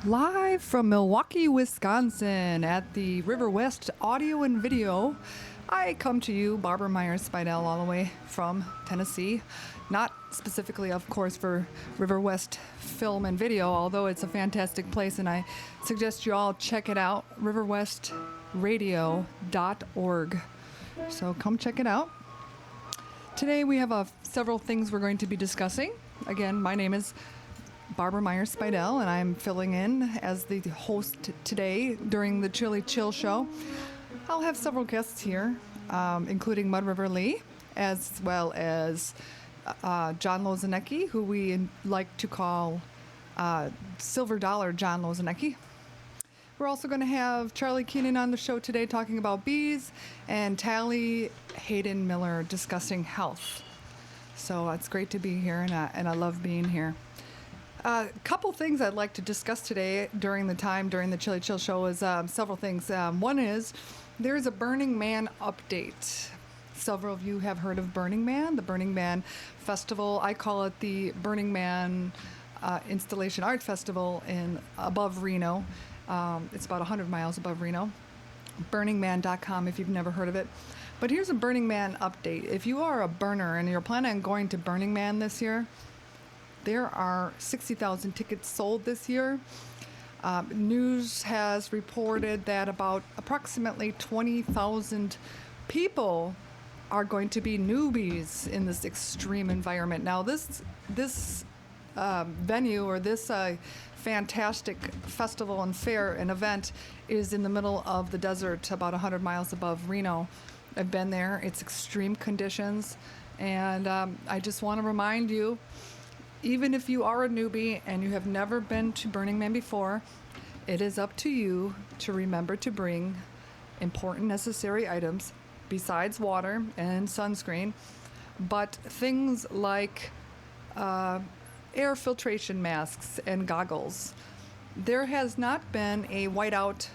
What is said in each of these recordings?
Live from Milwaukee, Wisconsin at the River West Audio and Video, I come to you, Barbara Myers-Spidell, all the way from Tennessee. Not specifically, of course, for River West Film and Video, although it's a fantastic place, and I suggest you all check it out, riverwestradio.org. So come check it out. Today we have several things we're going to be discussing. Again, my name is Barbara Myers-Spidell, and I'm filling in as the host today during the Chlli Chill Show. I'll have several guests here, including Mud River Lee, as well as John Lozenecki, who we like to call Silver Dollar John Lozenecki. We're also going to have Charlie Keenan on the show today talking about bees, and Tally Hayden Miller discussing health. So it's great to be here, and I love being here. A couple things I'd like to discuss today during the Chlli Chill Show is several things. One is there's a Burning Man update. Several of you have heard of Burning Man, the Burning Man Festival. I call it the Burning Man Installation Art Festival above Reno. It's about 100 miles above Reno. BurningMan.com if you've never heard of it. But here's a Burning Man update. If you are a burner and you're planning on going to Burning Man this year, there are 60,000 tickets sold this year. News has reported that about approximately 20,000 people are going to be newbies in this extreme environment. Now, this venue or this fantastic festival and fair and event is in the middle of the desert, about 100 miles above Reno. I've been there. It's extreme conditions, and I just want to remind you, even if you are a newbie and you have never been to Burning Man before, it is up to you to remember to bring important necessary items besides water and sunscreen, but things like air filtration masks and goggles. There has not been a whiteout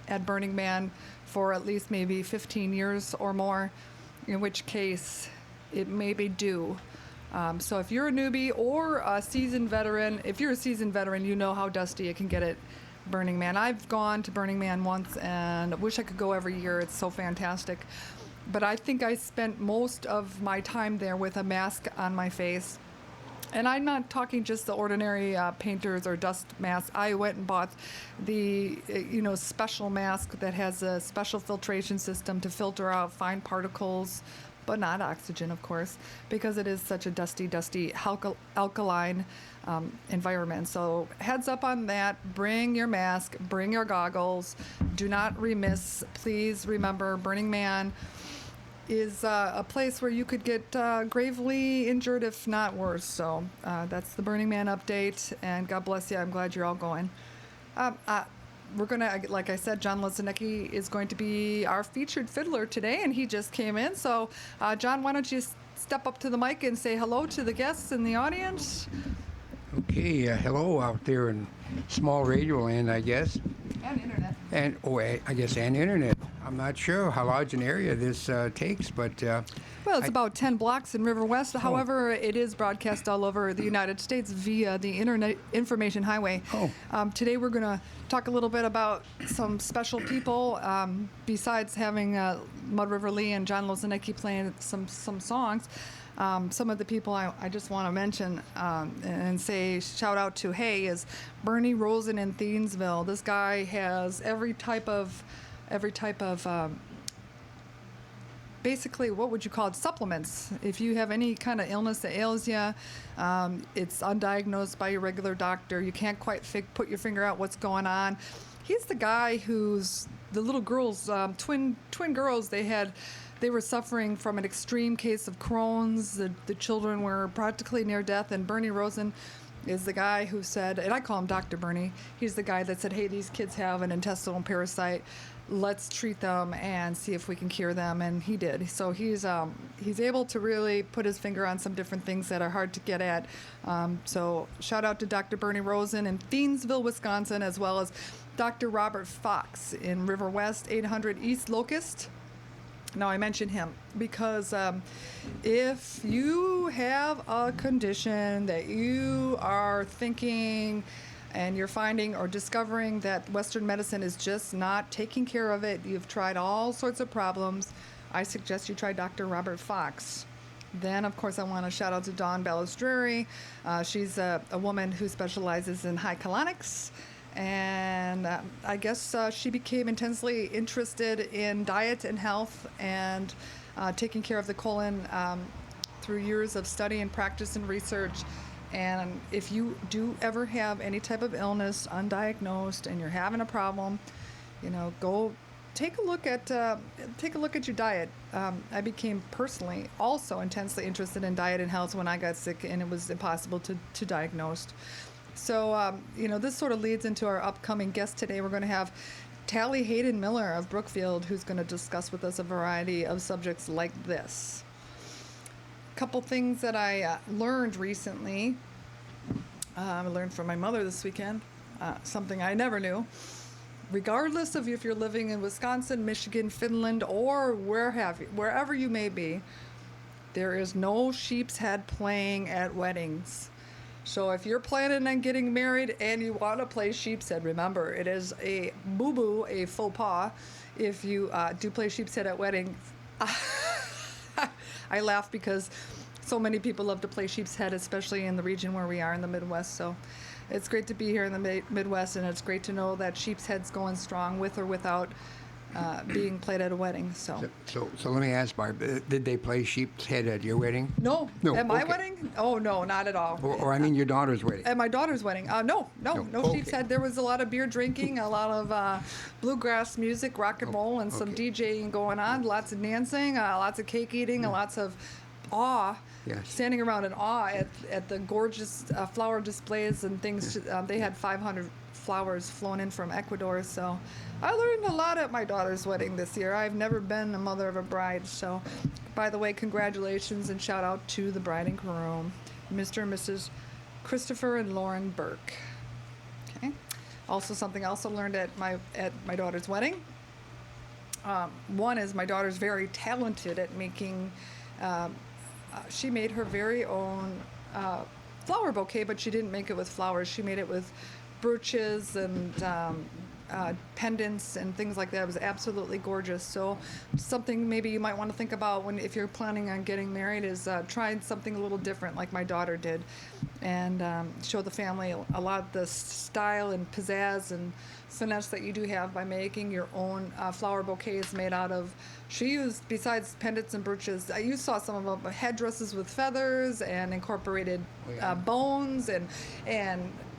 at Burning Man for at least maybe 15 years or more, in which case it may be due. So if you're a newbie or a seasoned veteran, if you're a seasoned veteran, you know how dusty it can get at Burning Man. I've gone to Burning Man once and I wish I could go every year. It's so fantastic. But I think I spent most of my time there with a mask on my face. And I'm not talking just the ordinary painters or dust mask. I went and bought the special mask that has a special filtration system to filter out fine particles, but not oxygen, of course, because it is such a dusty, alkaline environment. So heads up on that. Bring your mask, bring your goggles. Do not remiss. Please remember, Burning Man is a place where you could get gravely injured, if not worse. So that's the Burning Man update, and God bless you. I'm glad you're all going. We're going to, like I said, John Lozenecki is going to be our featured fiddler today, and he just came in. So, John, why don't you step up to the mic and say hello to the guests in the audience? Okay, hello out there in small radio land, I guess. And internet. And, I guess, and internet. I'm not sure how large an area this takes, but... Well, it's about 10 blocks in River West. However, it is broadcast all over the United States via the Internet Information Highway. Today we're going to talk a little bit about some special people. Besides having Mud River Lee and John Lozenecki playing some songs, some of the people I just want to mention and say shout out to, is Bernie Rosen in Thiensville. This guy has every type of basically, what would you call it? Supplements. If you have any kind of illness that ails you, it's undiagnosed by your regular doctor, you can't quite put your finger out what's going on. He's the guy who's the little girls, twin girls, they were suffering from an extreme case of Crohn's. The children were practically near death, and Bernie Rosen is the guy who said, and I call him Dr. Bernie, he's the guy that said, hey, these kids have an intestinal parasite. Let's treat them and see if we can cure them, and he did. So he's able to really put his finger on some different things that are hard to get at. So shout out to Dr. Bernie Rosen in Thiensville, Wisconsin, as well as Dr. Robert Fox in River West, 800 East Locust. Now, I mention him because if you have a condition that you are thinking and you're finding or discovering that Western medicine is just not taking care of it, you've tried all sorts of problems, I suggest you try Dr. Robert Fox. Then, of course, I want to shout out to Dawn Balistreri. She's a woman who specializes in high colonics. And I guess she became intensely interested in diet and health and taking care of the colon through years of study and practice and research. And if you do ever have any type of illness undiagnosed and you're having a problem, go take a look at your diet. I became personally also intensely interested in diet and health when I got sick, and it was impossible to diagnose. So this sort of leads into our upcoming guest today. We're going to have Chlli Hayden Miller of Brookfield, who's going to discuss with us a variety of subjects like this. Couple things that I learned recently. I learned from my mother this weekend, something I never knew. Regardless of if you're living in Wisconsin, Michigan, Finland, or wherever you may be, there is no sheep's head playing at weddings. So if you're planning on getting married and you want to play sheep's head, remember, it is a boo-boo, a faux pas, if you do play sheep's head at weddings. I laugh because so many people love to play sheep's head, especially in the region where we are in the Midwest. So it's great to be here in the Midwest, and it's great to know that sheep's head's going strong with or without being played at a wedding. So let me ask, Barb, did they play sheep's head at your wedding? No. At my okay. wedding? Oh, no, not at all. Or I mean your daughter's wedding? At my daughter's wedding? No Okay. sheep's head. There was a lot of beer drinking, a lot of bluegrass music, rock and roll, and some okay. DJing going on, lots of dancing, lots of cake eating, and lots of awe. Yes. Standing around in awe at the gorgeous flower displays and things. They had 500 flowers flown in from Ecuador. So I learned a lot at my daughter's wedding this year. I've never been a mother of a bride. So, by the way, congratulations and shout out to the bride and groom, Mr. and Mrs. Christopher and Lauren Burke. Okay. Also, something else I learned at my daughter's wedding. One is my daughter's very talented at making. She made her very own flower bouquet, but she didn't make it with flowers. She made it with brooches and pendants and things like that. It was absolutely gorgeous. So something maybe you might want to think about if you're planning on getting married is trying something a little different like my daughter did, and show the family a lot of the style and pizzazz and finesse that you do have by making your own flower bouquets made out of. She used, besides pendants and brooches, you saw some of them, headdresses with feathers and incorporated bones, and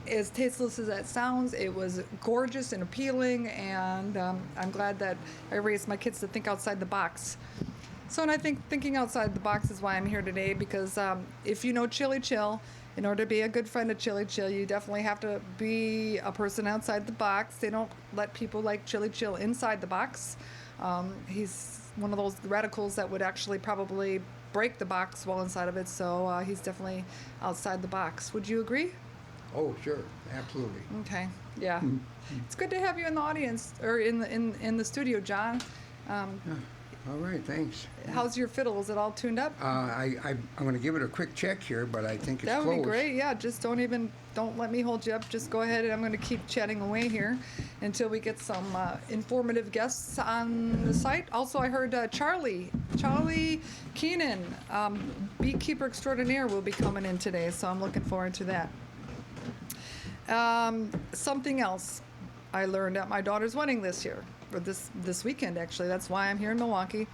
as tasteless as that sounds, it was gorgeous and appealing, and I'm glad that I raised my kids to think outside the box. So, and I think thinking outside the box is why I'm here today, because if you know Chlli Chill, in order to be a good friend of Chlli Chill, you definitely have to be a person outside the box. They don't let people like Chlli Chill inside the box. He's one of those radicals that would actually probably break the box while inside of it, so he's definitely outside the box. Would you agree? Oh, sure, absolutely. Okay, yeah. It's good to have you in the audience, or in the studio, John. All right, thanks. How's your fiddle? Is it all tuned up? I'm going to give it a quick check here, but I think it's That would close. be great. Yeah, just don't let me hold you up. Just go ahead, and I'm going to keep chatting away here until we get some informative guests on the site. Also, I heard Charlie Keenan, beekeeper extraordinaire, will be coming in today, so I'm looking forward to that. Something else I learned at my daughter's wedding this year, or this weekend actually. That's why I'm here in Milwaukee.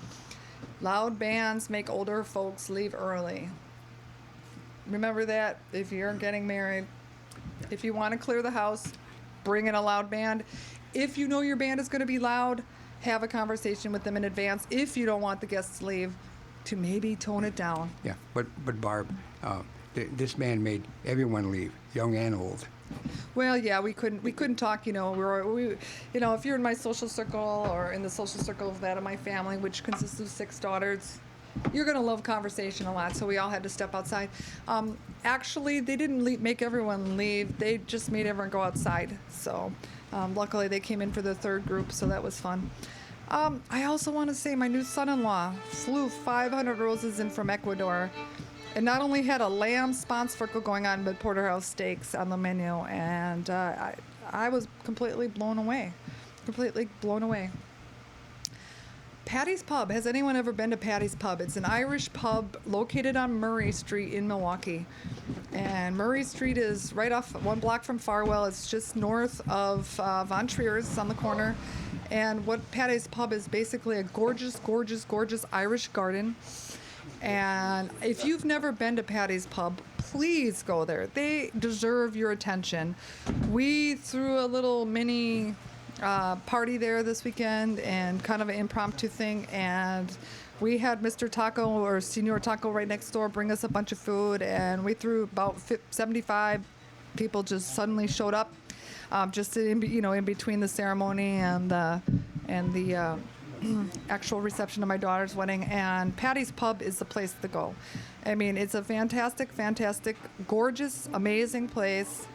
Loud bands make older folks leave early. Remember that if you're getting married. If you want to clear the house, bring in a loud band. If you know your band is going to be loud, have a conversation with them in advance. If you don't want the guests to leave, to maybe tone it down. Yeah, but Barb, this band made everyone leave, young and old. Well, yeah, we couldn't talk. We if you're in my social circle or in the social circle of that of my family, which consists of 6 daughters, you're gonna love conversation a lot. So we all had to step outside. Actually, they didn't make everyone leave. They just made everyone go outside. So luckily, they came in for the 3rd group, so that was fun. I also want to say my new son-in-law flew 500 roses in from Ecuador. It not only had a lamb sponsforkel going on, but porterhouse steaks on the menu, and I was completely blown away. Completely blown away. Patty's Pub. Has anyone ever been to Patty's Pub? It's an Irish pub located on Murray Street in Milwaukee. And Murray Street is right off 1 block from Farwell. It's just north of Von Trier's on the corner. And what Patty's Pub is basically a gorgeous, gorgeous, gorgeous Irish garden. And if you've never been to Patty's Pub, please go there. They deserve your attention. We threw a little mini party there this weekend, and kind of an impromptu thing, and we had Mr. Taco or Senor Taco right next door bring us a bunch of food, and we threw about 75 people just suddenly showed up, just in between the ceremony and the actual reception of my daughter's wedding. And Patty's Pub is the place to go. I mean, it's a fantastic, fantastic, gorgeous, amazing place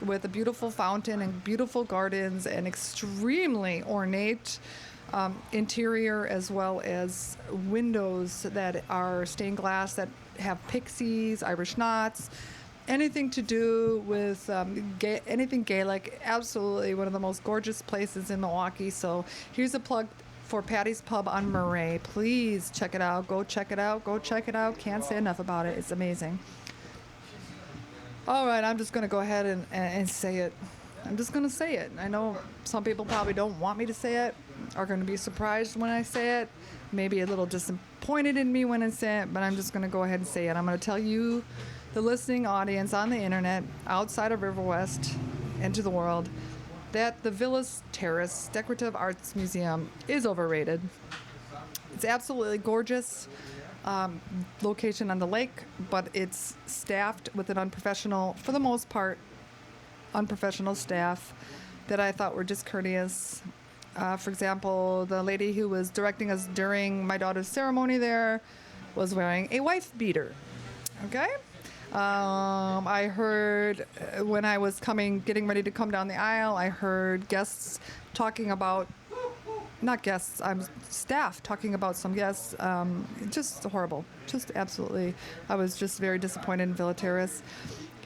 with a beautiful fountain and beautiful gardens and extremely ornate interior, as well as windows that are stained glass that have pixies, Irish knots, anything to do with anything Gaelic. Absolutely one of the most gorgeous places in Milwaukee. So here's a plug for Patty's Pub on Murray. Please check it out. Go check it out. Go check it out. Can't say enough about it. It's amazing. All right, I'm just going to go ahead and say it. I'm just going to say it. I know some people probably don't want me to say it, are going to be surprised when I say it, maybe a little disappointed in me when I say it, but I'm just going to go ahead and say it. I'm going to tell you, the listening audience on the internet, outside of River West and to the world, that the Villas Terrace Decorative Arts Museum is overrated. It's absolutely gorgeous. Location on the lake, but it's staffed with an unprofessional, for the most part, unprofessional staff that I thought were discourteous. For example, the lady who was directing us during my daughter's ceremony there was wearing a wife beater. Okay? I heard when I was getting ready to come down the aisle, I heard guests talking about staff talking about some guests. Just horrible. Just absolutely. I was just very disappointed in Villa Terrace.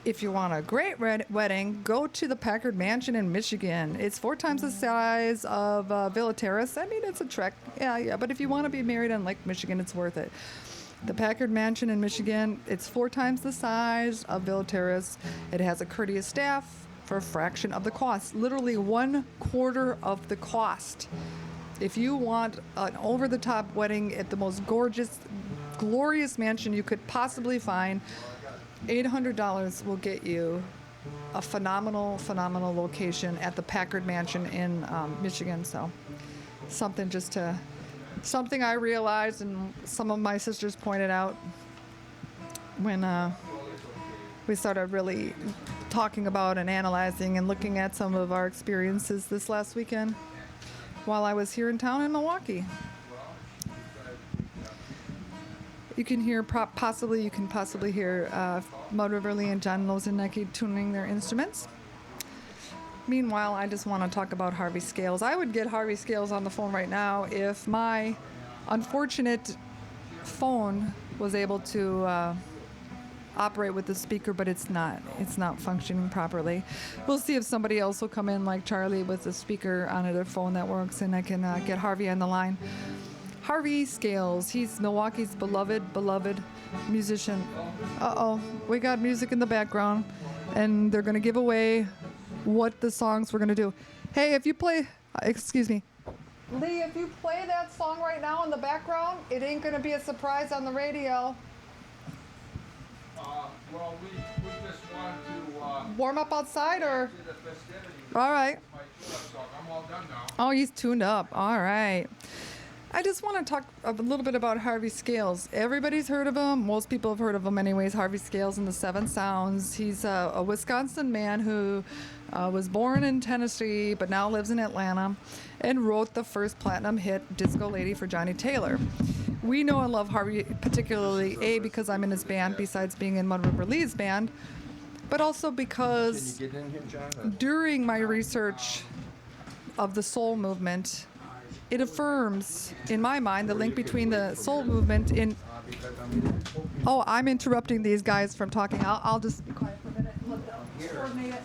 If you want a great wedding, go to the Packard Mansion in Michigan. It's 4 times the size of Villa Terrace. I mean, it's a trek. Yeah. But if you want to be married on Lake Michigan, it's worth it. The Packard Mansion in Michigan, it's 4 times the size of Villa Terrace. It has a courteous staff for a fraction of the cost. Literally 1/4 of the cost. If you want an over-the-top wedding at the most gorgeous, glorious mansion you could possibly find, $800 will get you a phenomenal, phenomenal location at the Packard Mansion in Michigan. So something I realized, and some of my sisters pointed out when we started really talking about and analyzing and looking at some of our experiences this last weekend while I was here in town in Milwaukee. You can possibly hear Mud River Lee and John Lozenecki tuning their instruments. Meanwhile, I just want to talk about Harvey Scales. I would get Harvey Scales on the phone right now if my unfortunate phone was able to operate with the speaker, but it's not functioning properly. We'll see if somebody else will come in like Charlie with a speaker on their phone that works, and I can get Harvey on the line. Harvey Scales, he's Milwaukee's beloved musician. We got music in the background, and they're going to give away what the songs we're going to do. Hey, if you play, excuse me, Lee, if you play that song right now in the background, it ain't going to be a surprise on the radio. Well, we just want to warm up outside, or? see the festivities. All right. My tune-up song. I'm all done now. Oh, he's tuned up. All right. I just want to talk a little bit about Harvey Scales. Everybody's heard of him. Most people have heard of him anyways. Harvey Scales and the Seven Sounds. He's a Wisconsin man who was born in Tennessee but now lives in Atlanta and wrote the first platinum hit, Disco Lady, for Johnny Taylor. We know and love Harvey particularly, A, because I'm in his band, besides being in Mud River Lee's band, but also because Can you get in here, John? during my research of the soul movement, it affirms, in my mind, the link between the soul movement in because I'm Oh, I'm interrupting these guys from talking. I'll just be quiet for a minute. Let them coordinate it.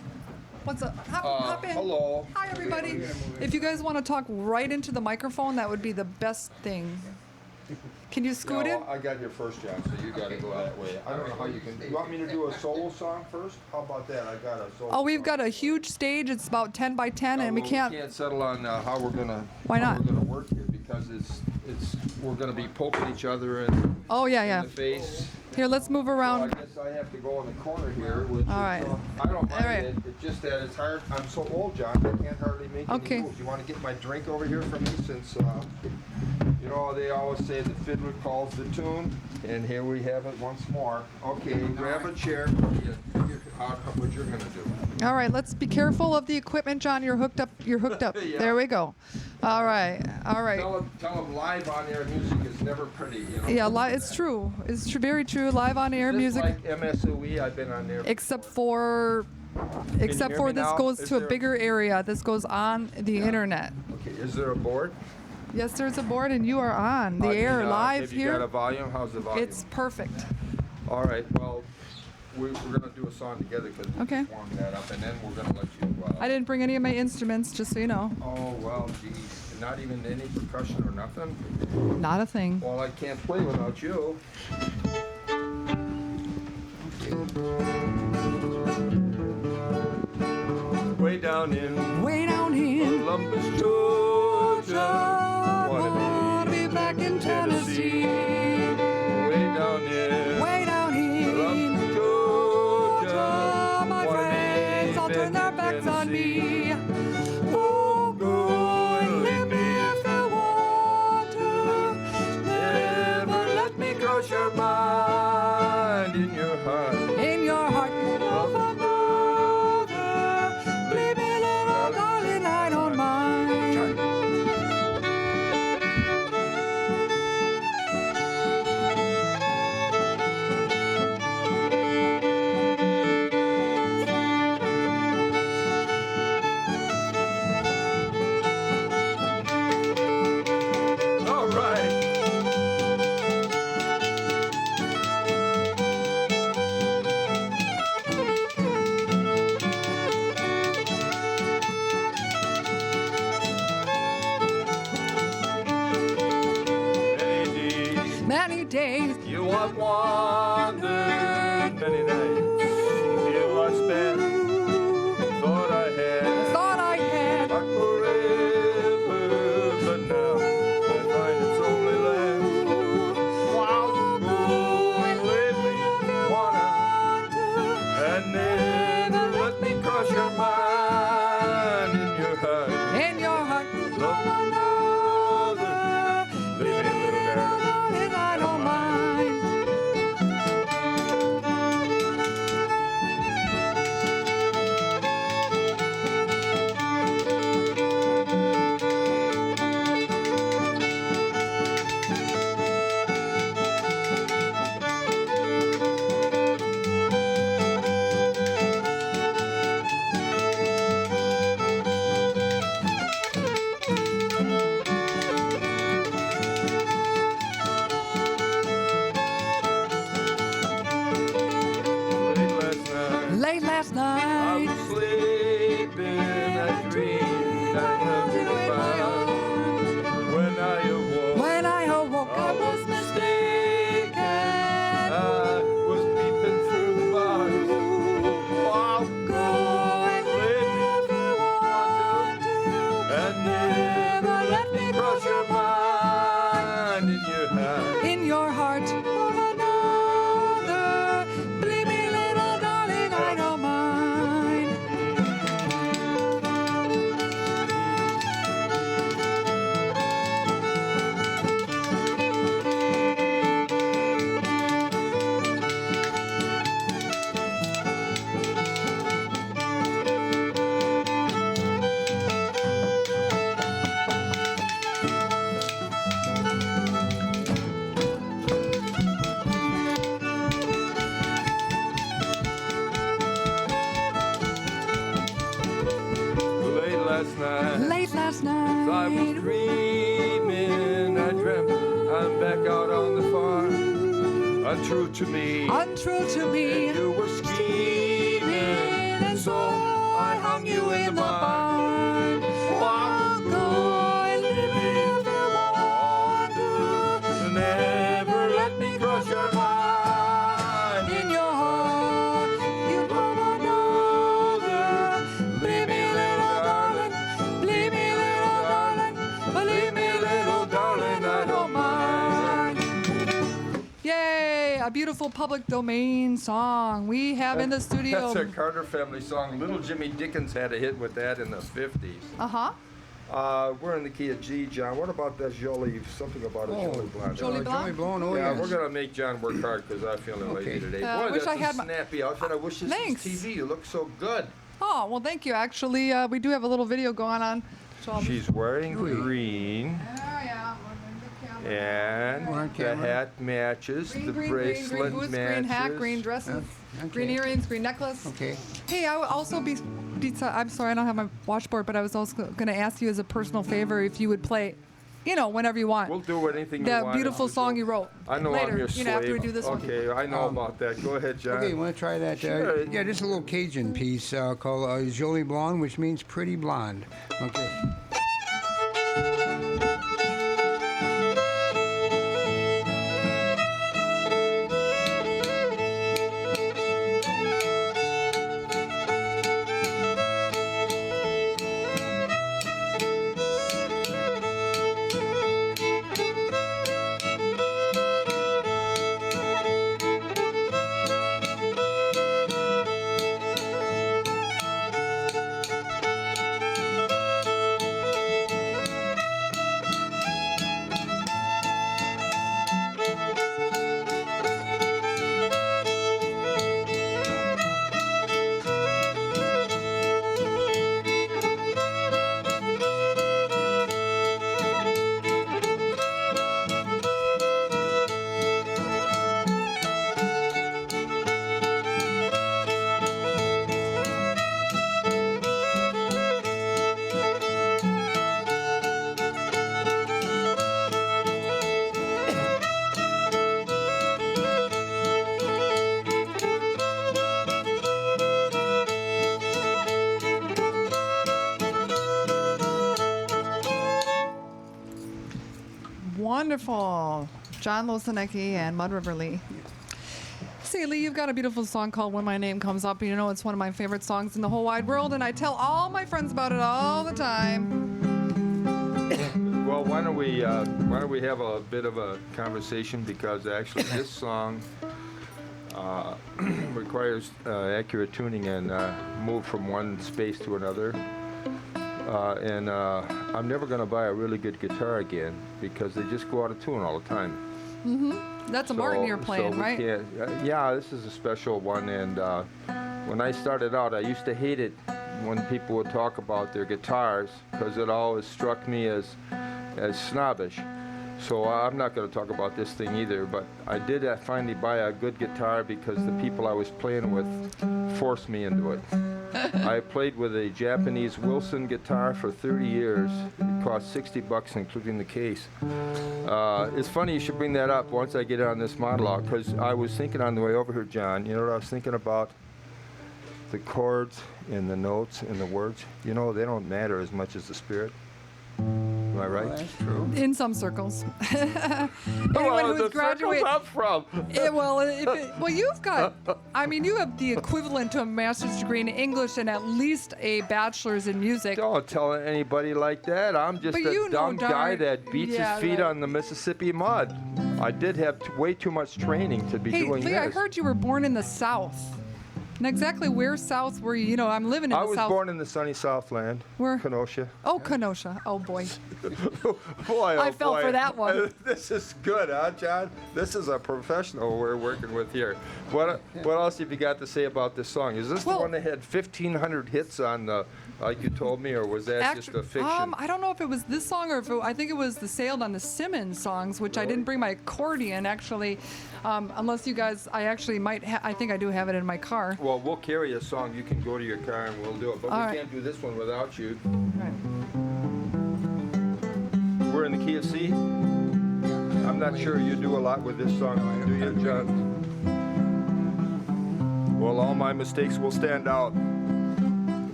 What's up? Hop in. Hello. Hi, everybody. If you guys want to talk right into the microphone, that would be the best thing. Can you scoot in? I got here first, John, so you gotta go that way. I don't know how you can, you want me to do a solo song first? How about that? I got a solo Oh, we've song. got a huge stage. It's about 10 by 10, and we Well, can't. We can't settle on how we're gonna. Why how not? We're gonna work here because we're gonna be poking each other in Oh, yeah. the face. Here, let's move So I around. guess I have to go in the corner here, which All is, right. I don't mind All right. it. It's just that it's hard. I'm so old, John. I can't hardly make Okay. any moves. You want to get my drink over here for me, since you know they always say the fiddler calls the tune, and here we have it once more. Okay, grab a chair. What you're gonna do? All right, let's be careful of the equipment, John. You're hooked up. You're hooked up. Yeah. There we go. All right. Tell them live on air music is never pretty. You know. Yeah, it's true. It's very true. Live on air Just music, like MSOE, I've been on there. except for hear this me now? goes Is to a there- bigger area. This goes on the internet. Okay, is there a board? Yes, there's a board, and you are on the air live Have you got a here. volume? How's the volume? It's perfect. All right. Well, we're gonna do a song together because we Okay. just warmed that up, and then we're gonna let you. I didn't bring any of my instruments, just so you know. Oh well, geez, not even any percussion or nothing. Not a thing. Well, I can't play without you. Way down in Way down in Columbus, Georgia. wanna be back in Tennessee. Way down in Way down in Columbus, Georgia. my Wanna be friends all turn their back in backs on Tennessee. me. Oh, go and leave me if you want to. Never let me cross your mind in your heart. In your heart, you love another. Leave me, little darling, I don't mind. All right. Many days You have wandered many nights. You I spent, thought I had thought I had. a forever, but now I find it's only last. Wow, go and leave me if you wanna, and never let me cross your mind in your heart. In your heart, Love another. Leave me, little darling. Darling, I don't mind. Late last night, Late last I night, was sleeping, I dreamed I held you in my arms. When I awoke, when I awoke, I was mistaken. I was peeping through the bars. Wow, Go and leave me if you want to, and never let me cross your mind in your heart. in your heart of another. Believe me, little darling, I don't mind. Late last night, Late last I was night, dreaming, I dreamt I'm back out on the farm. untrue to me. untrue to me. And you were scheming, and so I hung you in the barn. Walk good, leave me if you want to. Never let me cross your mind. In your heart, you put another. Believe me, little darling. Believe me, little darling. Believe me, little darling, I don't mind. Yay! A beautiful public domain song we have in the studio. That's a Carter family song. Little Jimmy Dickens had a hit with that in the 50s. Uh-huh. We're in the key of G, John. What about that Jolie, something about a Jolie Blonde? Jolie Blonde? Jolie Blonde, oh Yeah, yes. we're going to make John work hard because I'm feeling lazy Okay. today. I Boy, wish that's I had a my- snappy outfit. I wish this Thanks. was TV. You look so good. Oh, well, thank you. Actually, we do have a little video going on. So I'll- She's wearing Ooh. green, Oh, yeah. and We're on the camera. hat matches, Green, the green, bracelet green, green boots, matches. green hat, green dresses, Okay. green earrings, green necklace. Okay. Hey, I would also be. I'm sorry, I don't have my washboard, but I was also going to ask you as a personal favor if you would play, whenever you want. We'll do anything you The want. beautiful It's song just- you wrote. I know later, I'm your slave. after we do this one. Okay, I know about that. Go ahead, John. Okay, you want to try that? Sure. Yeah, just a little Cajun piece called Jolie Blonde, which means pretty blonde. Okay. Wonderful. John Losinecki and Mud River Lee. See, Lee, you've got a beautiful song called When My Name Comes Up. You know, it's one of my favorite songs in the whole wide world, and I tell all my friends about it all the time. Well, why don't we have a bit of a conversation, because actually this song requires accurate tuning and move from one space to another. And I'm never going to buy a really good guitar again, because they just go out of tune all the time. That's a Martin you're playing, so we right? can't, yeah, this is a special one. And when I started out, I used to hate it when people would talk about their guitars, because it always struck me as snobbish. So I'm not going to talk about this thing either, but I did finally buy a good guitar because the people I was playing with forced me into it. I played with a Japanese Wilson guitar for 30 years. It cost $60, including the case. It's funny you should bring that up once I get on this monologue, because I was thinking on the way over here, John, you know what I was thinking about? The chords and the notes and the words. You know, they don't matter as much as the spirit. Am I right? Well, that's true. In some circles. Anyone Well, who's the graduated. circles I'm from. Well, you've got, you have the equivalent to a master's degree in English and at least a bachelor's in music. Don't tell anybody like that. I'm just But a you know dumb guy darn- that beats yeah, his feet right. on the Mississippi mud. I did have way too much training to be Hey, doing Lee, this. I heard you were born in the South. And exactly where South were you? You know, I'm living in I the was South. born in the sunny Southland, Where? Kenosha. Oh, Kenosha. Oh, boy. Boy, oh I fell boy. for that one. This is good, huh, John? This is a professional we're working with here. What else have you got to say about this song? Is this Well- the one that had 1,500 hits on the, like you told me, or was that just a fiction? I don't know if it was this song or if I think it was the Sailed on the Simmons songs, which I didn't bring my accordion, actually. Unless you guys, I actually might, I think I do have it in my car. Well, we'll carry a song. You can go to your car and we'll do it. But All we right. can't do this one without you. Right. We're in the key of C. I'm not sure you do a lot with this song, do you, John? Well, all my mistakes will stand out.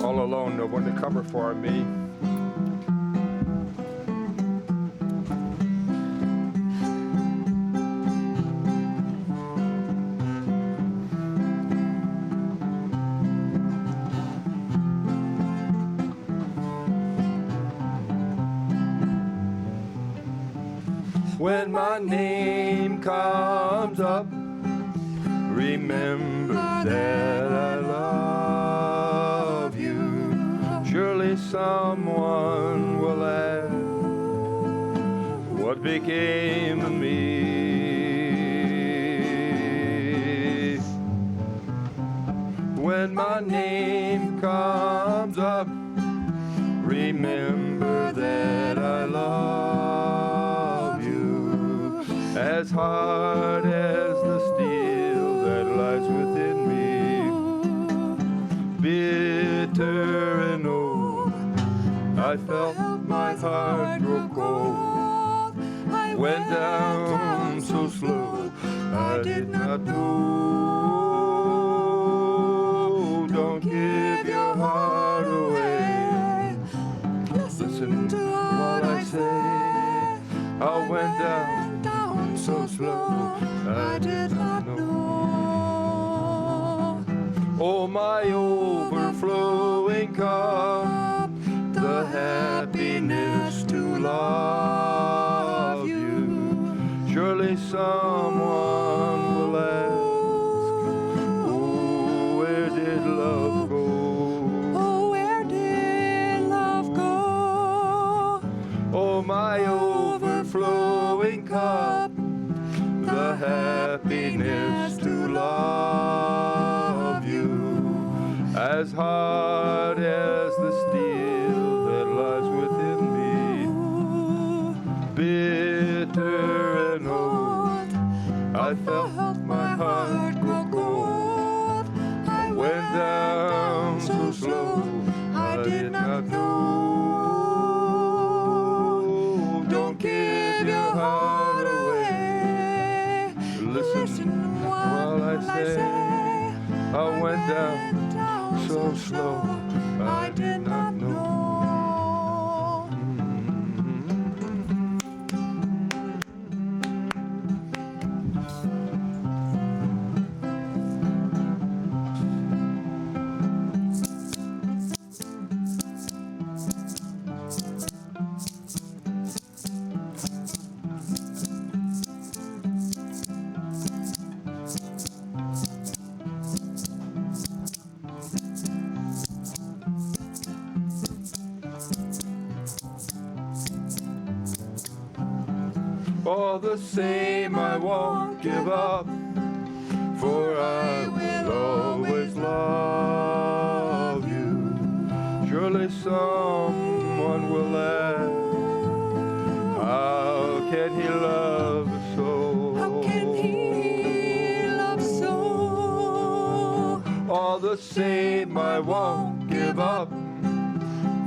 All alone, no one to cover for me. When my name comes up, remember that I love you. Surely someone will ask, what became of me? When my name comes up, remember that I love you. As hard as the steel that lies within me, bitter and old, I felt my heart grow cold. Went down so slow, I did not know. Don't give your heart away. Listen to what I say. I went down so slow, I did not know. Oh, my overflowing cup, the happiness to love you. Surely someone will ask, oh, where did love go? Oh, where did love go? Oh, my overflowing cup, the happiness to love you. As hard as the steel that lies within me, bitter and old, I felt my heart grow cold. I went down so slow, I did not know. Don't give your heart away. Listen while I say, I went down so slow, I did not know. All the same, I won't give up, for I will always love you. Surely someone will ask, how can he love so? How can he love so? All the same, I won't give up,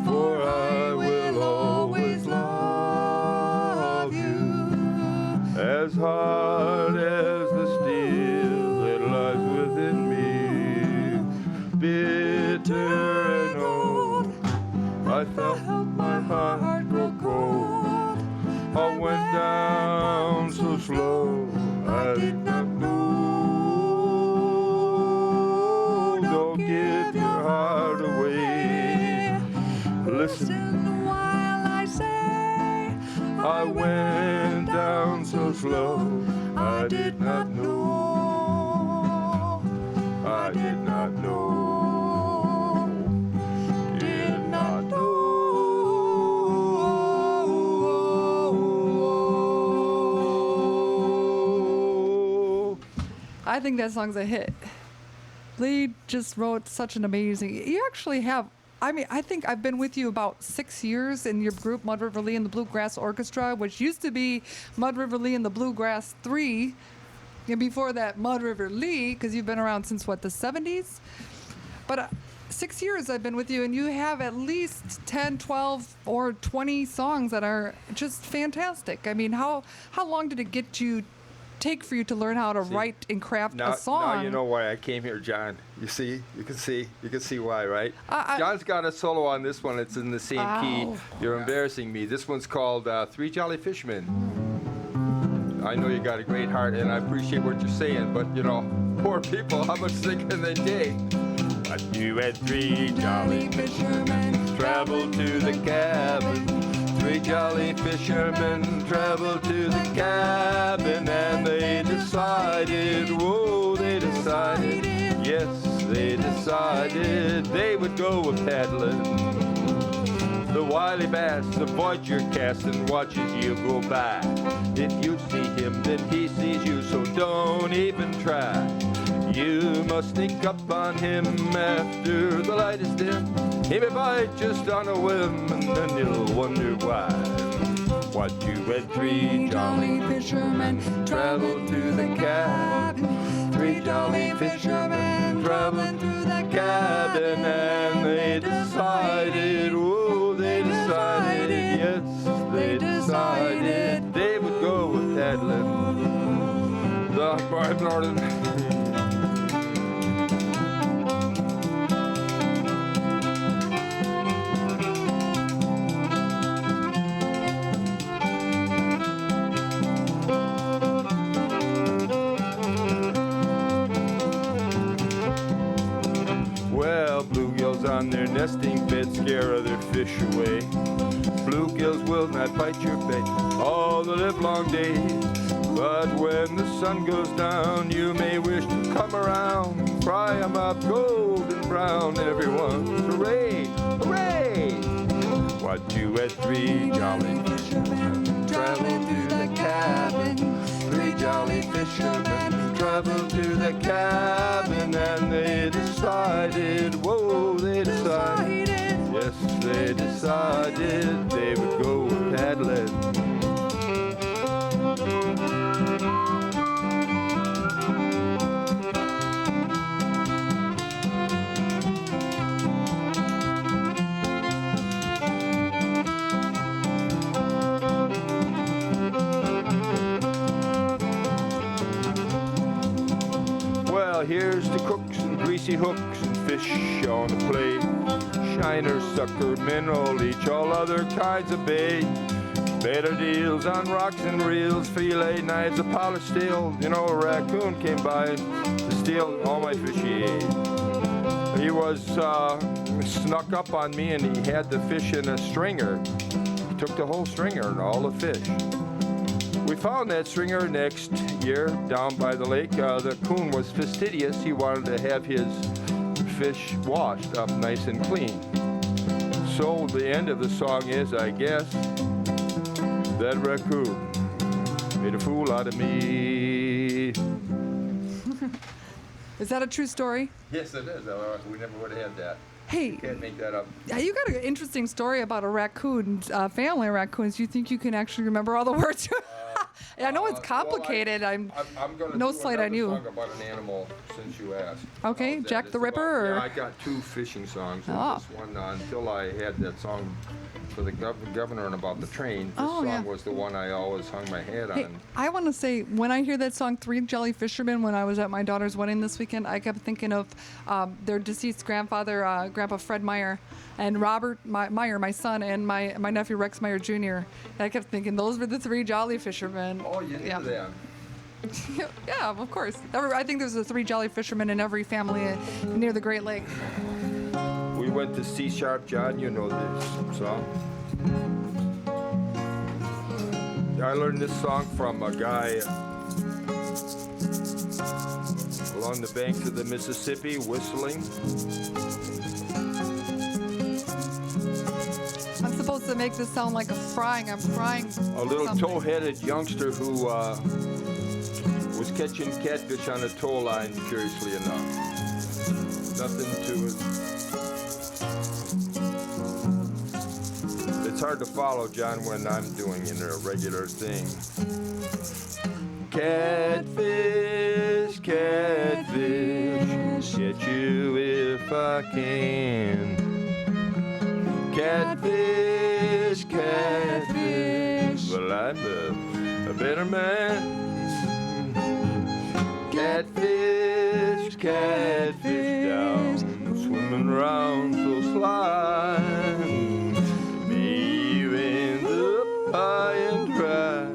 for I will always love you. As hard as the steel that lies within me, bitter and old, I felt my heart grow cold. I went down so slow, I did not know. Don't give your heart away. Listen while I say, I went down so slow, I did not know. I did not know. Did not know. I think that song's a hit. Lee just wrote such an amazing. You actually have. I mean, I think I've been with you about 6 years in your group, Mud River Lee and the Bluegrass Orchestra, which used to be Mud River Lee and the Bluegrass 3. And before that, Mud River Lee, because you've been around since, what, the 70s? But 6 years I've been with you, and you have at least 10, 12, or 20 songs that are just fantastic. I mean, how long did it get you take for you to learn how to write and craft a song? Now you know why I came here, John. You see, you can see why, right? I- John's got a solo on this one. It's in the same key. Ow. You're embarrassing me. This one's called Three Jolly Fishermen. I know you got a great heart, and I appreciate what you're saying, but you know, poor people, how much they can they take? But you had three jolly fishermen travel to the cabin. Three jolly fishermen traveled to the cabin, and they decided, whoa, they decided, yes, they decided they would go a paddling. The wily bass, avoid your cast and watch as you go by. If you see him, then he sees you, so don't even try. You must sneak up on him after the light is dim. He may bite just on a whim, and then you'll wonder why. What you had three jolly fishermen traveled to the cabin. Three jolly fishermen traveled to the cabin, and they decided, whoa, they decided, yes, they decided they would go with paddling. I'm Northern. On their nesting bed, scare other fish away. Bluegills will not bite your bait all the livelong day. But when the sun goes down, you may wish to come around. Fry 'em up golden brown, everyone. Hooray, hooray! What you had three jolly fishermen travel to the cabin. Three jolly fishermen traveled to the cabin, and they decided, whoa, they decided, yes, they decided they would go paddling. Here's the crooks and greasy hooks and fish on the plate. Shiners, sucker, minnow, leech, all other kinds of bait. Better deals on rocks and reels, filet knives, a polished steel. You know, a raccoon came by to steal all my fish he ate. He was snuck up on me, and he had the fish in a stringer. He took the whole stringer and all the fish. We found that stringer next year down by the lake. The coon was fastidious. He wanted to have his fish washed up nice and clean. So the end of the song is, I guess, that raccoon made a fool out of me. Is that a true story? Yes, it is. We never would have had that. Hey, Can't make that up. you got an interesting story about a raccoon, family of raccoons. You think you can actually remember all the words? I know it's complicated. I'm gonna no do slight on another you. song about an animal since you asked. Okay, How's that? Jack It's the Ripper, about- or- Yeah, I got two fishing songs. And Oh. this one, until I had that song for the governor and about the train, this Oh, song yeah. was the one I always hung my head Hey, on. I want to say, when I hear that song, Three Jolly Fishermen, when I was at my daughter's wedding this weekend, I kept thinking of their deceased grandfather, Grandpa Fred Meyer, and Robert Meyer, my son, and my nephew Rex Meyer Jr. I kept thinking those were the Three Jolly Fishermen. Oh, you knew Yeah. that. Yeah, of course. I think there's a Three Jolly Fishermen in every family near the Great Lakes. We went to C Sharp, John. You know this song. I learned this song from a guy along the banks of the Mississippi whistling. I'm supposed to make this sound like a frying. I'm frying A little something. tow-headed youngster who was catching catfish on a tow line, curiously enough. Nothing to it. It's hard to follow, John, when I'm doing a regular thing. Catfish, catfish, get you if I can. Catfish, catfish, well, I'm a better man. Catfish, catfish down, swimming around so sly. Me in the high and dry,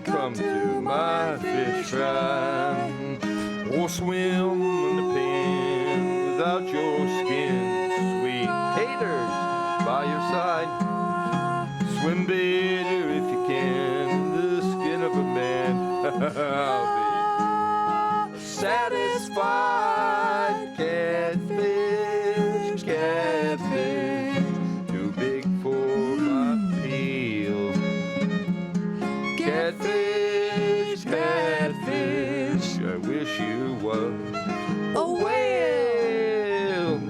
come to my fish fry. Oh, swim in the pen without your skin, sweet taters by your side. Swim better if you can in the skin of a man. I'll be satisfied. Catfish, catfish, too big for my meal. Catfish, catfish, I wish you was a whale.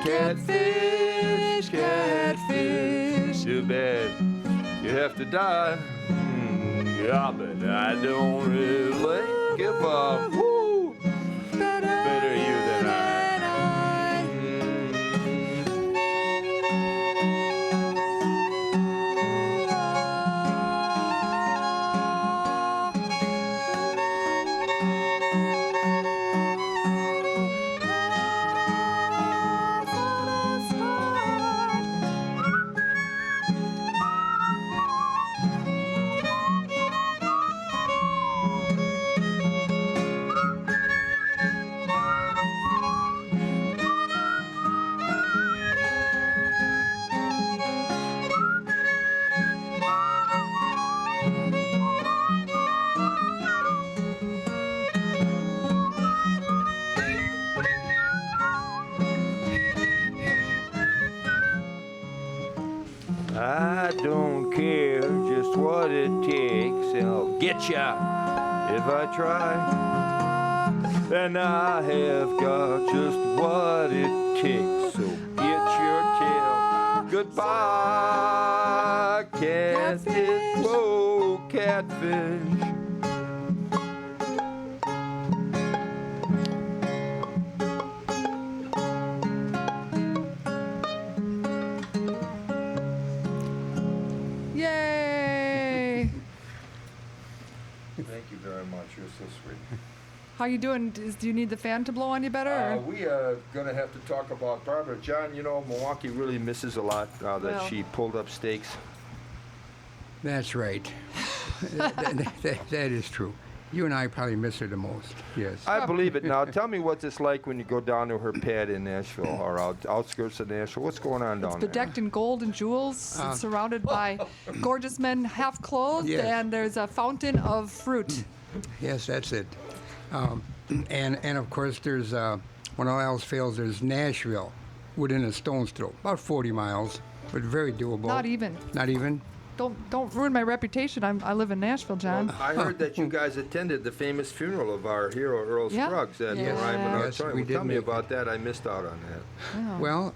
Catfish, catfish, too bad you have to die. Yeah, but I don't really give up. Woo! Better you than I. I don't care just what it takes, and I'll get ya if I try. And I have got just what it takes, so get your tail goodbye, catfish. Whoa, catfish. Yay! Thank you very much. You're so sweet. How you doing? Do you need the fan to blow on you better? Or? We are going to have to talk about Barbara. John, you know, Milwaukee really misses a lot now that Well. she pulled up stakes. That's right. That is true. You and I probably miss her the most. Yes. I believe it. Now, tell me what it's like when you go down to her pad in Nashville or outskirts of Nashville. What's going on down It's there? bedecked in gold and jewels. It's surrounded by gorgeous men half clothed, Yes. and there's a fountain of fruit. Yes, that's it. And of course, there's when all else fails, there's Nashville, within a stone's throw, about 40 miles, but very doable. Not even. Not even. Don't ruin my reputation. I live in Nashville, John. I heard that you guys attended the famous funeral of our hero Earl Yeah. Scruggs at Yeah. Ryman Yes, Auditorium. we Well, tell did me make about that. I missed out on that. Yeah. Well,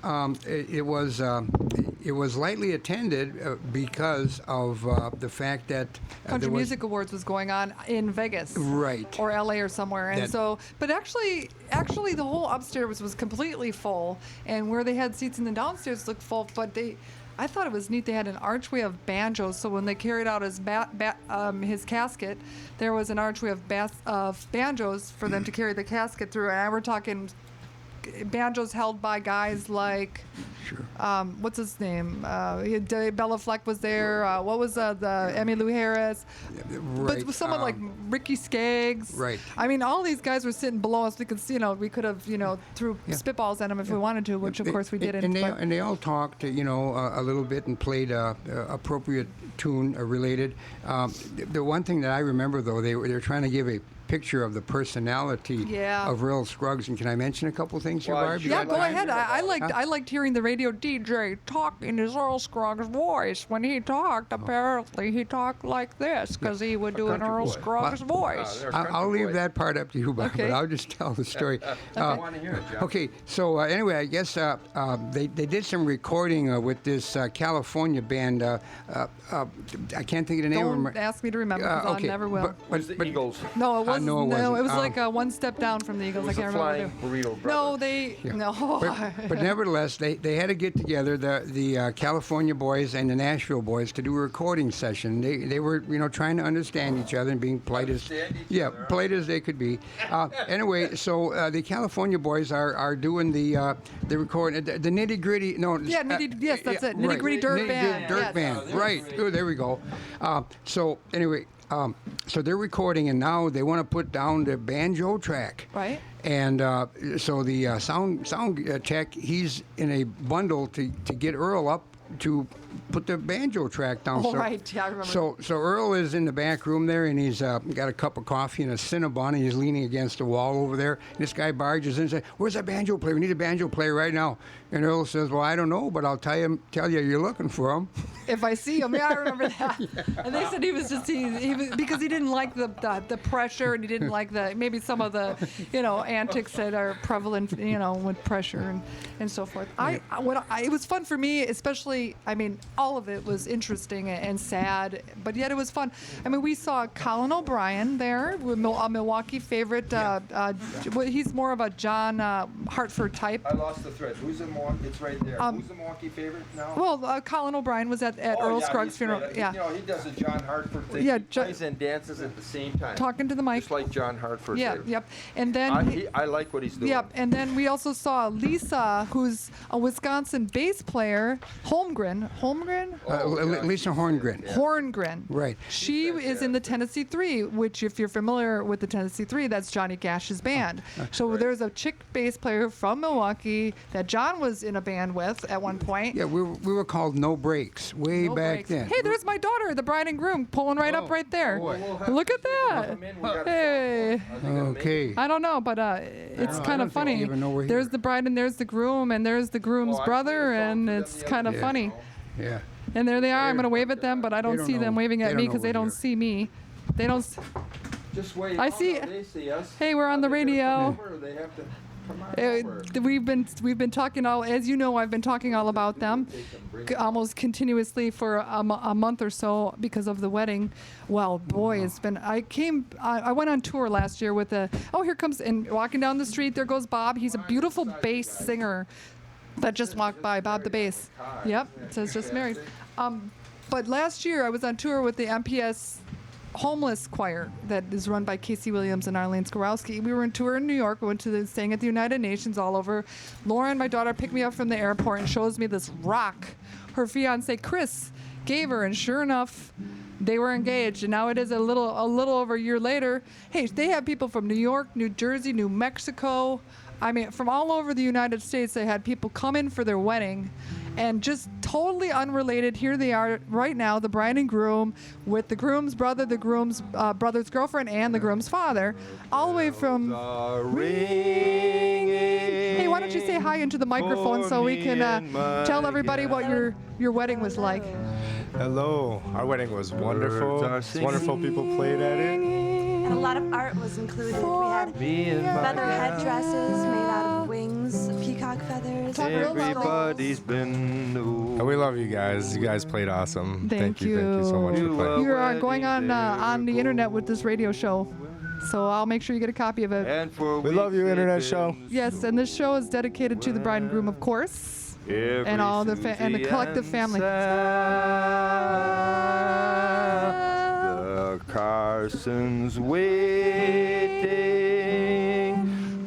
it was lightly attended because of the fact that Country there was, Music Awards was going on in Vegas. Right. Or LA or somewhere. And That- so, but actually the whole upstairs was completely full, and where they had seats in the downstairs looked full, but I thought it was neat. They had an archway of banjos, so when they carried out his his casket, there was an archway of banjos for them to carry the casket through. And we're talking banjos held by guys like, what's his name? Bella Fleck was there. What was the Emmylou Harris? right, But someone like Ricky Skaggs. Right. I mean, all these guys were sitting below us. We could see, we could have, threw spitballs at them if we wanted to, which of course we didn't. And they all talked, a little bit and played appropriate tune related. The one thing that I remember though, they were trying to give a picture of the personality Yeah. of Earl Scruggs. And can I mention a couple things here, Well, Barb? You Yeah, got go time? ahead. I liked hearing the radio DJ talk in his Earl Scruggs voice. When he talked, apparently he talked like this because he would do an country Earl boy. Scruggs voice. I'll leave that part up to you, Bob, Okay. but I'll just tell the story. I want to hear it, John. Okay, so anyway, I guess they did some recording with this California band. I can't think of the name of Don't them. ask me to remember because I never will. It was the Eagles. No, it No, it wasn't. it was like one step down from the Eagles. It was I a can't remember. flying burrito No, brother. no. But nevertheless, they had to get together, the California boys and the Nashville boys, to do a recording session. They were trying to understand each other and being polite as polite as they could be. Anyway, so the California boys are doing the recording, the nitty gritty. No, Yeah, yes, that's it. Nitty Gritty Dirt Band. Dirt Yes. Band, right? Oh, there we go. So anyway. So they're recording, and now they want to put down the banjo track. Right. And so the sound tech, he's in a bundle to get Earl up to put the banjo track down. Oh, right. Yeah, I remember. So Earl is in the back room there, and he's got a cup of coffee and a Cinnabon, and he's leaning against the wall over there. And this guy barges in and says, "Where's that banjo player? We need a banjo player right now." And Earl says, "Well, I don't know, but I'll tell you you're looking for him." If I see him, yeah, I remember that. And they said he was just he was because he didn't like the pressure, and he didn't like maybe some of the antics that are prevalent with pressure and so forth. It was fun for me, especially. I mean, all of it was interesting and sad, but yet it was fun. I mean, we saw Colin O'Brien there, a Milwaukee favorite. He's more of a John Hartford type. I lost the thread. Who's the Milwaukee? It's right there. Who's the Milwaukee favorite now? Well, Colin O'Brien was at Earl Scruggs' funeral. Great. Yeah. He does a John Hartford thing. Yeah, He plays and dances at the same time. Talking to the mic. Just like John Hartford Yeah, did. yep. And then I like what he's doing. Yep, and then we also saw Lisa, who's a Wisconsin bass player, Holmgren. Lisa Horngren. Horngren. Right. She is in the Tennessee Three, which, if you're familiar with the Tennessee Three, that's Johnny Cash's band. So there's a chick bass player from Milwaukee that John was in a band with at one point. Yeah, we were called No Breaks way No back breaks. then. Hey, there's my daughter, the bride and groom, pulling right up right there. Look at that. Hey. Okay. I don't know, but it's kind of funny. even know we're There's here. the bride and there's the groom, and there's the groom's brother, and it's kind of funny. Yeah. And there they are. I'm going to wave at them, but I don't don't see them know. waving They at don't me know because they we're don't here. see me. They don't. Just wait. I see- They see us. Hey, we're on the radio. They have to come on over. We've been talking all, as you know, I've been talking all about them almost continuously for a month or so because of the wedding. Well, boy, it's been. I went on tour last year with here comes, and walking down the street, there goes Bob. He's a beautiful bass singer that just walked by. Bob the bass. Yep, it says just married. But last year I was on tour with the MPS homeless choir that is run by Casey Williams and Arlene Skorowski. We were on tour in New York. We went to staying at the United Nations all over. Lauren, my daughter, picked me up from the airport and shows me this rock her fiance Chris gave her, and sure enough, they were engaged. And now it is a little over a year later. Hey, they have people from New York, New Jersey, New Mexico. I mean, from all over the United States. They had people come in for their wedding. And just totally unrelated, here they are right now, the bride and groom with the groom's brother, the groom's brother's girlfriend, and the groom's father, all the way from. Hey, why don't you say hi into the microphone so we can tell everybody what your wedding was like? Hello. Our wedding was wonderful. Wonderful people played at it. And a lot of art was included. We had feather headdresses made out of wings, peacock feathers. Everybody's been And we love you guys. You guys played awesome. Thank you. Thank you so much for playing. You're going on the internet with this radio show, so I'll make sure you get a copy of it. And for We love you, internet show. Yes, and this show is dedicated to the bride and groom, of course, and all the and the collective family. The Carsons waiting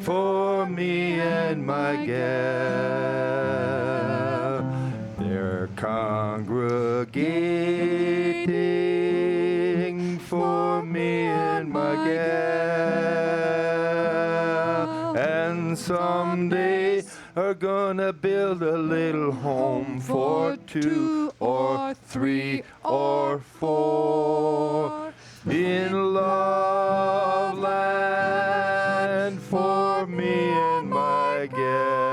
for me and my gal. They're congregating for me and my gal. And someday are gonna build a little home for 2 or 3 or 4 in love land for me and my gal.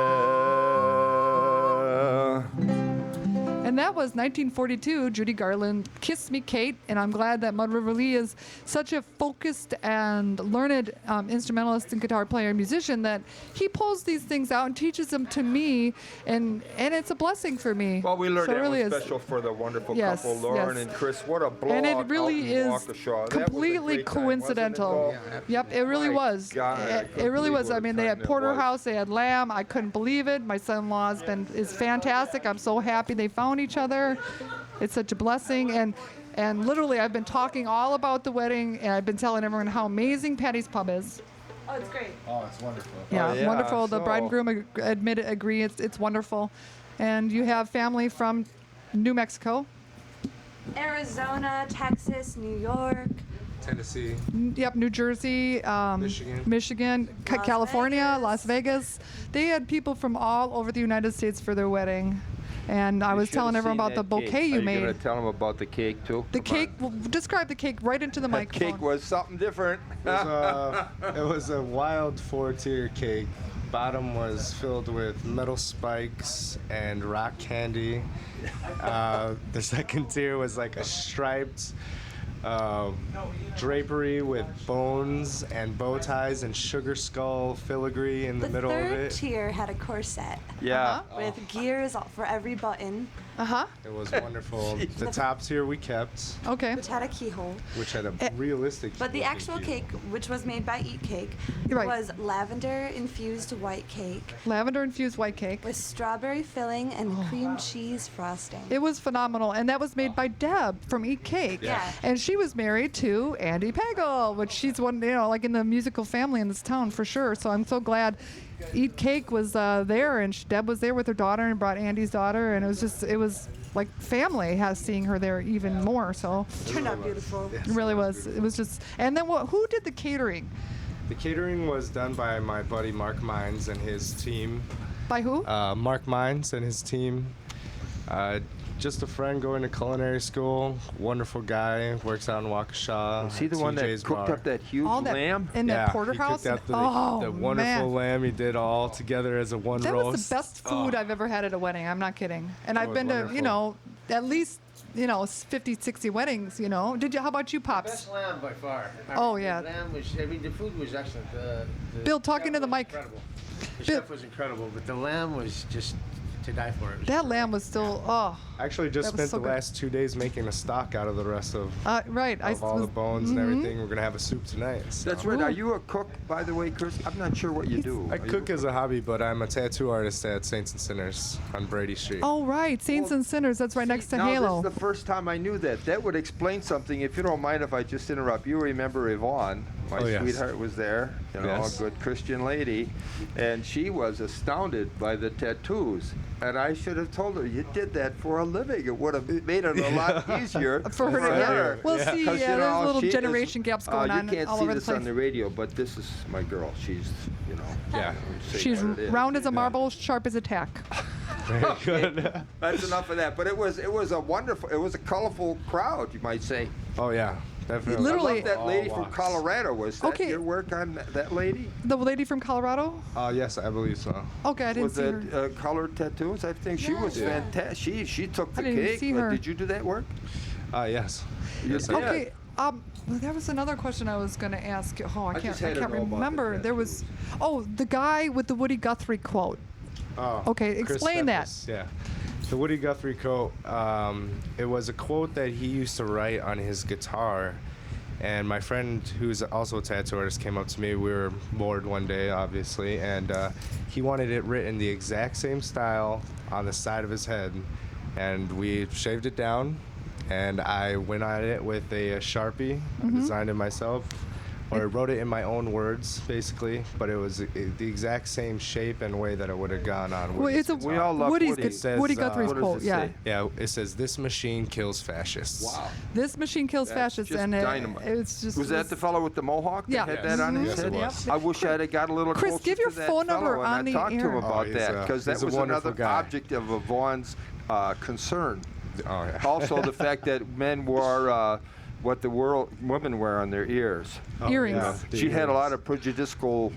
And that was 1942. Judy Garland, Kiss Me Kate, and I'm glad that Mud River Lee is such a focused and learned instrumentalist and guitar player and musician that he pulls these things out and teaches them to me, and it's a blessing for me. Well, we learned So it that really was is. special for the wonderful Yes, couple, Lauren yes. and Chris. What a blowout And it out really in is Waukesha. That was a completely great time, wasn't it, coincidental. Paul? Yep, it really My was. God, I It couldn't really believe was. what I a mean, they time had it porterhouse, was. they had lamb. I couldn't believe it. My son-in-law's is fantastic. I'm so happy they found each other. It's such a blessing, and literally I've been talking all about the wedding, and I've been telling everyone how amazing Patty's Pub is. Oh, it's great. Oh, it's wonderful. Yeah, yeah, wonderful. The bride and so- groom agree. It's wonderful, and you have family from New Mexico. Arizona, Texas, New York. Tennessee. Yep, New Jersey, Michigan, Las California, Vegas. Las Vegas. They had people from all over the United States for their wedding, and I You was should telling have everyone seen about the that bouquet cake. you Are you made. going to tell them about the cake, too? The Come on. cake. Well, describe the cake right into the That microphone. cake was something different. It was a wild 4-tier cake. Bottom was filled with metal spikes and rock candy. The second tier was like a striped drapery with bones and bow ties and sugar skull filigree in the The middle of third it. tier had a corset Yeah. with gears for every button, Uh-huh. It was wonderful. The top tier we kept, Okay. which had a keyhole. which had a realistic. But the looking actual key. cake, which was made by Eat Cake, Right. was lavender-infused white cake Lavender infused white cake. with strawberry filling and cream cheese frosting. It was phenomenal, and that was made by Deb from Eat Cake. Yeah. And she was married to Andy Pagel, which she's one, like in the musical family in this town for sure. So I'm so glad Eat Cake was there, and Deb was there with her daughter and brought Andy's daughter, and it was like family has seeing her there even more. So Turned out beautiful. it really was. It was just, and then who did the catering? The catering was done by my buddy Mark Mines and his team. By who? Mark Mines and his team. Just a friend going to culinary school. Wonderful guy. Works out in Waukesha. Was he the one that TJ's cooked bar. up that huge All that lamb? in that Yeah, porterhouse. He cooked Oh out the wonderful man. lamb. He did all together as a one That roast. was the best food I've ever had at a wedding. I'm not kidding. And I've was been to, wonderful. at least, 50, 60 weddings, Did you? How about you, Pops? Best lamb by far. Oh, yeah. The lamb was, the food was excellent. The Bill, talk chef into the was mic. Incredible. The Bill- chef was incredible, but the lamb was just to die for. It was That great. lamb was still, I actually just that was spent so the good. last 2 days making a stock out of the rest of right. all the bones and everything. We're gonna have a soup tonight. So. That's right. Are you a cook, by the way, Chris? I'm not sure what you do. I Are you- cook as a hobby, but I'm a tattoo artist at Saints and Sinners on Brady Street. Oh, right. Saints and Sinners. That's right next to now, Halo. This is the first time I knew that. That would explain something. If you don't mind if I just interrupt. You remember Yvonne, my Oh, yes. sweetheart, was there. Yes. A good Christian lady. And she was astounded by the tattoos. And I should have told her, you did that for a living. It would have made it a lot easier For her to- yeah. Well, see, 'Cause, yeah, there's little generation gaps going on You can't all see over the this on place. the radio, but this is my girl. She's, Yeah. say She's what it is. round as a marble, sharp as a tack. Very good. That's enough of that. But it was a wonderful, it was a colorful crowd, you might say. Oh yeah, definitely. Literally- I love that All lady from walks. Colorado. Was that Okay. your work on that lady? The lady from Colorado? Yes, I believe so. Okay, I didn't Was see it her. colored tattoos? I think she was Yeah. fantastic. She took the I didn't cake. see but her. Did you do that work? Yes. You Yes, I did. did. Okay. Well, there was another question I was going to ask you. Oh, I just can't had to know about the remember. There was, the guy with the Woody Guthrie quote. Oh, Okay, Chris explain that. Steffes, Yeah. The Woody Guthrie quote, it was a quote that he used to write on his guitar. And my friend, who's also a tattoo artist, came up to me. We were bored one day, obviously, and he wanted it written the exact same style on the side of his head. And we shaved it down, and I went on it with a Sharpie. I designed it myself. Or I wrote it in my own words, basically, but it was the exact same shape and way that it would have gone on. Well, Woody's it's a guitar. We all love Woody's Woody. gu- It says, Woody Guthrie's what does quote. it Yeah. say? Yeah, it says, "This machine kills fascists." Wow. This machine kills That's fascists, just and dynamite. it's just. Was that the fellow with the mohawk that Yeah. had Yes. that on his Yes, head? it was. I wish I'd have got a little Chris, closer give your to that phone number fellow on and the I talked to him air. about he's that a- because that he's a was wonderful another guy. object of Vaughn's concern. Oh yeah. Also, the fact that men wore what the women wear on their ears. Earrings. Yeah, the She had a earrings. lot of prejudicial,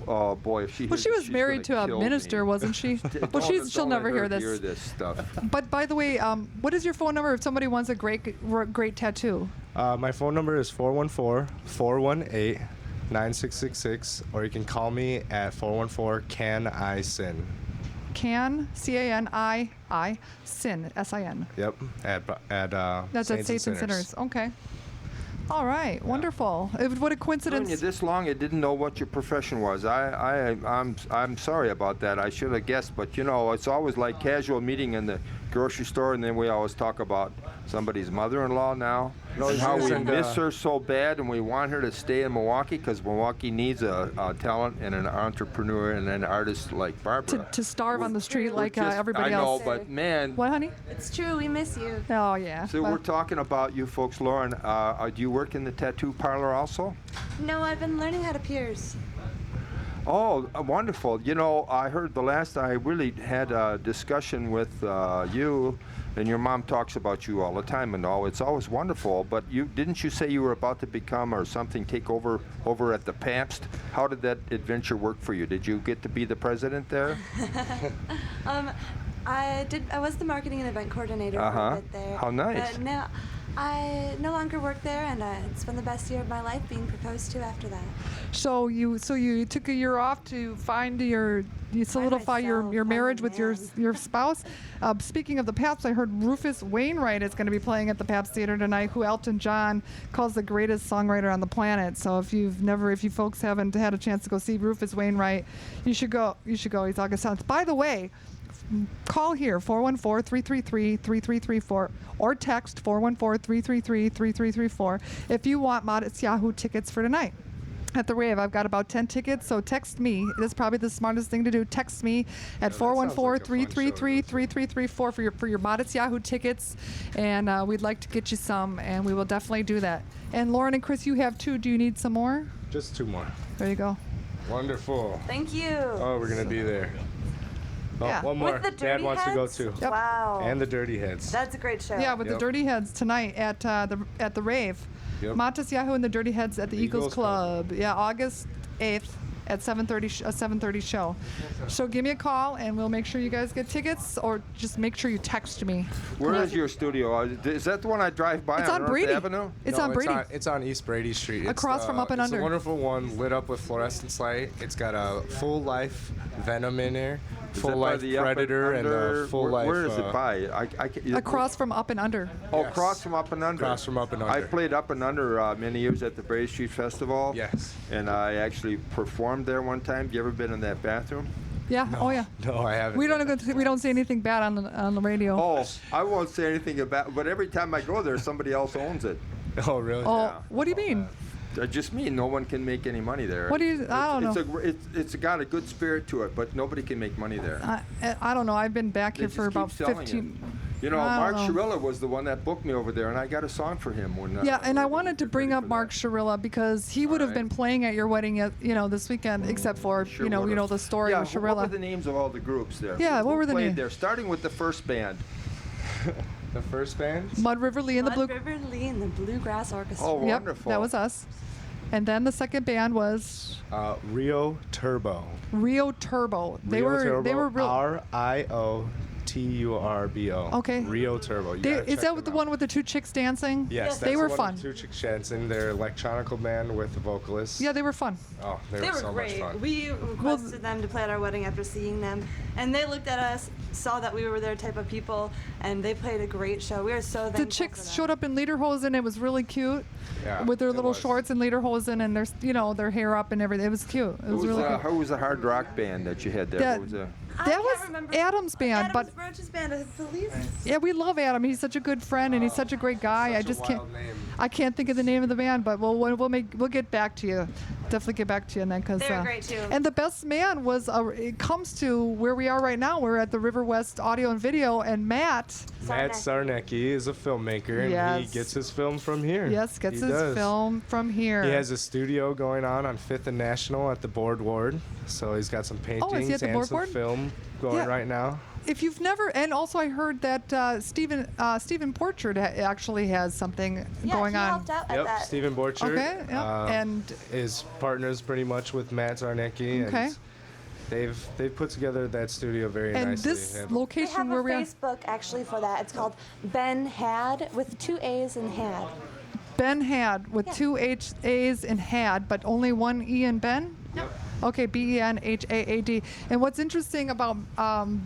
boy. If she Well, she was married to a minister, wasn't she? Well, she'll never hear this. stuff. But by the way, what is your phone number if somebody wants a great tattoo? My phone number is 414-418-9666, or you can call me at 414-CAN-I-SIN. C-A-N-I-I, sin, S-I-N. Yep, at That's at Saints and Sinners. Okay. All right, wonderful. What a Known you coincidence. this long, I didn't know what your profession was. I'm sorry about that. I should have guessed, but you know, it's always like casual meeting in the grocery store, and then we always talk about somebody's mother-in-law now, and how we miss her so bad, and we want her to stay in Milwaukee because Milwaukee needs a talent and an entrepreneur and an artist like Barbara. To starve on the street like everybody I know, else. but man. What, honey? It's true. We miss you. Oh, yeah. So we're talking about you folks, Lauren. Do you work in the tattoo parlor also? No, I've been learning how to pierce. Oh, wonderful. You know, I heard the last I really had a discussion with you, and your mom talks about you all the time and all. It's always wonderful, but didn't you say you were about to become or something, take over at the Pabst? How did that adventure work for you? Did you get to be the president there? I did. I was the marketing and event coordinator for a bit there. How nice. But now I no longer work there, and it's been the best year of my life being proposed to after that. So you took a year off to solidify your myself, marriage find a with your spouse. Speaking of the Pabst, I heard Rufus Wainwright is going to be playing at the Pabst Theater tonight, who Elton John calls the greatest songwriter on the planet. So if you folks haven't had a chance to go see Rufus Wainwright, you should go. He's August 7th. By the way, call here 414-333-3334 or text 414-333-3334 if you want Modest Yahoo tickets for tonight. At the rave, I've got about 10 tickets, so text me. That's probably the smartest thing to do. Text me at 414-333-3334 for your Modest Yahoo tickets, and we'd like to get you some, and we will definitely do that. And Lauren and Chris, you have 2. Do you need some more? Just 2 more. There you go. Wonderful. Thank you. Oh, we're gonna be there. Oh, Yeah. one more. With the Dad Dirty wants to go Heads? too. Yep. Wow. And the Dirty Heads. That's a great show. Yeah, with the Yep. Dirty Heads tonight at the rave. Yep. Montes Yahoo and the Dirty Heads at the Eagles Eagles Club. Yeah, August 8th at 7:30 show. So give me a call and we'll make sure you guys get tickets, or just make sure you text me. Where is your studio? Is that the one I drive by It's on North Brady. Avenue? It's No, on Brady. It's on East Brady Street. Across from Up and It's Under. a wonderful one, lit up with fluorescence light. It's got a full life Venom in there, Is full that by life the Up and Predator, and Under? a full life. Where is it by? Across from Up and Under. Oh, Yes. across from Up and Under. Across from Up and I Under. played Up and Under many years at the Brady Street Festival. Yes. And I actually performed there one time. Have you ever been in that bathroom? Yeah. Oh yeah. No, I haven't. We don't say anything bad on the radio. Oh, I won't say anything about. But every time I go there, somebody else owns it. Oh, really? Oh, yeah. what do you mean? I just mean no one can make any money there. What do you- I don't know. It's got a good spirit to it, but nobody can make money there. I don't know. I've been back They here for just keep about selling 15. it. You know, I Mark don't know. Shirilla was the one that booked me over there, and I got a song for him. When, Yeah, and I when wanted to we bring ready up for Mark that. Shirilla because he would have right. been playing at your wedding, this weekend, except for Sure you know would've. the story Yeah, with what were Shirilla. the names of all the groups there? Yeah, what Who were the played names? there? Starting with the first band. The first band? Mud River Lee and the Mud Blue. River Lee and the Bluegrass Orchestra. Oh, Yep, wonderful. that was us. And then the second band was Rio Turbo. Rio Turbo. They Rio were Turbo, real. RIOTURBO. Okay. Rio Turbo. You They, gotta is check that them the out. one with the 2 chicks dancing? Yes, they that's were the one fun. with 2 Chick Shanson. They're electronical band with vocalists. Yeah, they were fun. Oh, they They were were so great. much fun. We requested them to play at our wedding after seeing them, and they looked at us, saw that we were their type of people, and they played a great show. We were so thankful. The chicks showed up in lederhosen. It was really cute, Yeah, with their it little was. shorts and lederhosen, and their hair up and everything. It was cute. It was really cute. Who was the hard rock band that you had there? That- What was I That can't was remember. Adam's band, Adam's but Roach's band. I believe. yeah, we love Adam. He's such a good friend, and he's such a great guy. Such I a just can't. wild name. I can't think of the name of the band, but we'll get back to you. Definitely get back to you on that because. They were great, too. And the best man was. It comes to where we are right now. We're at the River West Audio and Video, and Matt. Matt Sarnecki is a filmmaker, and Yes. he gets his film from here. Yes, gets He his does. film from here. He has a studio going on 5th and National at the Board Ward. So he's got some paintings Oh, is he at the and Board some Ward? film going Yeah. right now. if you've never, and also I heard that Stephen Portrait actually has something Yeah, going he on. helped out at Yep, that. Stephen Borchert. Okay, yeah, and is partners pretty much with Matt Zarnicki. Okay. And they've put together that studio very and nicely. this Yeah. They location have where a we are, Facebook actually for that. It's called Ben Had with 2 A's and Had. Ben Had with Yeah. 2 A's in Had, but only 1 E in Ben. Nope. Okay, BenHaad. And what's interesting about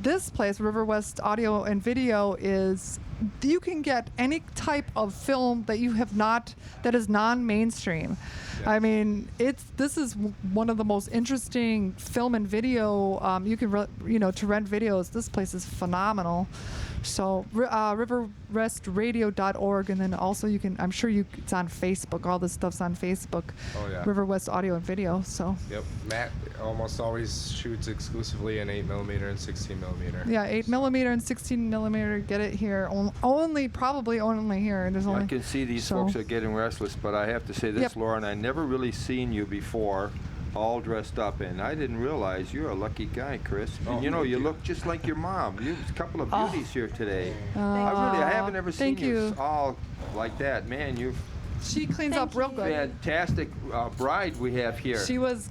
this place, River West Audio and Video, is you can get any type of film that you have not, that is non-mainstream. I mean, this is one of the most interesting film and video. You can, to rent videos. This place is phenomenal. So riverwestradio.org, and then also you can. I'm sure it's on Facebook. All this stuff's on Facebook. Oh, yeah. River West Audio and Video. So. Yep, Matt almost always shoots exclusively in 8mm and 16mm. Yeah, 8mm and 16mm. Get it here. Probably only here. There's only. I can see these so- folks are getting restless, but I have to say this, Yep. Lauren, I never really seen you before all dressed up, and I didn't realize you're a lucky guy, Chris. And you know, you look just like your mom. You're a couple of beauties here today. I haven't ever seen thank you. all like that. Man, you're She cleans Thank up real you. good. fantastic bride we have here. She was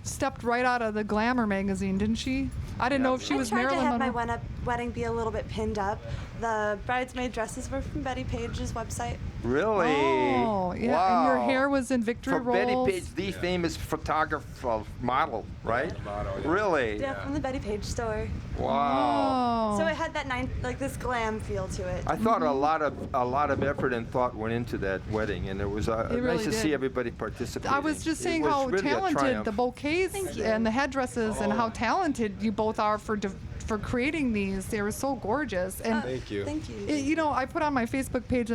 stepped right out of the Glamour magazine, didn't she? I didn't know if she I was tried Marilyn to have Monroe. my wedding be a little bit pinned up. The bridesmaid dresses were from Betty Page's website. Really? Oh, yeah. Wow. And your hair was in victory From rolls. Betty Page, the famous photographer, model, right? model, yeah. Really? Yeah, from the Betty Page store. Wow. Oh. So it had that this glam feel to it. I thought a lot of effort and thought went into that wedding, and it was It nice really to did. see everybody participating. I was just It saying was how really a talented triumph. the bouquets Thank you. and the headdresses and how talented you both are for creating these. They were so gorgeous. And Thank you. Thank you. I put on my Facebook page,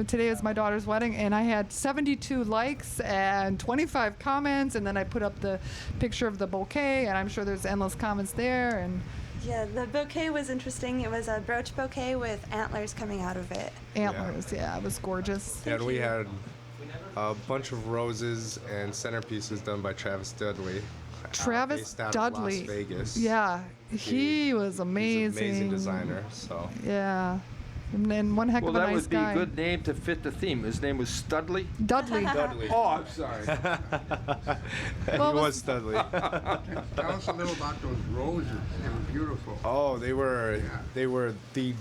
today is my daughter's wedding, and I had 72 likes and 25 comments, and then I put up the picture of the bouquet, and I'm sure there's endless comments there. And Yeah, the bouquet was interesting. It was a brooch bouquet with antlers coming out of it. antlers, yeah, it was gorgeous. Yeah, and we had a bunch of roses and centerpieces done by Travis Dudley. Travis based out of Dudley. Las Vegas. Yeah, he was He's amazing. an amazing designer. So Yeah. And one heck Well, of a that nice would be guy. a good name to fit the theme. His name was Studley. Dudley. Dudley. Oh, I'm sorry. Well, he was Dudley. Tell us a little about those roses. They were beautiful. Oh, they were the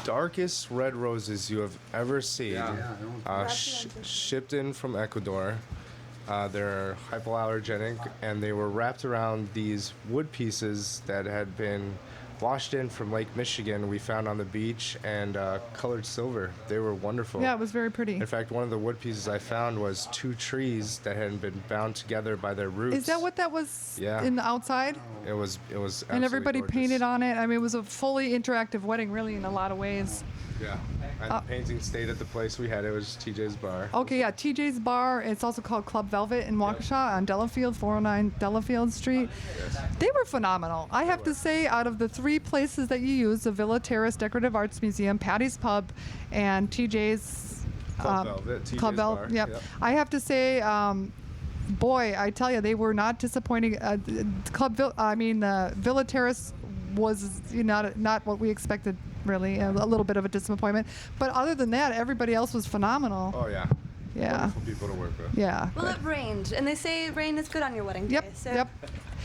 darkest red roses you have ever seen. Yeah. Shipped in from Ecuador. They're hypoallergenic, and they were wrapped around these wood pieces that had been washed in from Lake Michigan. We found on the beach and colored silver. They were wonderful. Yeah, it was very pretty. In fact, one of the wood pieces I found was 2 trees that had been bound together by their roots. Is that what that was Yeah. in the outside? It was. And absolutely everybody gorgeous. painted on it. I mean, it was a fully interactive wedding, really, in a lot of ways. Yeah. And the painting stayed at the place we had. It was TJ's Bar. Okay, yeah, TJ's Bar. It's also called Club Velvet in Waukesha on Delafield, 409 Delafield Street. They were phenomenal. I have to say, out of the 3 places that you used, the Villa Terrace Decorative Arts Museum, Patty's Pub, and TJ's Club Velvet, TJ's Club Bar, Velvet. Yep. yep. I have to say, boy, I tell you, they were not disappointing. The Villa Terrace was not what we expected. Really, a little bit of a disappointment. But other than that, everybody else was phenomenal. Oh yeah. Yeah. Wonderful people to work with. Yeah. Well, good. it rained, and they say rain is good on your wedding day. Yep. So Yep.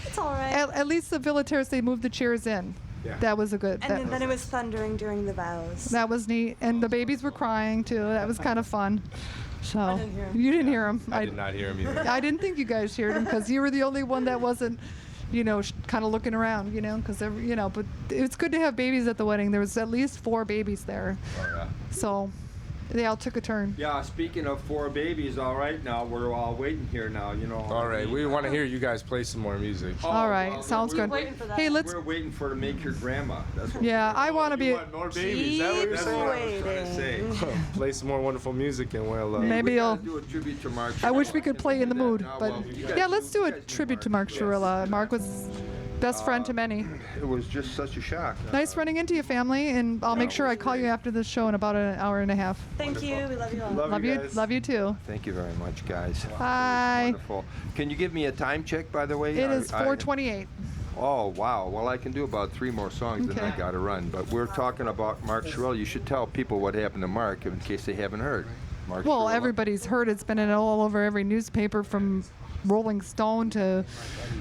it's all right. At least the Villa Terrace, they moved the chairs in. Yeah. That was a good. And then it was thundering during the vows. That was neat, and the babies were crying too. That was kind of fun. So I didn't hear 'em. you didn't hear them. I did not hear him either. I didn't think you guys heard them because you were the only one that wasn't, kind of looking around, because But it's good to have babies at the wedding. There was at least 4 babies there, Oh yeah. so they all took a turn. Yeah, speaking of 4 babies, all right, now we're all waiting here now, All right. We want to hear you guys play some more music. Oh, All right, well, sounds we're good. waiting for that. Hey, let's. We're waiting for to make your grandma. That's what Yeah, I want to be. more Keep That's what I was trying to say. waiting. Play some more wonderful music, and we'll. Maybe we gotta I'll- do a tribute to Mark. I wish we could play in the mood, but well, you guys yeah, do- let's do you a guys do tribute to Mark. Mark Shirilla. Mark was best friend to many. It was just such a shock. Nice running into you, family, and I'll make sure I call you after this show in about an hour and a half. Thank you. We love you all. Love you guys. Love you too. Thank you very much, guys. Bye. Wonderful. Can you give me a time check, by the way? It is I- 4:28. Oh, wow. Well, I can do about 3 more songs and I Okay. got to run. But we're talking about Mark Shirella. You should tell people what happened to Mark in case they haven't heard. Mark Well, Shirella. everybody's heard. It's been in all over every newspaper from Rolling Stone to,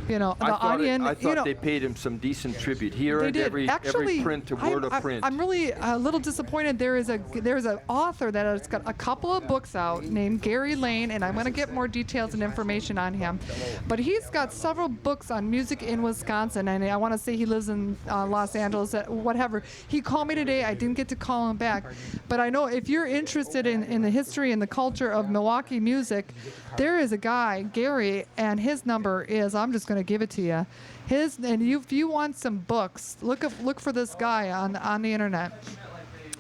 the Onion. I thought they paid him some decent tribute. He earned did. every Actually, print to word of print. I'm really a little disappointed. There's an author that has got a couple of books out named Gary Lane, and I'm going to get more details and information on him. But he's got several books on music in Wisconsin, and I want to say he lives in Los Angeles, whatever. He called me today. I didn't get to call him back, but I know if you're interested in the history and the culture of Milwaukee music, there is a guy, Gary, and his number is, I'm just going to give it to you. If you want some books, look for this guy on the internet.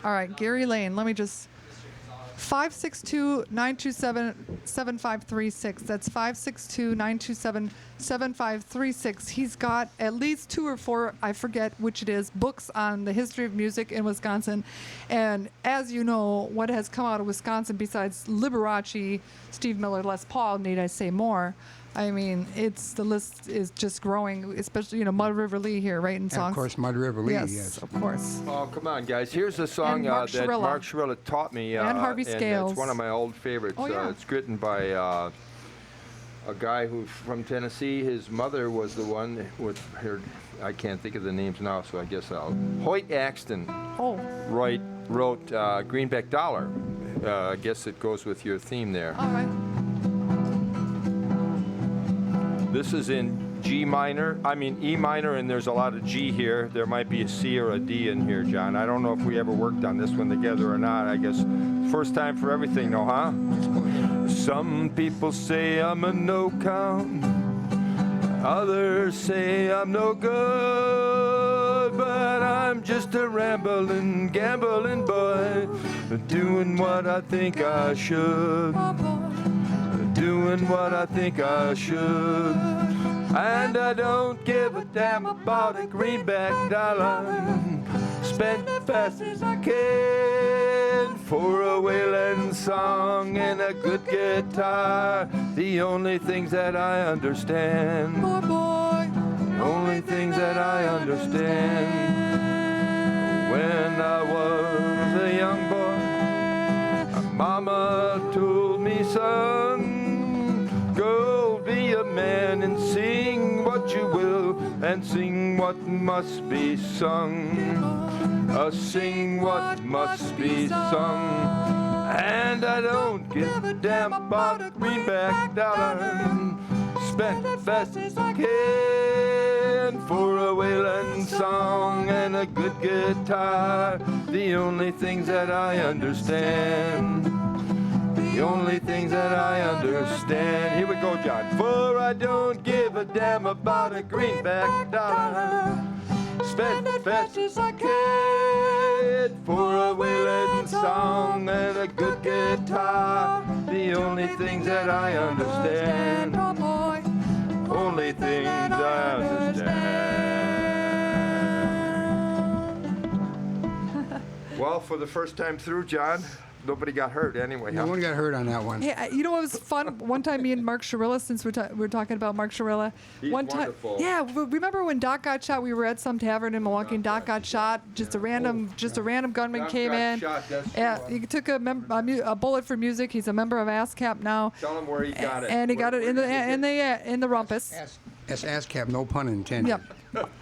All right, Gary Lane. Let me just 562-927-7536. That's 562-927-7536. He's got at least 2 or 4, I forget which it is, books on the history of music in Wisconsin. And as you know, what has come out of Wisconsin besides Liberace, Steve Miller, Les Paul, need I say more? I mean, the list is just growing, especially, Mud River Lee here, right, in And songs. of course, Mud River Lee. Yes, of course. Oh, come on, guys. Here's a song And Mark that Shirella. Mark Shirella taught me. And Harvey Scales. It's one of my old favorites. Oh, yeah. It's written by a guy who's from Tennessee. His mother was the one with her, I can't think of the names now, so I guess Hoyt Axton Oh, wrote Greenback Dollar. I guess it goes with your theme there. all right. This is in E minor, and there's a lot of G here. There might be a C or a D in here, John. I don't know if we ever worked on this one together or not. I guess first time for everything, though, huh? Some people say I'm a no-count. Others say I'm no good. But I'm just a rambling, gambling boy, doing what I think I should. Doing what I think I should. And I don't give a damn about a greenback dollar. Spend as fast as I can for a wailing song and a good guitar. The only things that I understand. The only things that I understand. When I was a young boy, Mama told me, son, go be a man and sing what you will, and sing what must be sung. Sing what must be sung. And I don't give a damn about a greenback dollar. Spend as fast as I can for a wailing song and a good guitar. The only things that I understand. The only things that I understand. Here we go, John. For I don't give a damn about a greenback dollar. Spend as fast as I can for a wailing song and a good guitar. The only things that I understand. Only things I understand. Well, for the first time through, John, nobody got hurt anyway. No Huh? one got hurt on that one. Hey, you know what was fun? One time, me and Mark Shirella, since we're talking about Mark Shirella, He's one time, wonderful. yeah. Remember when Doc got shot? We were at some tavern in Milwaukee, and Doc got shot. Just a random gunman Doc came got in. shot, that's Yeah, the one. he took a bullet for music. He's a member of ASCAP now. Tell him where he got it. And he got it in Where did he get the rumpus. That's ASCAP, no pun intended. Yep.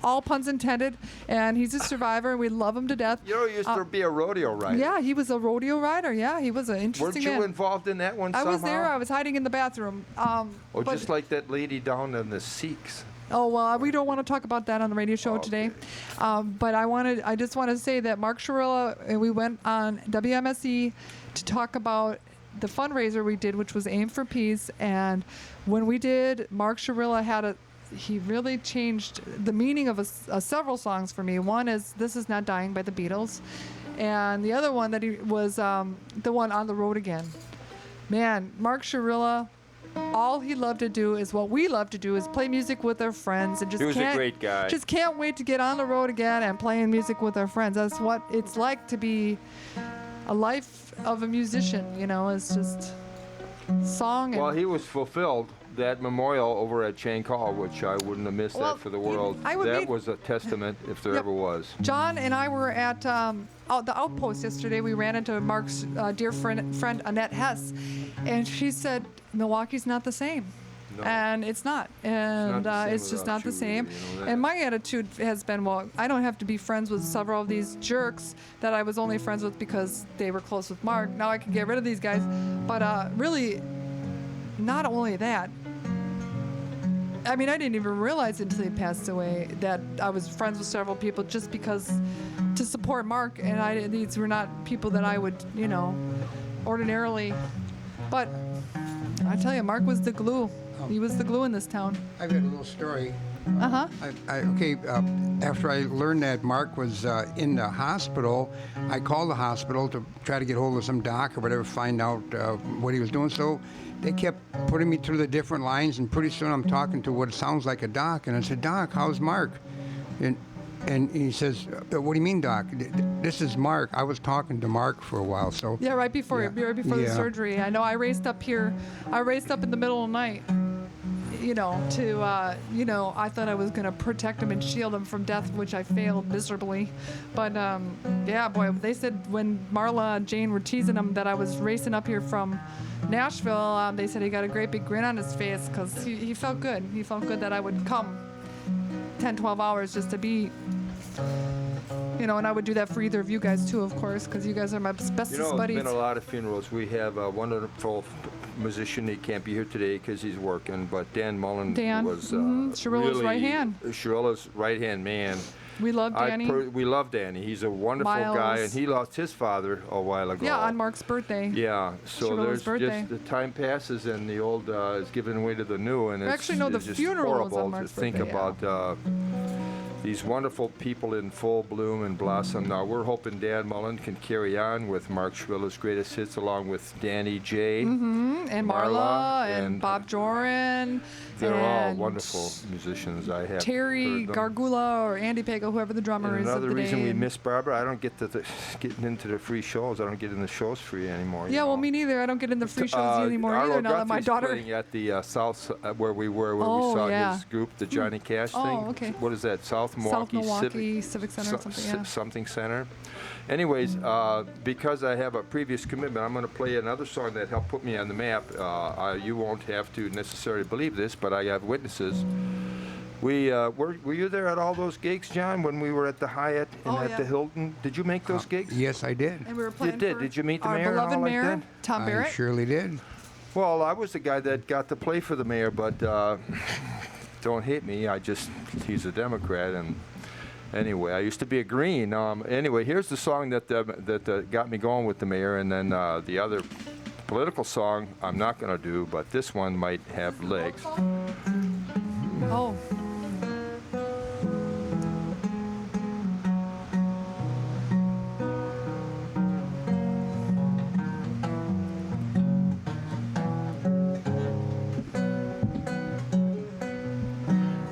All puns intended. And he's a survivor, and we love him to death. You know, he used to be a rodeo rider. Yeah, he was a rodeo rider. Yeah, he was an Weren't interesting you man. involved in that one I somehow? was there. I was hiding in the bathroom. Oh, but- just like that lady down in the Sikhs. Oh, well, we don't want to talk about that on the radio show today. But I just want to say that Mark Shirella, and we went on WMSE to talk about the fundraiser we did, which was Aim for Peace. And when we did, Mark Shirella he really changed the meaning of several songs for me. One is This Is Not Dying by the Beatles. And the other one that he was the one On the Road Again. Man, Mark Shirella, all he loved to do is what we love to do is play music with our friends and just He was a can't, great guy. Just can't wait to get on the road again and playing music with our friends. That's what it's like to be a life of a musician, It's just song and Well, he was fulfilled that memorial over at Chang Hall, which I wouldn't have missed Well, that for the world. I would That meet- was a testament, if there Yep. ever was. John and I were at the Outpost yesterday. We ran into Mark's dear friend Annette Hess, and she said Milwaukee's not the same. No. And it's not. And the same it's just without not the you same. either, you know that. And my attitude has been, well, I don't have to be friends with several of these jerks that I was only friends with because they were close with Mark. Now I can get rid of these guys. But really, not only that, I mean, I didn't even realize until he passed away that I was friends with several people just because to support Mark, and these were not people that I would, ordinarily. But I tell you, Mark was the glue. He was the glue in this town. I've got a little story. Uh-huh. After I learned that Mark was in the hospital, I called the hospital to try to get hold of some doc or whatever, find out what he was doing. So they kept putting me through the different lines, and pretty soon I'm talking to what sounds like a doc, and I said, "Doc, how's Mark?" And he says, "What do you mean, Doc? This is Mark." I was talking to Mark for a while, so. Yeah, right before the Yeah. surgery. I know I raced up here. I raced up in the middle of the night, I thought I was going to protect him and shield him from death, which I failed miserably. But, yeah, boy, they said when Marla and Jane were teasing him that I was racing up here from Nashville, they said he got a great big grin on his face because he felt good. He felt good that I would come 10, 12 hours just to be, and I would do that for either of you guys too, of course, because you guys are my bestest You know, there's buddies. been a lot of funerals. We have a wonderful musician. He can't be here today because he's working, but Dan Mullen was Sharilla's really right hand. Sharilla's right-hand man. We love Danny. We love Danny. He's a wonderful guy, Miles. and he lost his father a while ago. Yeah, on Mark's birthday. Yeah, so Sharilla's there's birthday. just the time passes and the old is giving way to the new, and it's, Actually, no, the it's just funeral was on horrible Mark's to think birthday, yeah. about these wonderful people in full bloom and blossom. Now we're hoping Dan Mullen can carry on with Mark Shrilla's greatest hits, along with Danny J. And Marla and and Bob Joran. They're all and wonderful musicians. I have Terry heard them. Gargula or Andy Pego, whoever the drummer And is of another the reason day. we miss Barbara, I don't get to getting into the free shows. I don't get in the shows free anymore. Yeah, you well, know. me neither. I don't get in the free shows anymore Arlo either now that my Guthrie's daughter. playing at the South where we were, where Oh, we saw yeah. his group, the Johnny Cash Oh, thing. okay. What is that? South South Milwaukee, Milwaukee Civic Center or something, yeah. something center. Anyways, because I have a previous commitment, I'm going to play another song that helped put me on the map. You won't have to necessarily believe this, but I have witnesses. We were you there at all those gigs, John, when we were at the Hyatt and Oh, at yeah. the Hilton? Did you make those gigs? Yes, I did. And we were You playing did. for Did you meet the our mayor and beloved all like mayor, that? Tom I Barrett. surely did. Well, I was the guy that got to play for the mayor, but don't hate me. He's a Democrat, and anyway, I used to be a Green. Anyway, here's the song that got me going with the mayor, and then the other political song I'm not going to do, but this one might have legs. Oh.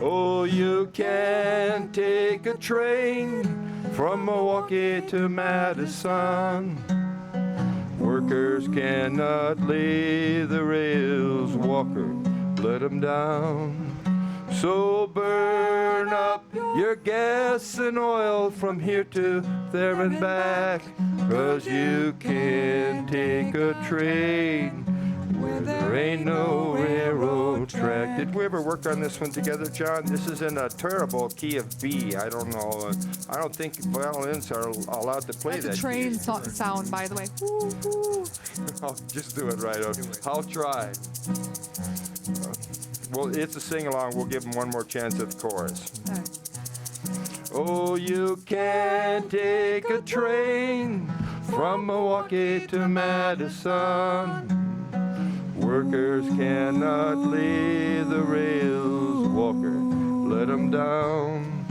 Oh, you can take a train from Milwaukee to Madison. Workers cannot lay the rails, Walker, let 'em down. So burn up your gas and oil from here to there and back, 'cause you can't take a train where there ain't no railroad track. Did we ever work on this one together, John? This is in a terrible key of B. I don't know. I don't think violins are allowed to play That's that a train key. sound, by the way. I'll just do it right. I'll try. Well, it's a sing-along. We'll give them one more chance at the chorus. All right. Oh, you can't take a train from Milwaukee to Madison. Workers cannot lay the rails, Walker, let 'em down.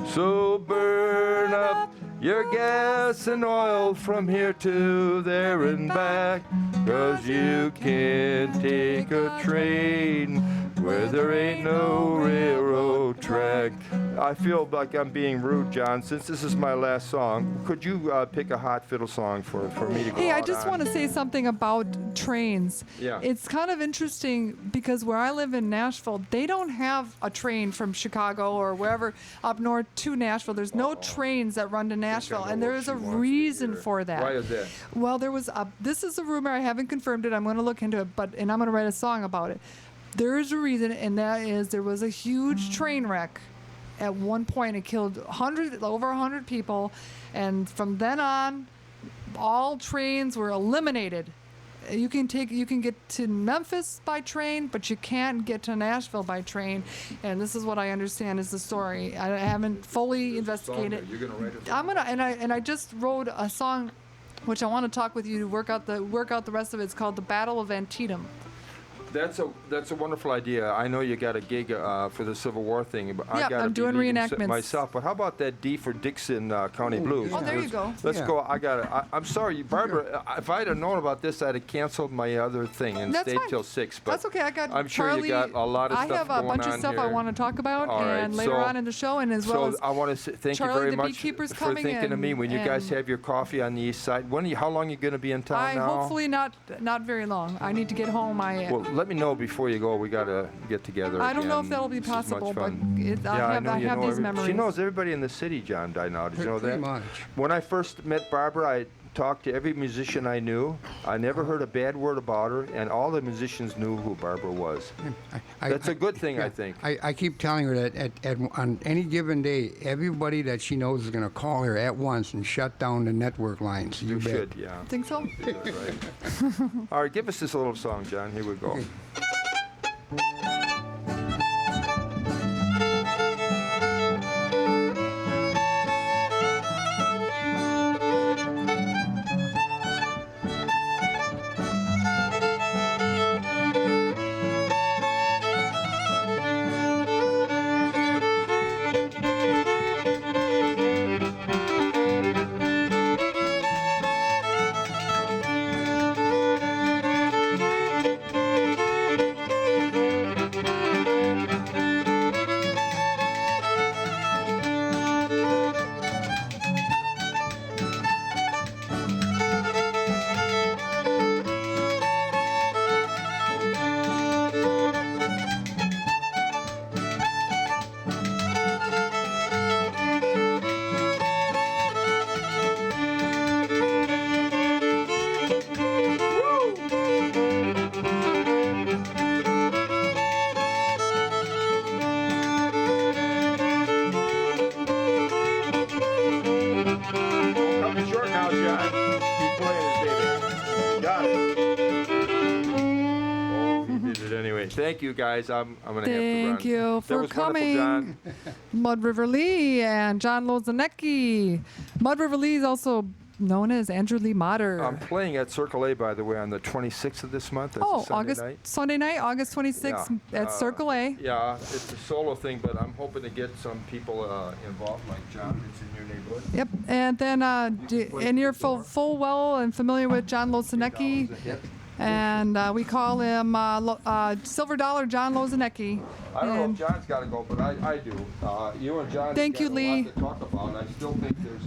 So burn up your gas and oil from here to there and back, 'cause you can't take a train where there ain't no railroad track. I feel like I'm being rude, John. Since this is my last song, could you pick a hot fiddle song for me to go Hey, I out just on? want to say something about trains. Yeah. It's kind of interesting because where I live in Nashville, they don't have a train from Chicago or wherever up north to Nashville. There's no trains that run to Nashville, know and there what is she a wants to reason hear. for that. Why is that? Well, this is a rumor. I haven't confirmed it. I'm going to look into it, and I'm going to write a song about it. There is a reason, and that is there was a huge train wreck. At one point, it killed over 100 people, and from then on, all trains were eliminated. You can get to Memphis by train, but you can't get to Nashville by train. And this is what I understand is the story. I haven't fully investigated. You're gonna write it. I'm gonna and I just wrote a song, which I want to talk with you to work out the rest of it. It's called "The Battle of Antietam." That's a wonderful idea. I know you got a gig for the Civil War thing, but I Yeah, got I'm doing reenactments. myself. But how about that D for Dixon County Blues? Oh, there you go. Let's Yeah. go. I'm sorry, Barbara. If I'd have known about this, I'd have canceled my other thing and That's stayed fine. till 6. But That's okay. I got I'm sure Charlie. you got a lot of I stuff have a going bunch of on stuff I here. want to talk about, All right, and later so- on in the show, and as well as I want to thank Charlie you very the much beekeeper's for coming thinking of me. and- When you guys and- have your coffee on the east side, how long are you going to be in town now? hopefully not very long. I need to get home. Well, let me know before you go. We got to get together. I don't know if again. that'll be This is much possible, but fun. I have these She memories. knows everybody in the city, John, by now. Did you know Pretty that? much. When I first met Barbara, I talked to every musician I knew. I never heard a bad word about her, and all the musicians knew who Barbara was. That's a good thing, I think. I keep telling her that on any given day, everybody that she knows is going to call her at once and shut down the network lines. You bet. should, yeah. Think so? That's right. All right, give us this little song, John. Here we go. Okay. Coming short now, John. Keep playing it, baby. Got it. Oh, he did it anyway. Thank you, guys. I'm gonna have to run. Thank you That for was wonderful, coming, John. Mud River Lee and John Lozanecki. Mud River Lee is also known as Andrew Lee Motter. I'm playing at Circle A, by the way, on the 26th of this month. That's a Sunday night. August 26th Yeah, at Circle A. Yeah, it's a solo thing, but I'm hoping to get some people involved, like John, that's in your neighborhood. Yep, and then and you're full well and familiar with John Lozanecki, and we call him Silver Dollar John Lozanecki. I don't know And if John's got to go, but I do. You and John Thank have you, got a Lee. lot to talk about. I still think there's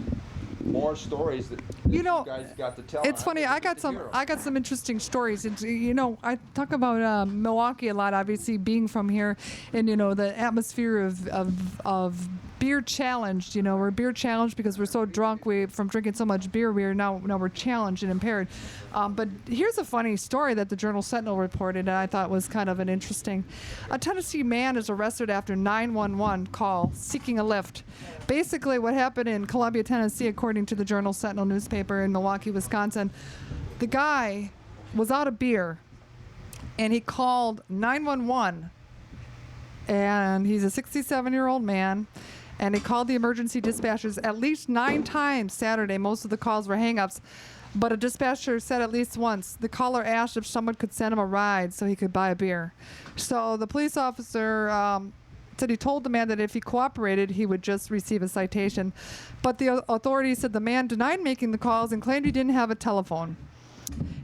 more stories that You know, guys got to tell. It's funny. I got some interesting stories. It's, I talk about Milwaukee a lot. Obviously, being from here, and the atmosphere of beer challenged. We're beer challenged because we're so drunk. From drinking so much beer, now we're challenged and impaired. But here's a funny story that the Journal Sentinel reported, and I thought was kind of an interesting. A Tennessee man is arrested after 911 call seeking a lift. Basically, what happened in Columbia, Tennessee, according to the Journal Sentinel newspaper in Milwaukee, Wisconsin, the guy was out of beer, and he called 911. And he's a 67-year-old man. And he called the emergency dispatchers at least 9 times Saturday. Most of the calls were hang-ups. But a dispatcher said at least once, the caller asked if someone could send him a ride so he could buy a beer. So the police officer said he told the man that if he cooperated, he would just receive a citation. But the authorities said the man denied making the calls and claimed he didn't have a telephone.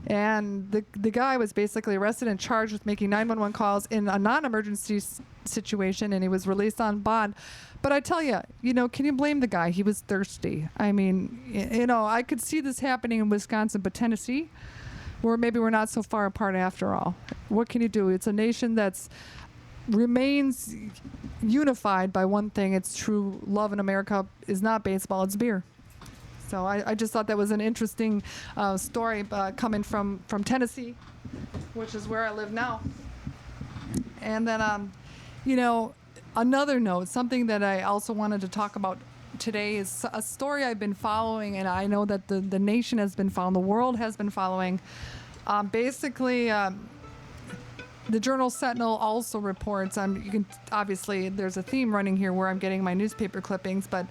And the guy was basically arrested and charged with making 911 calls in a non-emergency situation, and he was released on bond. But I tell you, can you blame the guy? He was thirsty. I mean, I could see this happening in Wisconsin, but Tennessee, where maybe we're not so far apart after all. What can you do? It's a nation that's remains unified by one thing. Its true love in America is not baseball, it's beer. So I just thought that was an interesting story coming from Tennessee, which is where I live now. And then, another note, something that I also wanted to talk about today is a story I've been following, and I know that the nation has been following, the world has been following. Basically, the Journal Sentinel also reports, obviously there's a theme running here where I'm getting my newspaper clippings, but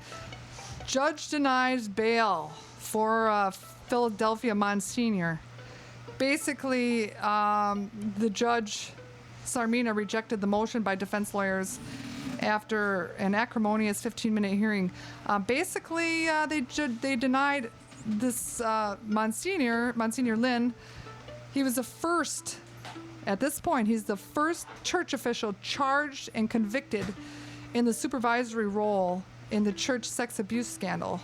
judge denies bail for Philadelphia Monsignor. Basically, the judge, Sarmina, rejected the motion by defense lawyers after an acrimonious 15-minute hearing. Basically, they denied this Monsignor Lynn. He was the first, at this point, he's the first church official charged and convicted in the supervisory role in the church sex abuse scandal.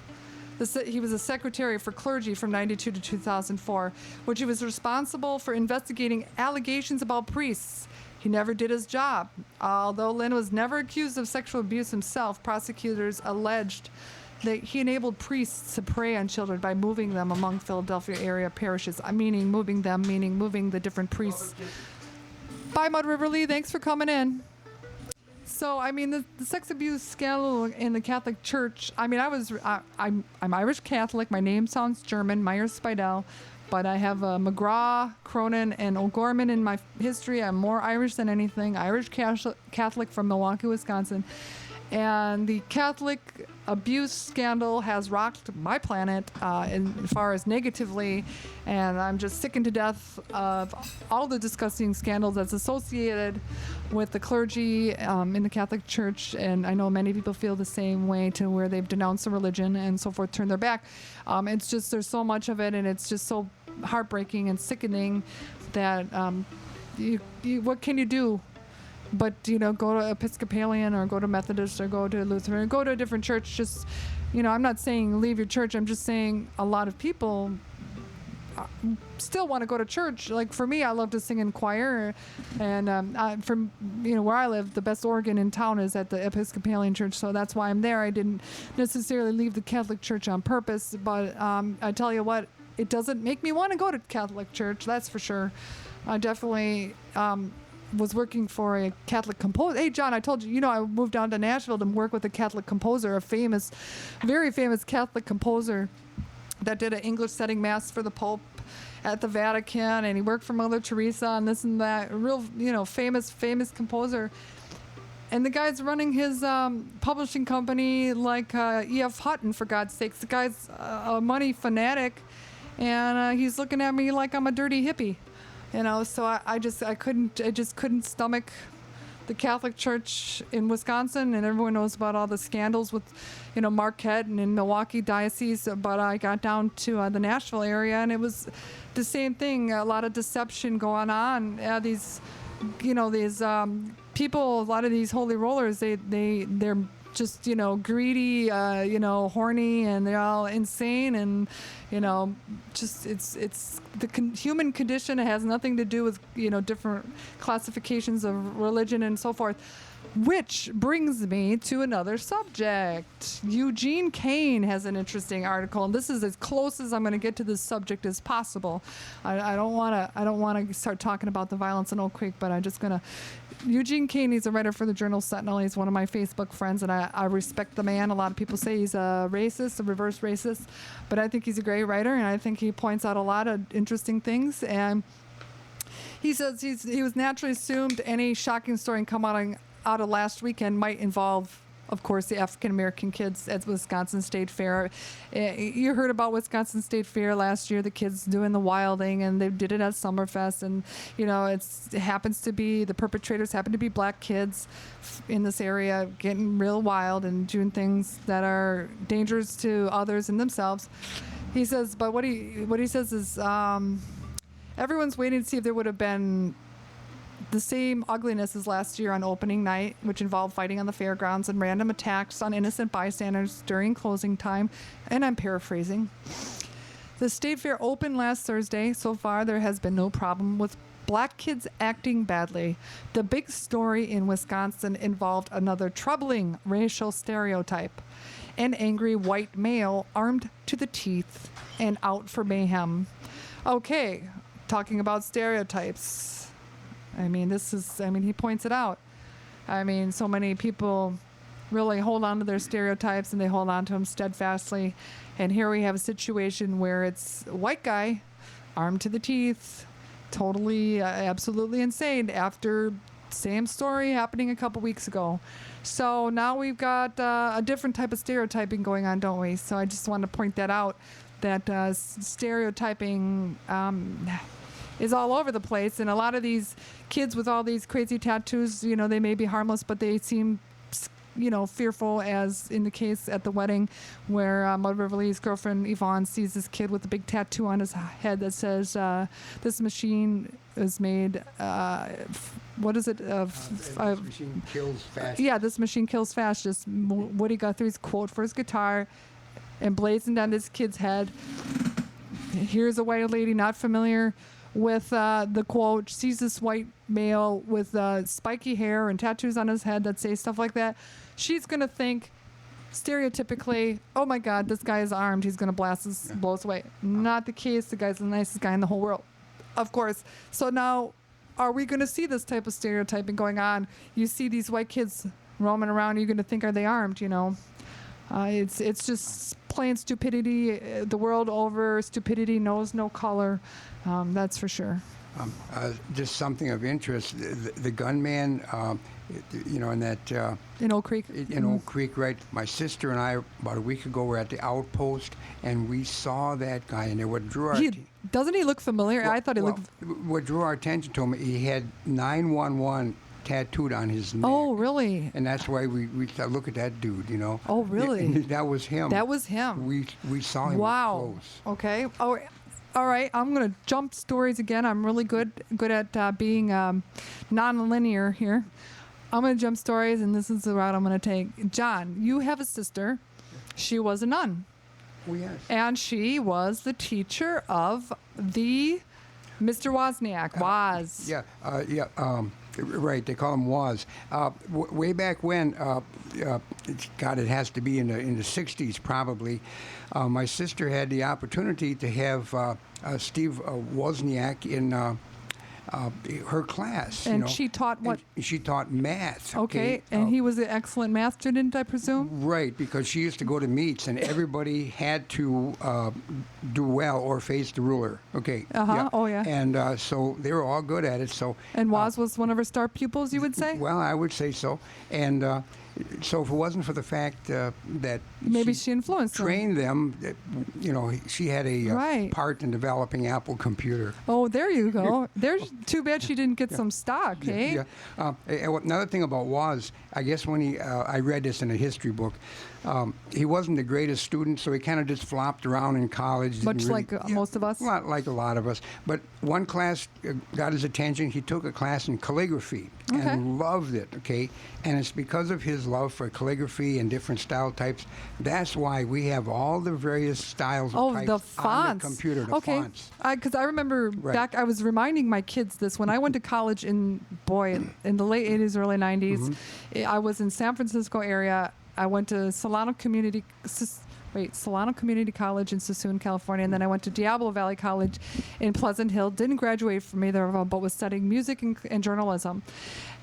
He was a secretary for clergy from 92 to 2004, which he was responsible for investigating allegations about priests. He never did his job. Although Lynn was never accused of sexual abuse himself, prosecutors alleged that he enabled priests to prey on children by moving them among Philadelphia area parishes. Meaning moving the different priests. Bye, Mud River Lee. Thanks for coming in. So, the sex abuse scandal in the Catholic Church, I'm Irish Catholic. My name sounds German, Myers-Spidel, but I have McGraw, Cronin, and O'Gorman in my history. I'm more Irish than anything. Irish Catholic from Milwaukee, Wisconsin. And the Catholic abuse scandal has rocked my planet as far as negatively, and I'm just sick and to death of all the disgusting scandals that's associated with the clergy in the Catholic Church, and I know many people feel the same way, to where they've denounced the religion and so forth, turned their back. It's just, there's so much of it, and it's just so heartbreaking and sickening that what can you do? But, go to Episcopalian or go to Methodist or go to Lutheran or go to a different church. Just, I'm not saying leave your church. I'm just saying a lot of people still want to go to church. Like for me, I love to sing in choir. And from, where I live, the best organ in town is at the Episcopalian church. So that's why I'm there. I didn't necessarily leave the Catholic Church on purpose. But I tell you what, it doesn't make me want to go to Catholic church. That's for sure. I definitely... was working for a Catholic composer. Hey, John, I told you, I moved down to Nashville to work with a Catholic composer, very famous Catholic composer that did an English setting mass for the Pope at the Vatican, and he worked for Mother Teresa and this and that. A real, famous composer. And the guy's running his publishing company like E.F. Hutton, for God's sakes. The guy's a money fanatic, and he's looking at me like I'm a dirty hippie. So I just couldn't stomach the Catholic Church in Wisconsin, and everyone knows about all the scandals with, Marquette and in Milwaukee diocese. But I got down to the Nashville area, and it was the same thing. A lot of deception going on. These people, a lot of these holy rollers, they're just greedy, horny, and they're all insane, and just it's the human condition. It has nothing to do with different classifications of religion and so forth. Which brings me to another subject. Eugene Kane has an interesting article, and this is as close as I'm going to get to this subject as possible. I don't want to start talking about the violence in Oak Creek, but I'm just going to. Eugene Kane, he's a writer for the Journal Sentinel. He's one of my Facebook friends, and I respect the man. A lot of people say he's a racist, a reverse racist, but I think he's a great writer, and I think he points out a lot of interesting things. And he says he was naturally assumed any shocking story coming out of last weekend might involve, of course, the African-American kids at Wisconsin State Fair. You heard about Wisconsin State Fair last year, the kids doing the wilding, and they did it at Summerfest. And, it happens to be, the perpetrators happen to be black kids in this area getting real wild and doing things that are dangerous to others and themselves. He says, but what he says is, everyone's waiting to see if there would have been the same ugliness as last year on opening night, which involved fighting on the fairgrounds and random attacks on innocent bystanders during closing time. And I'm paraphrasing. The State Fair opened last Thursday. So far, there has been no problem with black kids acting badly. The big story in Wisconsin involved another troubling racial stereotype. An angry white male armed to the teeth and out for mayhem. Okay, talking about stereotypes. I mean, he points it out. I mean, so many people really hold on to their stereotypes and they hold on to them steadfastly. And here we have a situation where it's a white guy armed to the teeth, totally, absolutely insane after same story happening a couple weeks ago. So now we've got a different type of stereotyping going on, don't we? So I just want to point that out, that stereotyping is all over the place. And a lot of these kids with all these crazy tattoos, they may be harmless, but they seem fearful, as in the case at the wedding where Mud River Lee's girlfriend Yvonne sees this kid with a big tattoo on his head that says, this machine is made, what is it? This machine kills fast. Yeah, this machine kills fast. Just Woody Guthrie's quote for his guitar emblazoned on this kid's head. Here's a white lady not familiar with the quote, sees this white male with spiky hair and tattoos on his head that say stuff like that. She's going to think stereotypically, oh my God, this guy is armed. He's going to blow us away. Not the case. The guy's the nicest guy in the whole world, of course. So now, are we going to see this type of stereotyping going on? You see these white kids roaming around. You're going to think, are they armed? It's just plain stupidity. The world over, stupidity knows no color. That's for sure. Just something of interest. The gunman, in that In Oak Creek. in Oak Creek, right? My sister and I about a week ago were at the outpost, and we saw that guy. And what drew our Doesn't he look familiar? I thought he looked. What drew our attention to him, he had 911 tattooed on his neck. Oh, really? And that's why we thought, look at that dude, Oh, really? And that was him. That was him. We saw him Wow. up close. Okay. Oh, all right. I'm gonna jump stories again. I'm really good at being non-linear here. I'm gonna jump stories, and this is the route I'm gonna take. John, you have a sister. She was a nun. Oh, yes. And she was the teacher of the Mr. Wozniak. Woz. Right, they call him Woz. Way back when, God, it has to be in the 60s probably, my sister had the opportunity to have Steve Wozniak in her class. And she taught what? And she taught math. Okay, and he was an excellent math student, I presume? Right, because she used to go to meets and everybody had to do well or face the ruler. Okay. Uh-huh. Oh, yeah. And so they were all good at it. So. And Woz was one of her star pupils, you would say? Well, I would say so. And so if it wasn't for the fact that maybe she influenced trained them, she had a part in developing Apple computer. Oh, there you go. There's too bad she didn't get some stock, eh? Yeah. Another thing about Woz, I guess when I read this in a history book, he wasn't the greatest student, so he kind of just flopped around in college. Much like most of us? Not like a lot of us. But one class got his attention. He took a class in calligraphy and loved it, okay? And it's because of his love for calligraphy and different style types. That's why we have all the various styles of types the fonts. on the computer, the fonts. Because I remember back, I was reminding my kids this when I went to college in the late 80s, early 90s. I was in San Francisco area. I went to Solano Community College in Sassoon, California, and then I went to Diablo Valley College in Pleasant Hill. Didn't graduate from either of them, but was studying music and journalism.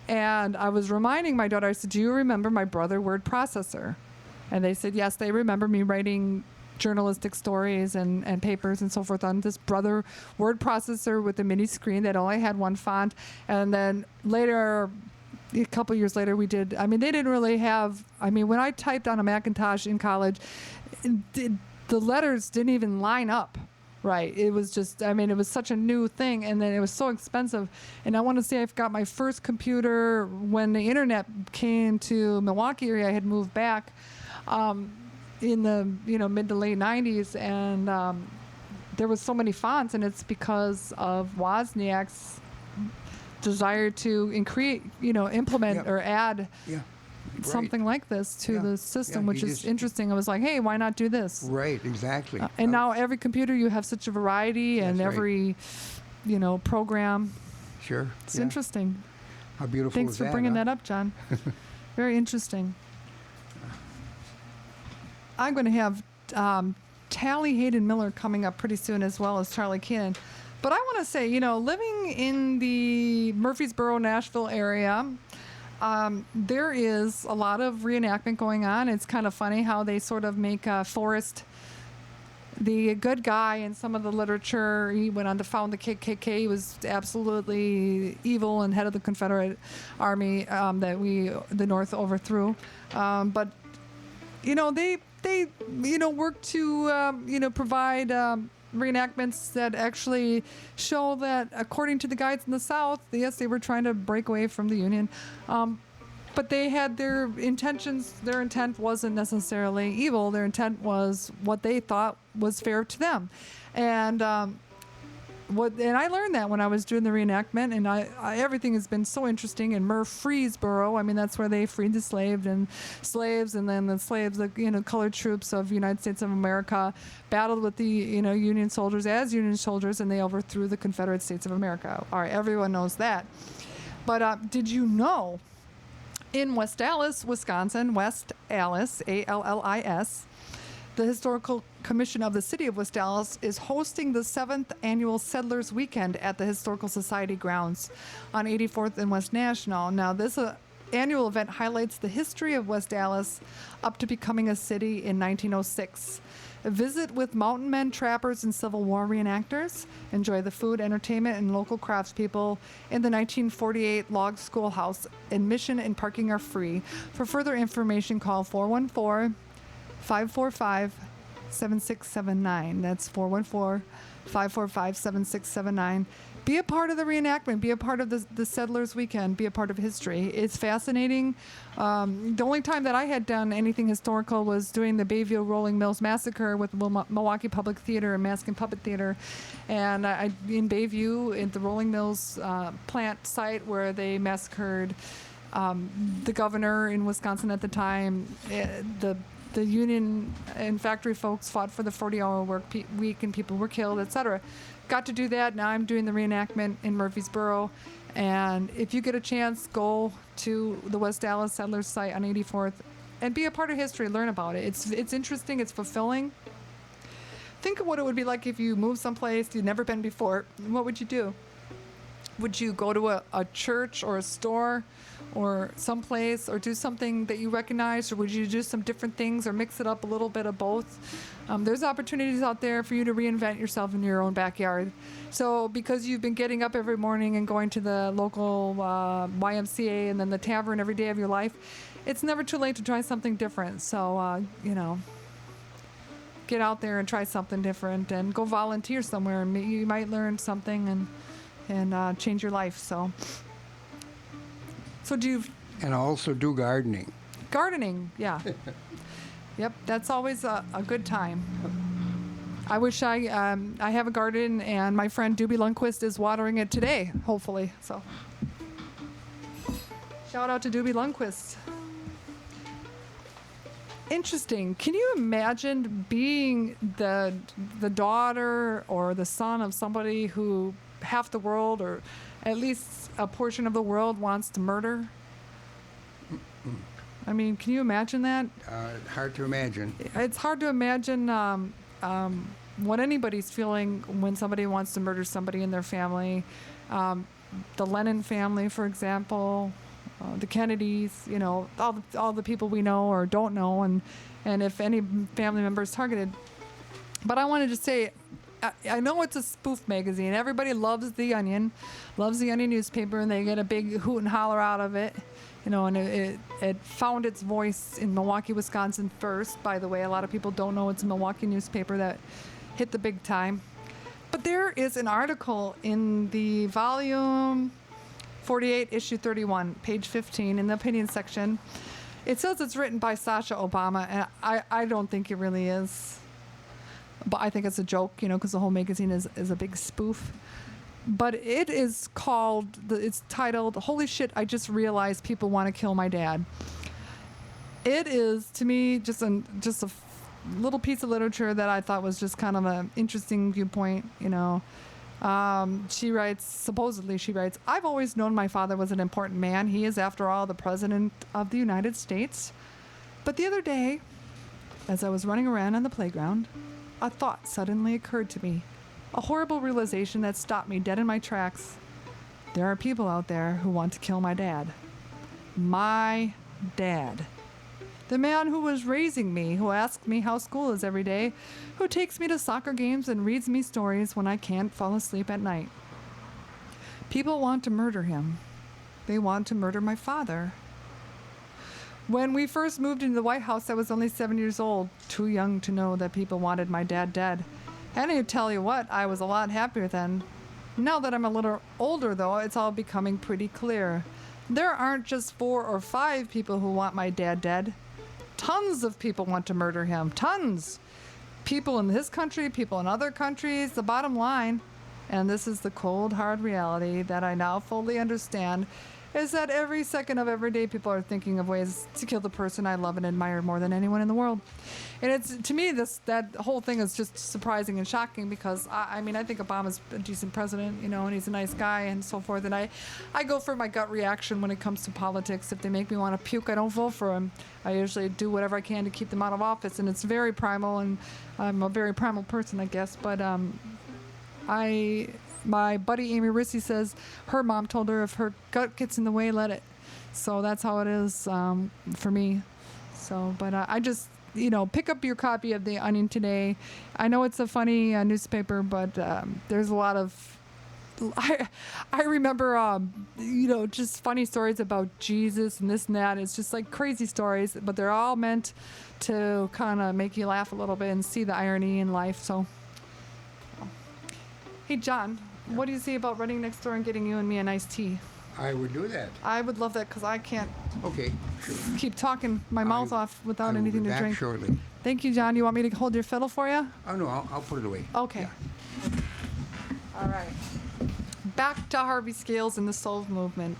And I was reminding my daughter, I said, do you remember my brother word processor? And they said, yes, they remember me writing journalistic stories and papers and so forth on this brother word processor with a mini screen that only had one font. And then later, a couple years later, we did. They didn't really have. When I typed on a Macintosh in college, the letters didn't even line up right. It was just. It was such a new thing, and then it was so expensive. And I want to say I got my first computer when the internet came to Milwaukee area. I had moved back in the mid to late 90s, and there was so many fonts, and it's because of Wozniak's desire to implement Yep. or add Yeah. something like this to Yeah. the system, Yeah, which he is just- interesting. I was like, hey, why not do this? Right, exactly. And now every computer, you have such a variety, and That's right. every, program. Sure. It's yeah. interesting. How beautiful Thanks is for that, bringing huh? that up, John. Very interesting. I'm going to have Tally Hayden Miller coming up pretty soon, as well as Charlie Keenan. But I want to say, living in the Murfreesboro, Nashville area, there is a lot of reenactment going on. It's kind of funny how they sort of make Forrest the good guy in some of the literature. He went on to found the KKK. He was absolutely evil and head of the Confederate Army that the North overthrew. But they work to provide reenactments that actually show that, according to the guides in the South, yes, they were trying to break away from the Union. But they had their intentions. Their intent wasn't necessarily evil. Their intent was what they thought was fair to them. And I learned that when I was doing the reenactment, and everything has been so interesting in Murfreesboro. I mean, that's where they freed the slaves, and then the slaves, the colored troops of the United States of America, battled with the Union soldiers as Union soldiers, and they overthrew the Confederate States of America. All right, everyone knows that. But did you know? In West Allis, Wisconsin, West Allis, Allis, the Historical Commission of the City of West Allis is hosting the 7th annual Settlers Weekend at the Historical Society grounds on 84th and West National. Now, this annual event highlights the history of West Allis up to becoming a city in 1906. Visit with mountain men, trappers, and Civil War reenactors. Enjoy the food, entertainment, and local craftspeople in the 1948 log schoolhouse. Admission and parking are free. For further information, call 414-545-7679. That's 414-545-7679. Be a part of the reenactment. Be a part of the Settlers Weekend. Be a part of history. It's fascinating. The only time that I had done anything historical was doing the Bayview Rolling Mills Massacre with Milwaukee Public Theater and Mask and Puppet Theater. And in Bayview, at the Rolling Mills plant site where they massacred the governor in Wisconsin at the time, the union and factory folks fought for the 40-hour work week, and people were killed, etc. Got to do that. Now I'm doing the reenactment in Murfreesboro. And if you get a chance, go to the West Allis Settlers site on 84th and be a part of history. Learn about it. It's interesting. It's fulfilling. Think of what it would be like if you moved someplace you'd never been before. What would you do? Would you go to a church or a store or someplace, or do something that you recognize, or would you do some different things, or mix it up a little bit of both? There's opportunities out there for you to reinvent yourself in your own backyard. So because you've been getting up every morning and going to the local YMCA and then the tavern every day of your life, it's never too late to try something different. So, get out there and try something different, and go volunteer somewhere, and you might learn something and change your life. So do you... And also do gardening. Gardening, yeah. Yep, that's always a good time. I wish I have a garden, and my friend Doobie Lundquist is watering it today, hopefully. So shout out to Doobie Lundquist. Interesting. Can you imagine being the daughter or the son of somebody who half the world, or at least a portion of the world, wants to murder? I mean, can you imagine that? Hard to imagine. It's hard to imagine what anybody's feeling when somebody wants to murder somebody in their family. The Lennon family, for example, the Kennedys, all the people we know or don't know, and if any family member is targeted. But I wanted to say, I know it's a spoof magazine. Everybody loves The Onion newspaper, and they get a big hoot and holler out of it. And it found its voice in Milwaukee, Wisconsin first. By the way, a lot of people don't know it's a Milwaukee newspaper that hit the big time. But there is an article in the volume 48, issue 31, page 15, in the opinion section. It says it's written by Sasha Obama, and I don't think it really is. but I think it's a joke, because the whole magazine is a big spoof. But it is it's titled, Holy Shit, I Just Realized People Want to Kill My Dad. It is, to me, just a little piece of literature that I thought was just kind of an interesting viewpoint, supposedly she writes, I've always known my father was an important man. He is, after all, the President of the United States. But the other day, as I was running around on the playground, a thought suddenly occurred to me. A horrible realization that stopped me dead in my tracks. There are people out there who want to kill my dad. My dad. The man who was raising me, who asks me how school is every day, who takes me to soccer games and reads me stories when I can't fall asleep at night. People want to murder him. They want to murder my father. When we first moved into the White House, I was only 7 years old, too young to know that people wanted my dad dead. And I tell you what, I was a lot happier then. Now that I'm a little older, though, it's all becoming pretty clear. There aren't just 4 or 5 people who want my dad dead. Tons of people want to murder him. Tons. People in this country, people in other countries. The bottom line, and this is the cold, hard reality that I now fully understand, is that every second of every day people are thinking of ways to kill the person I love and admire more than anyone in the world. And it's, to me, that whole thing is just surprising and shocking because, I think Obama's a decent president, and he's a nice guy and so forth. And I go for my gut reaction when it comes to politics. If they make me want to puke, I don't vote for them. I usually do whatever I can to keep them out of office. And it's very primal, and I'm a very primal person, I guess. But my buddy Amy Rissy says her mom told her if her gut gets in the way, let it. So that's how it is for me. So, but I just, pick up your copy of The Onion today. I know it's a funny newspaper, but there's a lot of, I remember, just funny stories about Jesus and this and that. It's just like crazy stories, but they're all meant to kind of make you laugh a little bit and see the irony in life. So, hey, John, what do you say about running next door and getting you and me a nice tea? I would do that. I would love that because I can't Okay, sure. keep talking my mouth off without anything to I will be back drink. shortly. Thank you, John. You want me to hold your fiddle for you? Oh, no, I'll put it away. Okay. All right. Back to Harvey Scales and the soul movement.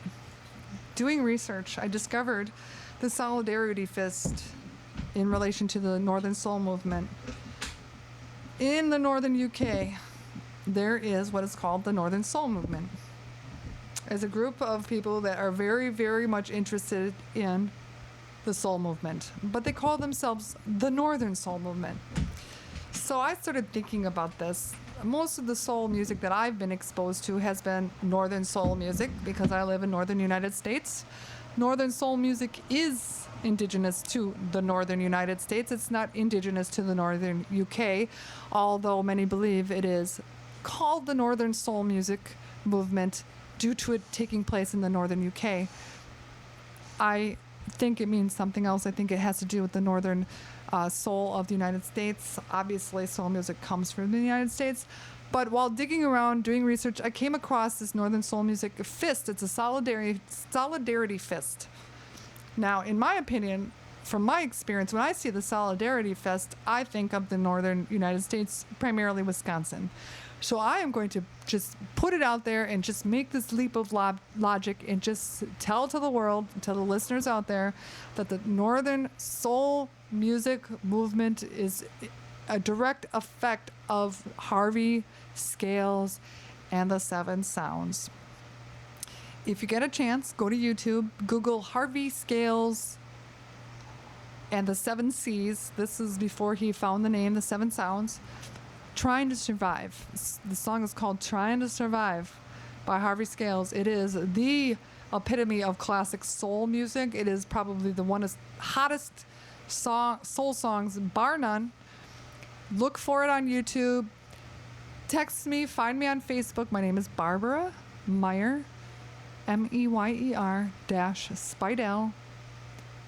Doing research, I discovered the Solidarity Fist in relation to the Northern Soul movement. In the Northern UK, there is what is called the Northern Soul movement. As a group of people that are very, very much interested in the soul movement, but they call themselves the Northern Soul movement. So I started thinking about this. Most of the soul music that I've been exposed to has been Northern soul music because I live in Northern United States. Northern soul music is indigenous to the Northern United States. It's not indigenous to the Northern UK, although many believe it is called the Northern Soul Music Movement due to it taking place in the Northern UK. I think it means something else. I think it has to do with the Northern soul of the United States. Obviously, soul music comes from the United States. But while digging around, doing research, I came across this Northern Soul Music Fist. It's a solidarity fist. Now, in my opinion, from my experience, when I see the Solidarity Fest, I think of the Northern United States, primarily Wisconsin. So I am going to just put it out there and just make this leap of logic and just tell to the world, tell the listeners out there, that the Northern Soul Music Movement is a direct effect of Harvey Scales and the Seven Sounds. If you get a chance, go to YouTube, Google Harvey Scales and the Seven C's. This is before he found the name, the Seven Sounds. Trying to Survive. The song is called Trying to Survive by Harvey Scales. It is the epitome of classic soul music. It is probably the one of the hottest soul songs, bar none. Look for it on YouTube. Text me, find me on Facebook. My name is Barbara Meyer, Meyer Spidell,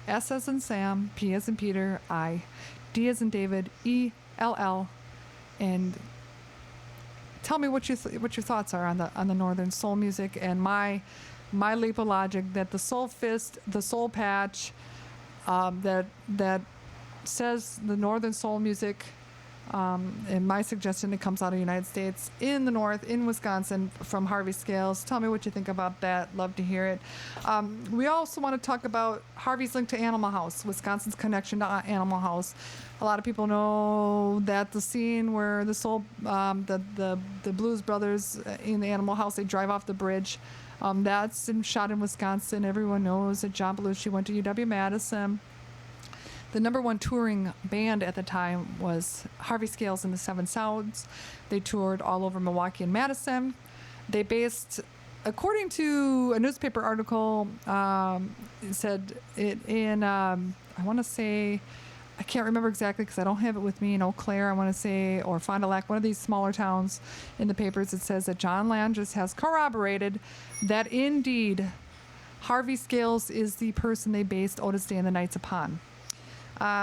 S as in Sam, P as in Peter, I, D as in David, ELL. And tell me what your thoughts are on the Northern Soul music and my leap of logic that the Soul Fist, the Soul Patch, that says the Northern Soul music And my suggestion, it comes out of the United States in the north, in Wisconsin, from Harvey Scales. Tell me what you think about that. Love to hear it. We also want to talk about Harvey's link to Animal House, Wisconsin's connection to Animal House. A lot of people know that the scene where the Blues Brothers in the Animal House, they drive off the bridge. That's shot in Wisconsin. Everyone knows that John Belushi went to UW-Madison. The number one touring band at the time was Harvey Scales and the Seven Sounds. They toured all over Milwaukee and Madison. They based, according to a newspaper article, it said it in, I want to say, I can't remember exactly because I don't have it with me, in Eau Claire, I want to say, or Fond du Lac, one of these smaller towns in the papers. It says that John Landis has corroborated that indeed Harvey Scales is the person they based Otis Day and the Knights upon.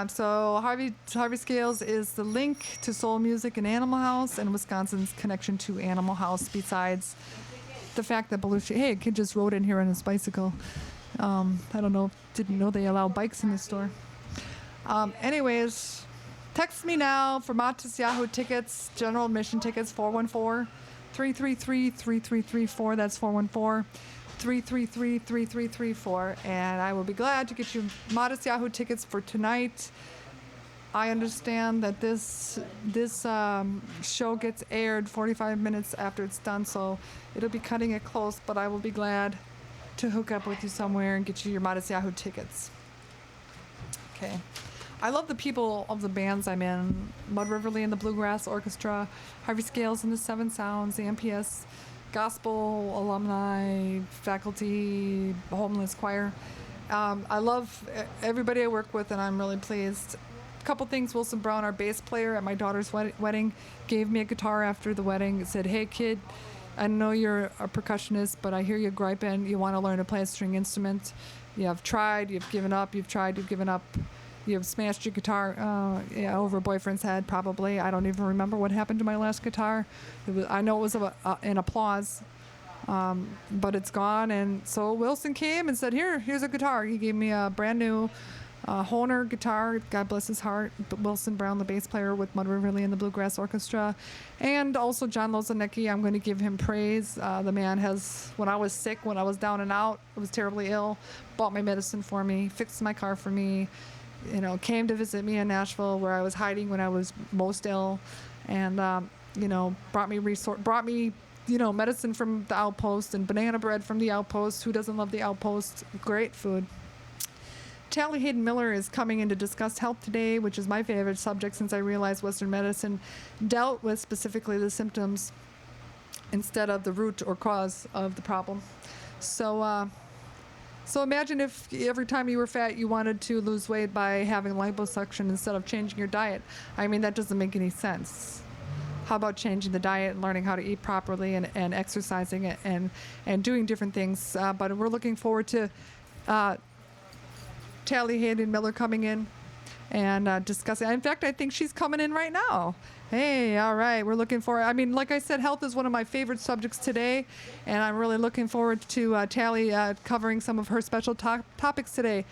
So Harvey Scales is the link to soul music and Animal House and Wisconsin's connection to Animal House, besides the fact that Belushi, hey, a kid just rode in here on his bicycle. I don't know, didn't know they allow bikes in the store. Anyways, text me now for Matis Yahoo tickets, general admission tickets, 414-333-3334. That's 414-333-3334, and I will be glad to get you Modest Yahoo tickets for tonight. I understand that this show gets aired 45 minutes after it's done, so it'll be cutting it close, but I will be glad to hook up with you somewhere and get you your Modest Yahoo tickets. Okay. I love the people of the bands I'm in. Mud Riverly and the Bluegrass Orchestra, Harvey Scales and the Seven Sounds, the MPS Gospel alumni, faculty, homeless choir. I love everybody I work with, and I'm really pleased. A couple things. Wilson Brown, our bass player at my daughter's wedding, gave me a guitar after the wedding. It said, "Hey kid, I know you're a percussionist, but I hear you griping. You want to learn to play a string instrument. You have tried, you've given up, you've tried, you've given up. You've smashed your guitar over a boyfriend's head, probably. I don't even remember what happened to my last guitar. I know it was an applause, but it's gone." And so Wilson came and said, here's a guitar. He gave me a brand new Hohner guitar. God bless his heart. Wilson Brown, the bass player with Mud Riverly and the Bluegrass Orchestra. And also John Lozanicki, I'm going to give him praise. The man has, when I was sick, when I was down and out, I was terribly ill, bought my medicine for me, fixed my car for me, came to visit me in Nashville where I was hiding when I was most ill, and brought me medicine from the Outpost and banana bread from the Outpost. Who doesn't love the Outpost? Great food. Tally Hayden Miller is coming in to discuss health today, which is my favorite subject since I realized Western medicine dealt with specifically the symptoms instead of the root or cause of the problem. So imagine if every time you were fat, you wanted to lose weight by having liposuction instead of changing your diet. I mean, that doesn't make any sense. How about changing the diet and learning how to eat properly and exercising it and doing different things? But we're looking forward to Tally Hayden Miller coming in and discussing. In fact, I think she's coming in right now. Hey, all right. We're looking forward. I mean, like I said, health is one of my favorite subjects today, and I'm really looking forward to Tally covering some of her special topics today.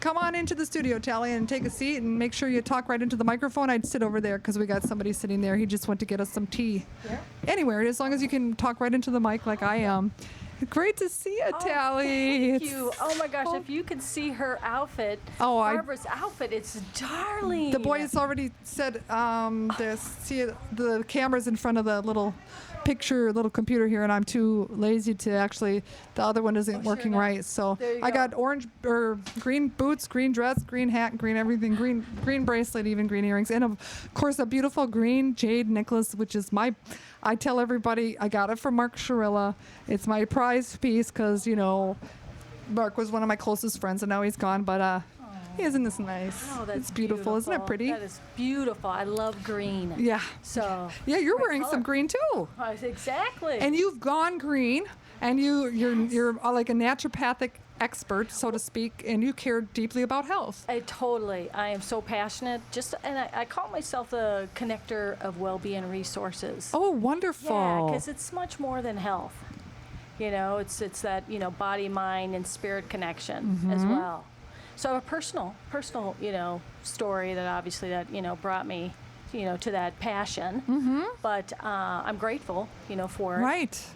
Come on into the studio, Tally, and take a seat, and make sure you talk right into the microphone. I'd sit over there because we got somebody sitting there. He just went to get us some tea. Yeah. Anywhere, as long as you can talk right into the mic like I am. Great to see you, Tally. Thank you. Oh my gosh, if you could see her outfit, Barbara's outfit, it's darling. The boys already said, see the camera's in front of the little computer here, and I'm too lazy to actually, the other one isn't working right. So I got orange or green boots, green dress, green hat, green everything, green bracelet, even green earrings, and of course a beautiful green jade necklace, which is I tell everybody I got it from Mark Shirilla. It's my prized piece because, Mark was one of my closest friends, and now he's gone, but isn't this nice? Oh, that's it's beautiful. Isn't it pretty? That is beautiful. I love green. Yeah. So. Yeah, you're wearing some green too. Exactly. And you've gone green, and you're like a naturopathic expert, so to speak, and you care deeply about health. I am so passionate. And I call myself the connector of well-being resources. Oh, wonderful. Yeah, because it's much more than health. It's that body, mind, and spirit connection as well. So a personal story that obviously brought me to that passion. But I'm grateful, for it. Right.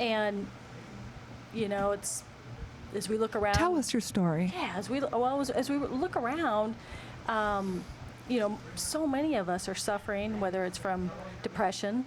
And, it's, as we look around. Tell us your story. Yeah, as we look around, so many of us are suffering, whether it's from depression,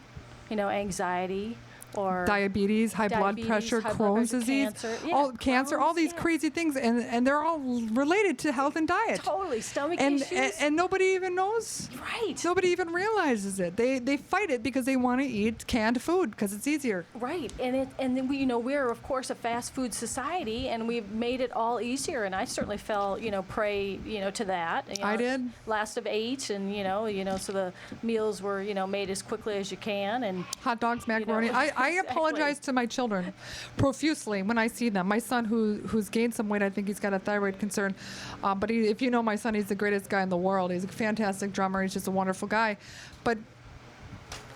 anxiety, or Diabetes, high blood pressure, high blood Crohn's pressure, disease, cancer, all these yeah. crazy things, and they're all related to health and diet. Totally, stomach And, issues. and nobody even knows. Right. Nobody even realizes it. They fight it because they want to eat canned food because it's easier. Right, and then we're of course a fast food society, and we've made it all easier. And I certainly fell prey to that. I did. Last of 8, and so the meals were made as quickly as you can, and Hot dogs, macaroni. I exactly. apologize to my children profusely when I see them. My son, who's gained some weight, I think he's got a thyroid concern. But if you know my son, he's the greatest guy in the world. He's a fantastic drummer. He's just a wonderful guy. But,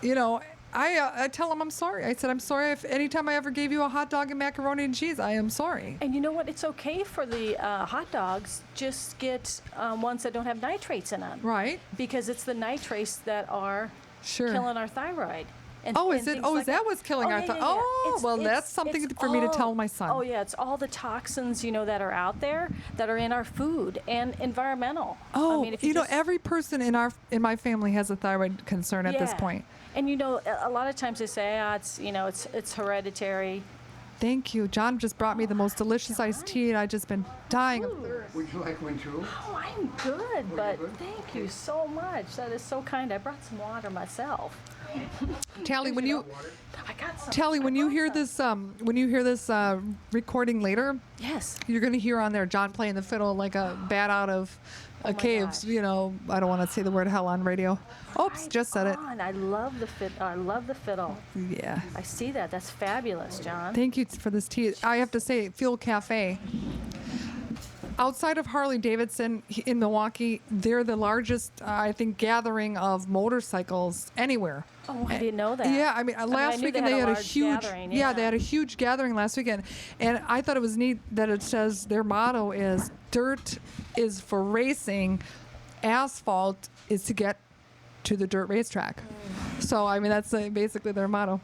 I tell him I'm sorry. I said, I'm sorry if anytime I ever gave you a hot dog and macaroni and cheese, I am sorry. And you know what? It's okay for the hot dogs. Just get ones that don't have nitrates in them. Right. Because it's the nitrates that are Sure. killing our thyroid. And, Oh, and is it? things Oh, like is that what's killing our yeah. Oh, well, that's something for me to tell my son. Oh, yeah, it's all the toxins, that are out there that are in our food and environmental. Oh, I mean, if you just, every person in my family has a thyroid concern at this Yeah. point. And a lot of times they say, it's hereditary. Thank you. John just brought me the most delicious iced tea, and I've just been dying of thirst. Would you like one too? Oh, I'm good, but thank you so much. That is so kind. I brought some water myself. Tally, when you I got some. Tally, when you hear this recording later, Yes. you're going to hear on there John playing the fiddle like a bat out of a my cave. gosh. I don't want to say the word hell on radio. Oops, just said it. I love the fiddle. Yeah. I see that. That's fabulous, John. Thank you for this tea. I have to say, Fuel Cafe. Outside of Harley Davidson in Milwaukee, they're the largest, I think, gathering of motorcycles anywhere. Oh, I didn't know that. Yeah, I mean, I last knew weekend they they had a large huge, gathering, yeah, they had a huge gathering last weekend, and I thought it was neat that it says their motto is "Dirt is for racing, asphalt is to get to the dirt racetrack." So I mean, that's basically their motto.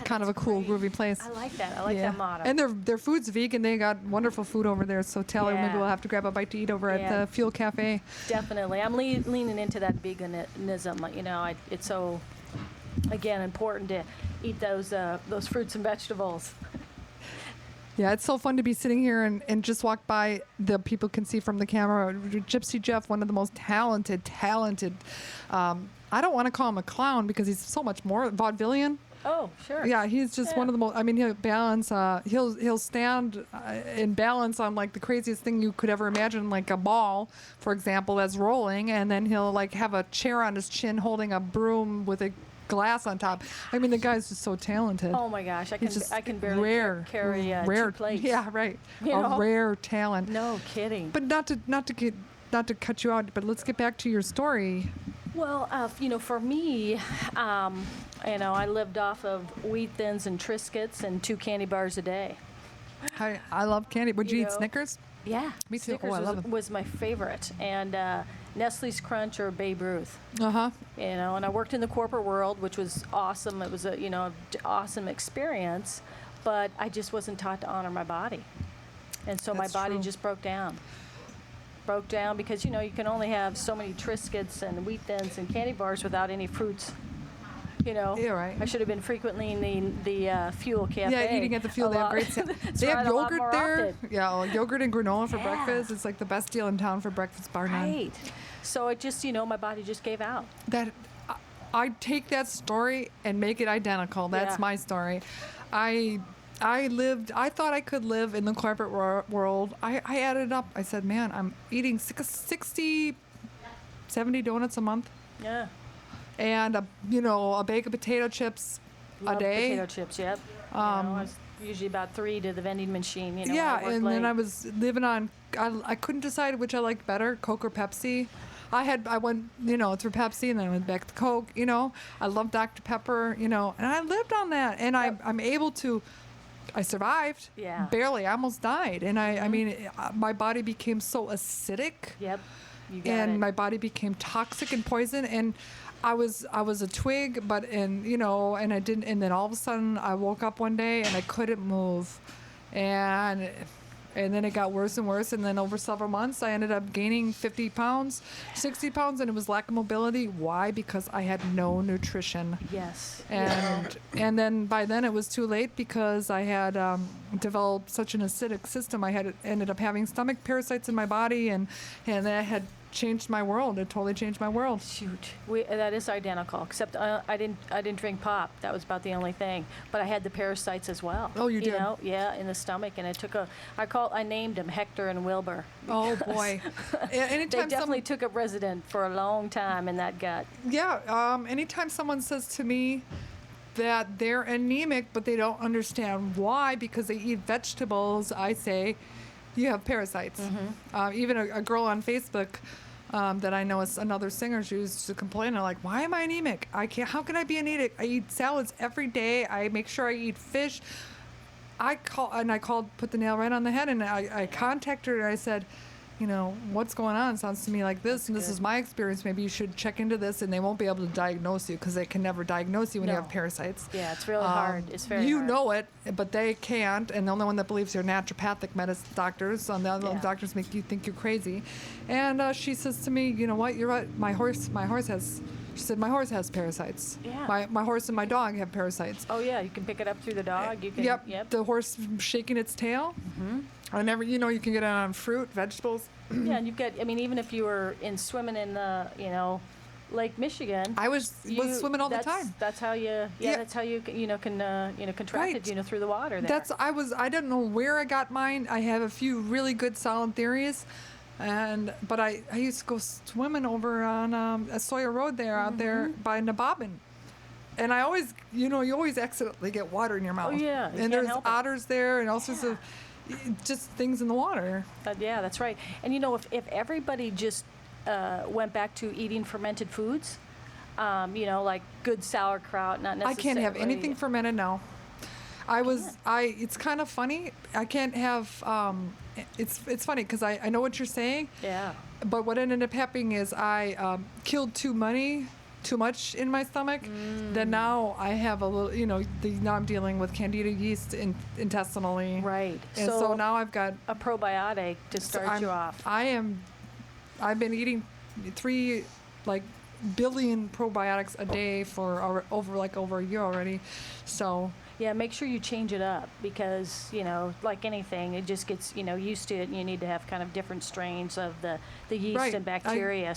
Kind of a that's cool, great. groovy place. I like that. I like Yeah. that motto. And their food's vegan. They got wonderful food over there. So Taylor, maybe Yeah. we'll have to grab a bite to eat over Yeah. at the Fuel Cafe. Definitely. I'm leaning into that veganism. It's so, again, important to eat those fruits and vegetables. Yeah, it's so fun to be sitting here and just walk by. The people can see from the camera. Gypsy Jeff, one of the most talented. I don't want to call him a clown because he's so much more vaudevillian. Oh, sure. Yeah, he's just one of the most. I mean, he'll balance. He'll stand and balance on like the craziest thing you could ever imagine, like a ball, for example, that's rolling, and then he'll like have a chair on his chin, holding a broom with a glass on top. I mean, the guy's just so talented. Oh my gosh, He's just I can barely rare, carry rare 2 plates. Yeah, right. You know? A rare talent. No kidding. But not to cut you out. But let's get back to your story. Well, for me, I lived off of Wheat Thins and Triscuits and 2 candy bars a day. I love candy. Would you You eat know? Snickers? Yeah. Me too. Snickers Oh, I love them. was my favorite. And Nestle's Crunch or Babe Ruth. Uh-huh. And I worked in the corporate world, which was awesome. It was awesome experience, but I just wasn't taught to honor my body. And so That's my body true. just broke down. Broke down because, you can only have so many Triscuits and Wheat Thins and candy bars without any fruits. Yeah, right. I should have been frequently in the Fuel Cafe. Yeah, eating at the Fuel. They have great. They have a lot yogurt more there. often. Yeah, yogurt and granola for Yeah. breakfast. It's like the best deal in town for breakfast, bar none. Right. So it just, my body just gave out. That I take that story and make it identical. That's Yeah. my story. I thought I could live in the corporate world. I added up. I said, man, I'm eating 60, 70 donuts a month, Yeah. and a bag of potato chips Love a day. Potato chips, yep. I was usually about 3 to the vending machine, when Yeah, I worked and late. then I was living on. I couldn't decide which I liked better, Coke or Pepsi. I went, through Pepsi, and then I went back to Coke. I love Dr. Pepper. And I lived on that, and I'm able to. I survived. Yeah. Barely. I almost died, and I mean, my body became so acidic Yep. You got and it. my body became toxic and poison. And I was a twig, but and I didn't. And then all of a sudden, I woke up one day and I couldn't move, and then it got worse and worse. And then over several months, I ended up gaining 50 pounds, 60 pounds, and it was lack of mobility. Why? Because I had no nutrition. Yes. And then by then it was too late because I had developed such an acidic system. I had ended up having stomach parasites in my body, and that had changed my world. It totally changed my world. Shoot, that is identical. Except I didn't drink pop. That was about the only thing. But I had the parasites as well. Oh, you did? know, yeah, in the stomach, and it took I named them Hector and Wilbur. Oh boy! They Anytime definitely took up resident for a long time in that gut. anytime someone says to me that they're anemic but they don't understand why because they eat vegetables, I say, you have parasites. Even a girl on Facebook that I know is another singer, she used to complain, like, why am I anemic? How can I be anemic? I eat salads every day. I make sure I eat fish. Put the nail right on the head, and I contacted her and I said, what's going on? Sounds to me like this, and this is my experience. Maybe you should check into this, and they won't be able to diagnose you because they can never diagnose you when you have parasites. Yeah, it's really hard. It's very You hard. know it, but they can't, and the only one that believes you're naturopathic medicine doctors, and the other doctors make you think you're crazy. And she says to me, you know what? You're right. My horse has. She said, my horse has parasites. Yeah. My horse and my dog have parasites. Oh yeah, you can pick it up through the dog. You can. Yep. The horse shaking its tail. I never, you can get it on fruit, vegetables. Yeah, and you've got. I mean, even if you were swimming in the, Lake Michigan. I was swimming all the time. That's how you. Yeah, that's how you can contract it. Through the water. There. I don't know where I got mine. I have a few really good solid theories. But I used to go swimming over on Sawyer Road there, out there by Nabobin. And I always, you always accidentally get water in your mouth. Oh, yeah. You And can't there's help it. otters there and all sorts of just things in the water. Yeah, that's right. And if everybody just went back to eating fermented foods, like good sauerkraut, not necessarily. I can't have anything fermented now. It's kind of funny. I can't have, it's funny because I know what you're saying. Yeah. But what ended up happening is I killed too much in my stomach. That now I have a little, now I'm dealing with candida yeast intestinally. Right. And so now I've got a probiotic to start you off. I've been eating 3 billion probiotics a day for over a year already. So yeah, make sure you change it up because, like anything, it just gets, used to it, and you need to have kind of different strains of the yeast and bacteria.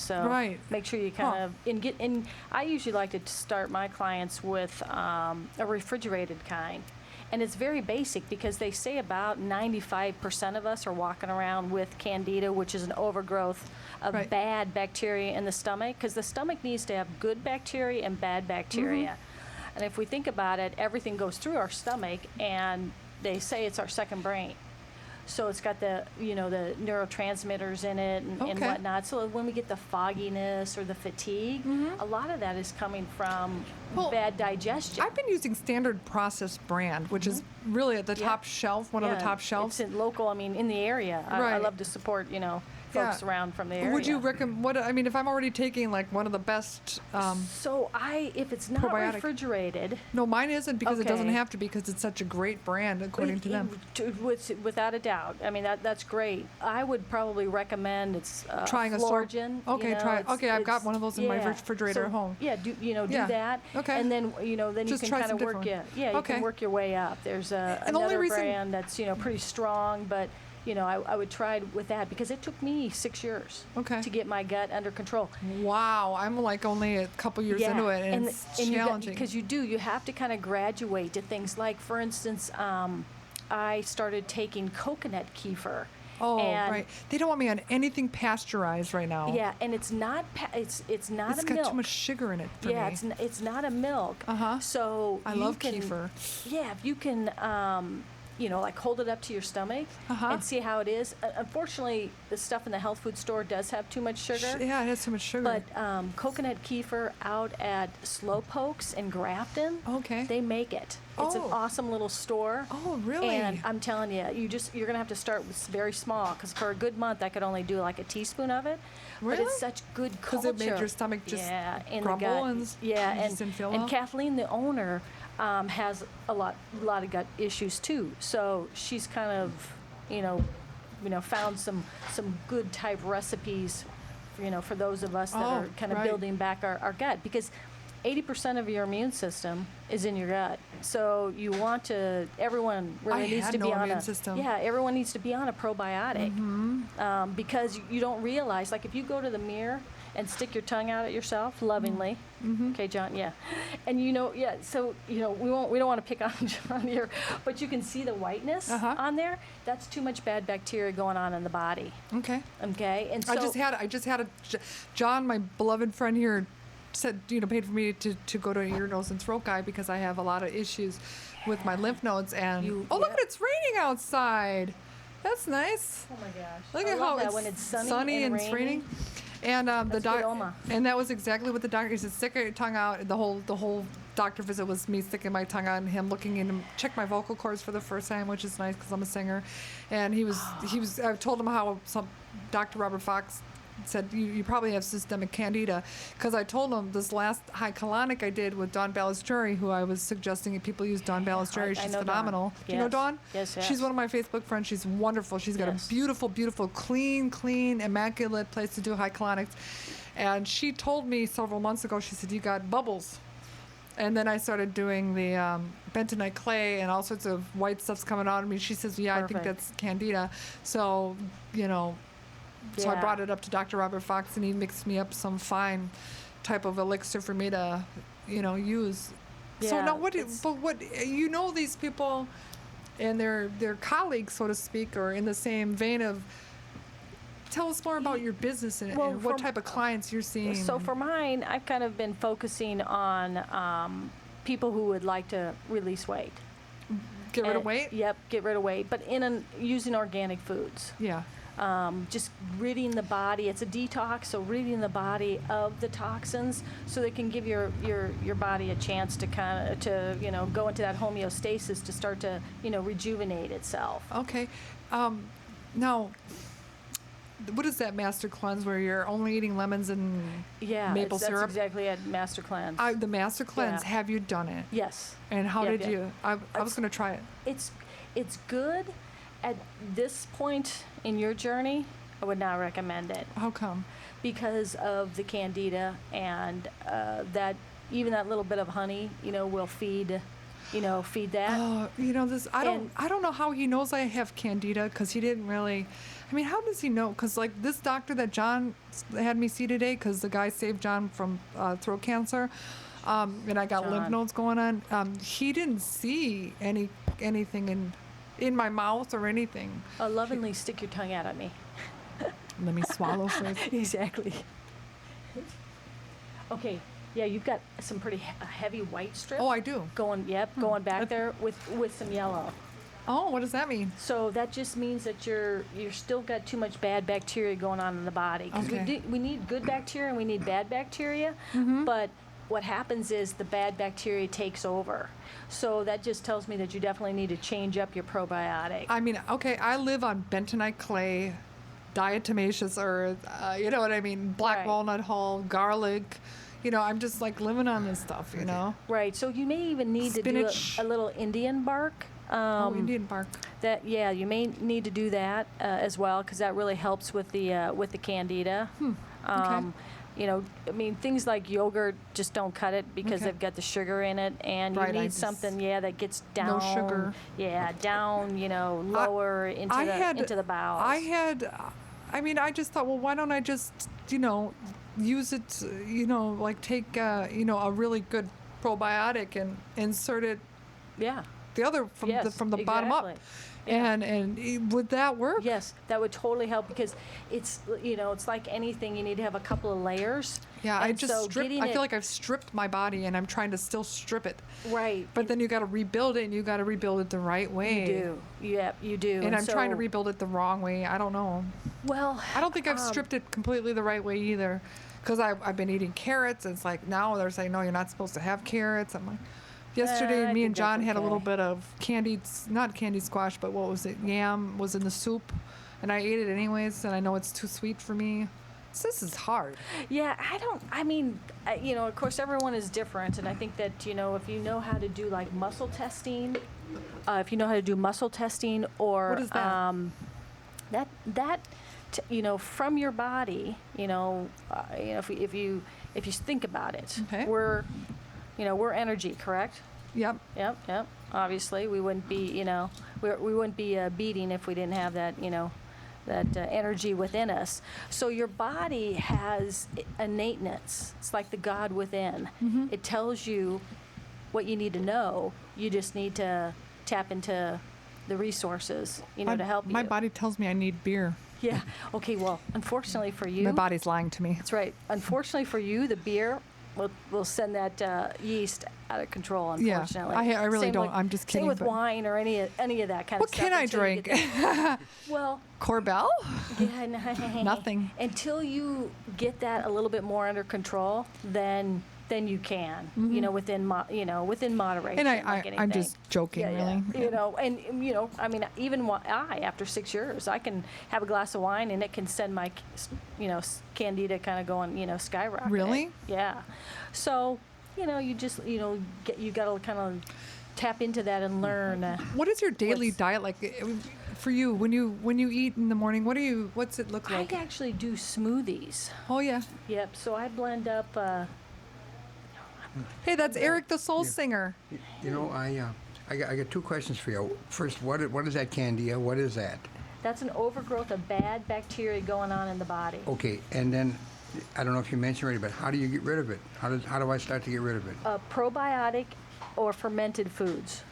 Make sure you kind of, I usually like to start my clients with a refrigerated kind. And it's very basic because they say about 95% of us are walking around with candida, which is an overgrowth of bad bacteria in the stomach, because the stomach needs to have good bacteria and bad bacteria. And if we think about it, everything goes through our stomach, and they say it's our second brain. So it's got the neurotransmitters in it and whatnot. So when we get the fogginess or the fatigue, a lot of that is coming from bad digestion. I've been using Standard Processed brand, which is really at the top shelf, one of the top shelves. It's in the area. I love to support, folks around from the area. Would you recommend, if I'm already taking one of the best if it's not probiotic. refrigerated. No, mine isn't because it doesn't have to be because it's such a great brand according to them. Without a doubt. I mean, that's great. I would probably recommend trying Florgen. I've got one of those in my refrigerator at home. Yeah, do that. Okay. And then, then just you can kind of work you can work your way up. There's another brand that's, pretty strong, but I would try with that because it took me 6 years to get my gut under control. Wow, I'm only a couple years into it, and it's challenging. Because you have to kind of graduate to things like, for instance, I started taking coconut kefir. Oh, right. They don't want me on anything pasteurized right now. Yeah, and it's not it's not a milk. It's got too much sugar in it for me. It's not a milk. Uh-huh. So I love kefir. Yeah, if you can like hold it up to your stomach and see how it is. Unfortunately, the stuff in the health food store does have too much sugar. Yeah, it has too much sugar. But coconut kefir out at Slowpokes in Grafton, they make it. It's an awesome little store. Oh, really? And I'm telling you, you're gonna have to start with very small, because for a good month I could only do like a teaspoon of it. Really? But it's such good culture. Because it made your stomach just in grumble the gut. and you just didn't feel well? And Kathleen, the owner, has a lot of gut issues too. So she's kind of, found some good type recipes, for those of us that are kind of building back our gut, because 80% of your immune system is in your gut. So you want to, everyone really needs to be on a system. Yeah, everyone needs to be on a probiotic, because you don't realize, like if you go to the mirror and stick your tongue out at yourself lovingly. Okay, John, yeah. And so we don't want to pick on John here, but you can see the whiteness on there. That's too much bad bacteria going on in the body. Okay. Okay. And so I just had John, my beloved friend here, said, paid for me to go to a ear, nose, and throat guy because I have a lot of issues with my lymph nodes. And look at it's raining outside. That's nice. Oh my gosh. Look at how when it's sunny and it's raining. And the doctor, and that was exactly what the doctor, he said, stick your tongue out. The whole doctor visit was me sticking my tongue out and him looking in and check my vocal cords for the first time, which is nice because I'm a singer. And he was I told him how Dr. Robert Fox said you probably have systemic candida, because I told him this last high colonic I did with Dawn Balistreri, who I was suggesting that people use Dawn Balistreri. She's phenomenal. Dawn. Do you know Dawn? Yes. She's one of my Facebook friends. She's wonderful. She's got a beautiful, beautiful, clean, immaculate place to do high colonics. And she told me several months ago, she said, you got bubbles. And then I started doing the bentonite clay and all sorts of white stuff's coming out of me. She says, yeah, I think that's candida. So, So I brought it up to Dr. Robert Fox, and he mixed me up some fine type of elixir for me to, use. Yeah, so now, these people and their colleagues, so to speak, are in the same vein of. Tell us more about your business and what type of clients you're seeing. So for mine, I've kind of been focusing on people who would like to release weight. Get rid of weight? Yep, get rid of weight, but using organic foods. Yeah. Just ridding the body. It's a detox, so ridding the body of the toxins, so they can give your body a chance to go into that homeostasis to start to rejuvenate itself. Okay. Now, what is that Master Cleanse where you're only eating lemons and maple syrup? That's exactly it, Master Cleanse. The Master Cleanse. Yeah. Have you done it? Yes. And how did you? I was going to try it. It's good. At this point in your journey, I would not recommend it. How come? Because of the candida, and that even that little bit of honey, will feed that. Oh, this. I don't know how he knows I have candida, because he didn't really. I mean, how does he know? Because like this doctor that John had me see today, because the guy saved John from throat cancer, and I got lymph nodes going on. He didn't see anything in my mouth or anything. Lovingly stick your tongue out at me. Let me swallow first. Exactly. Okay. Yeah, you've got some pretty heavy white strips. Oh, I do. Going back there with some yellow. Oh, what does that mean? So that just means that you're still got too much bad bacteria going on in the body. Because we need good bacteria and we need bad bacteria, but what happens is the bad bacteria takes over. So that just tells me that you definitely need to change up your probiotic. I mean, okay, I live on bentonite clay, diatomaceous earth, you know what I mean, black walnut hull, garlic. I'm just like living on this stuff, Right. So you may even need Spinach. to do a little Indian bark. Indian bark. You may need to do that as well, because that really helps with the candida. Okay. Things like yogurt just don't cut it, because they've got the sugar in it, and you need something that gets down. No sugar. Yeah, down. Lower into the bowels. I just thought, well, why don't I just use it? Like take a really good probiotic and insert it. Yeah. the other from the bottom up. Yeah. And would that work? Yes, that would totally help because it's it's like anything. You need to have a couple of layers. Yeah, and I just so stripped. getting I feel like I've stripped my body, and I'm trying to still strip it. Right. But then you got to rebuild it, and you got to rebuild it the right way. You do. Yep, you do. And I'm trying to rebuild it the wrong way. I don't know. Well, I don't think I've stripped it completely the right way either, because I've been eating carrots. And it's like now they're saying no, you're not supposed to have carrots. I'm like. Yesterday, I me think and John that's had a little okay. bit of not candied squash, but what was it? Yam was in the soup, and I ate it anyways, and I know it's too sweet for me. So this is hard. Yeah, of course, everyone is different, and I think that, if you know how to do like muscle testing, or What is that? From your body, if you think about it, Okay. we're energy, correct? Yep. Yep. Obviously, we wouldn't be, we wouldn't be beating if we didn't have that, that energy within us. So your body has innateness. It's like the God within. Mm-hmm. It tells you what you need to know. You just need to tap into the resources, to help you. My body tells me I need beer. Yeah. Okay. Well, unfortunately for you, My body's lying to me. that's right. Unfortunately for you, the beer will send that yeast out of control. Unfortunately, I really Same don't. with- I'm just kidding. Same with but wine or any of that kind What of stuff. can I until you drink? get that- well, Corbel? yeah, Nothing. Until you get that a little bit more under control, then you can, within moderation. And like I'm anything. just joking, Yeah, really. even after 6 years, I can have a glass of wine and it can send my, candida kind of going, skyrocket. Really? Yeah. So, you just, you got to kind of tap into that and learn. What is your daily What's- diet like for you when you eat in the morning? What's it look like? I actually do smoothies. Oh yeah. Yep. So I blend up. Hey, that's Eric the Soul Singer. I got two questions for you. First, what is that candida? What is that? That's an overgrowth of bad bacteria going on in the body. Okay, and then I don't know if you mentioned already, but how do you get rid of it? How do I start to get rid of it? Probiotic or fermented foods.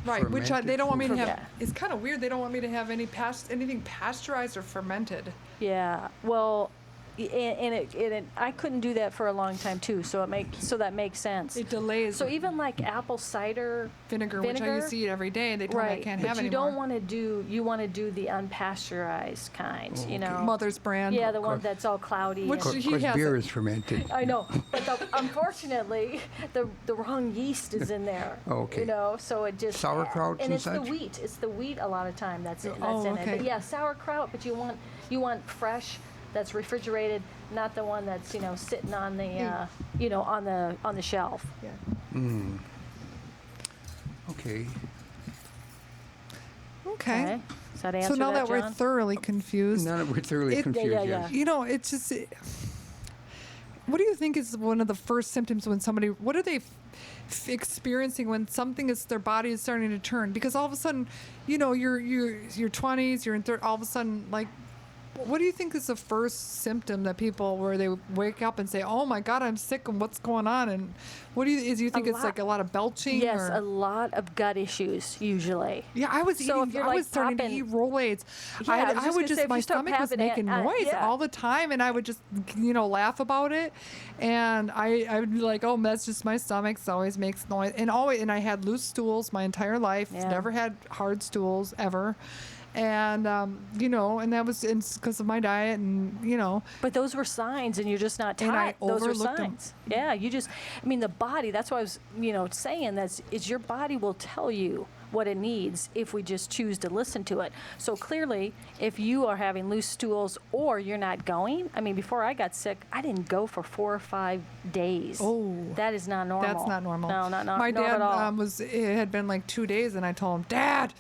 Right, which Fermented they don't want me to food. have. Yeah. It's kind of weird. They don't want me to have anything pasteurized or fermented. Yeah. Well, I couldn't do that for a long time too. So that makes sense. It delays. So even like apple cider vinegar, which I used to eat every day, they told me I can't but have you anymore. don't want to do. You want to do the unpasteurized kind. Mother's brand. Yeah, the one that's all cloudy. Which and- he Because has beer it. is fermented. I know, but unfortunately, the wrong yeast is in there. Okay. So it just Sauerkraut and it's the such? wheat. It's the wheat a lot of time that's in okay. it. But yeah, sauerkraut. But you want fresh, that's refrigerated, not the one that's sitting on the on the shelf. Yeah. Okay. Okay. Does that answer So now that we're John? thoroughly confused, Now that we're thoroughly confused, yeah. yes. it's just. What do you think is one of the first symptoms when somebody? What are they experiencing when their body is starting to turn? Because all of a sudden, your 20s, you're in all of a sudden like. What do you think is the first symptom that people where they wake up and say, "Oh my God, I'm sick," and what's going on? And what do you think it's like a lot of belching? Yes, or? a lot of gut issues usually. Yeah, I was So if you're, like, starting to popping- eat Rolaids. Yeah, I was I just would gonna say, just if my you start stomach was having it, making noise yeah. all the time, and I would just laugh about it, and I would be like, oh, that's just my stomach. It always makes noise, and I had loose stools my entire life. Yeah. Never had hard stools ever. And and that was because of my diet, and But those were signs, and you're just not And I taught. Those were overlooked 'em. signs. Yeah, the body. That's why I was, saying that is your body will tell you what it needs if we just choose to listen to it. So clearly, if you are having loose stools or you're not going, before I got sick, I didn't go for 4 or 5 days. Oh. That is not normal. that's not normal. No, not My not dad at all. it had been like 2 days, and I told him, Dad.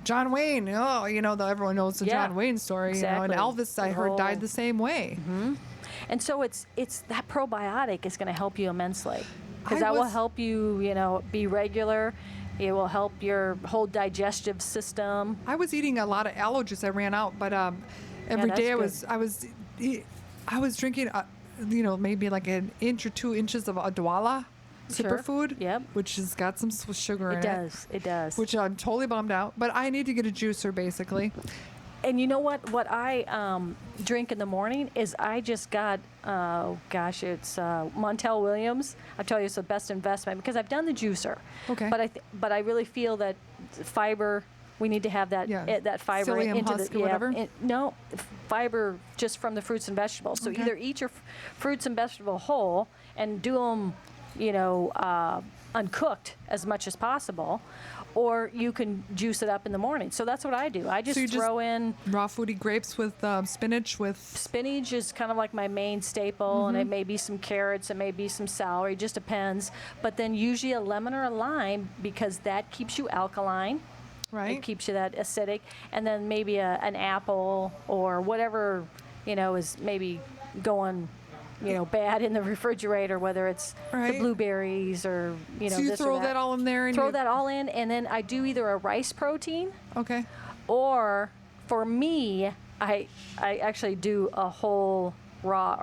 John Wayne, everyone knows the Yeah, John Wayne story, exactly. and Elvis, I heard, died the same way. And so it's that probiotic is going to help you immensely because I that will was- help you, be regular. It will help your whole digestive system. I was eating a lot of allergies. I ran out, but every that's day I was drinking, maybe like an inch or 2 inches of Adwala, superfood. Yep. Which has got some sugar in it. It does. Which I'm totally bummed out. But I need to get a juicer, basically. And you know what? What I drink in the morning is I just got, it's Montel Williams. I tell you, it's the best investment because I've done the juicer. Okay. But I really feel that fiber. We need to have that that fiber Psyllium into husk the or whatever? no fiber just from the fruits and vegetables. So Okay. either eat your fruits and vegetable whole and do them, uncooked as much as possible, or you can juice it up in the morning. So that's what I do. I just throw in raw foodie grapes with spinach with. Spinach is kind of like my main staple, and it may be some carrots, it may be some celery, just depends. But then usually a lemon or a lime because that keeps you alkaline. Right. It keeps you that acidic, and then maybe an apple or whatever is maybe going bad in the refrigerator, whether it's Right. the blueberries or So you this throw or that all in there and throw that all in, and then I do either a rice protein Okay. or for me I actually do a whole raw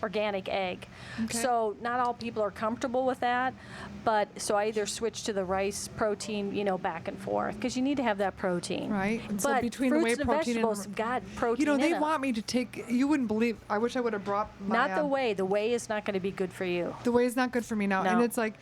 organic egg. Okay. So not all people are comfortable with that, but so I either switch to the rice protein, back and forth because you need to have that protein. Right. And so But between the fruits whey and protein vegetables and got protein in they them. want me to take. You wouldn't believe. I wish I would have brought my. Not the whey. The whey is not going to be good for you. The whey is not good for me now, and No. it's like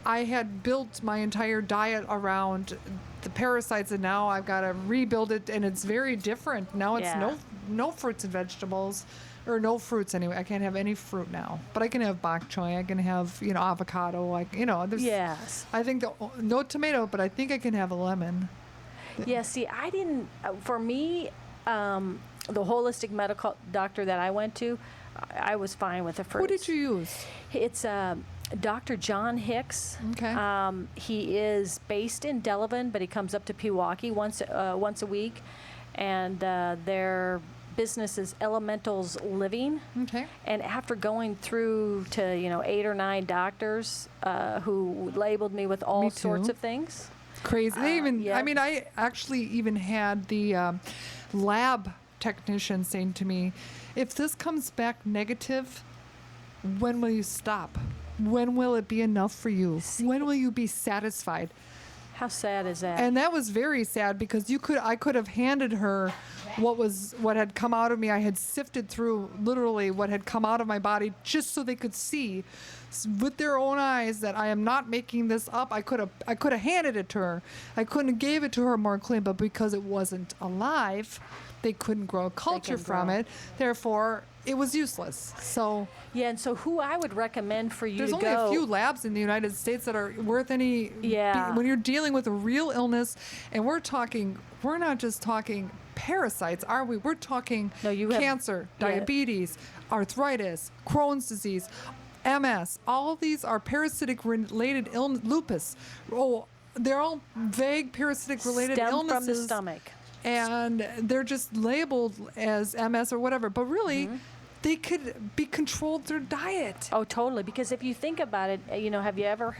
I had built my entire diet around the parasites, and now I've got to rebuild it, and it's very different. Now it's Yeah. no fruits and vegetables. Or no fruits anyway. I can't have any fruit now, but I can have bok choy. I can have avocado. There's. Yes. I think no tomato, but I think I can have a lemon. Yeah, see, I didn't, for me, the holistic medical doctor that I went to, I was fine with the fruits. What did you use? It's Dr. John Hicks. Okay. He is based in Delavan, but he comes up to Pewaukee once a week, and their business is Elementals Living. Okay. And after going through to 8 or 9 doctors who labeled me with all Me sorts too. of things. Crazy. They even. yeah. I mean, I actually even had the lab technician saying to me, "If this comes back negative, when will you stop? When will it be enough for you? When will you be satisfied?" How sad is that? And that was very sad because I could have handed her what had come out of me. I had sifted through literally what had come out of my body just so they could see with their own eyes that I am not making this up. I could have handed it to her. I couldn't have gave it to her more clean, but because it wasn't alive, they couldn't grow a culture from it. Therefore, it was useless. So yeah, and so who I would recommend for you there's to only go. a few labs in the United States that are worth any. Yeah. When you're dealing with a real illness, and we're not just talking parasites, are we? We're talking cancer, diabetes, arthritis, Crohn's disease, MS. All of these are parasitic-related illness. Lupus. Oh, they're all vague parasitic-related illnesses. Stem from the stomach. And they're just labeled as MS or whatever, but really. They could be controlled through diet. Oh, totally. Because if you think about it, have you ever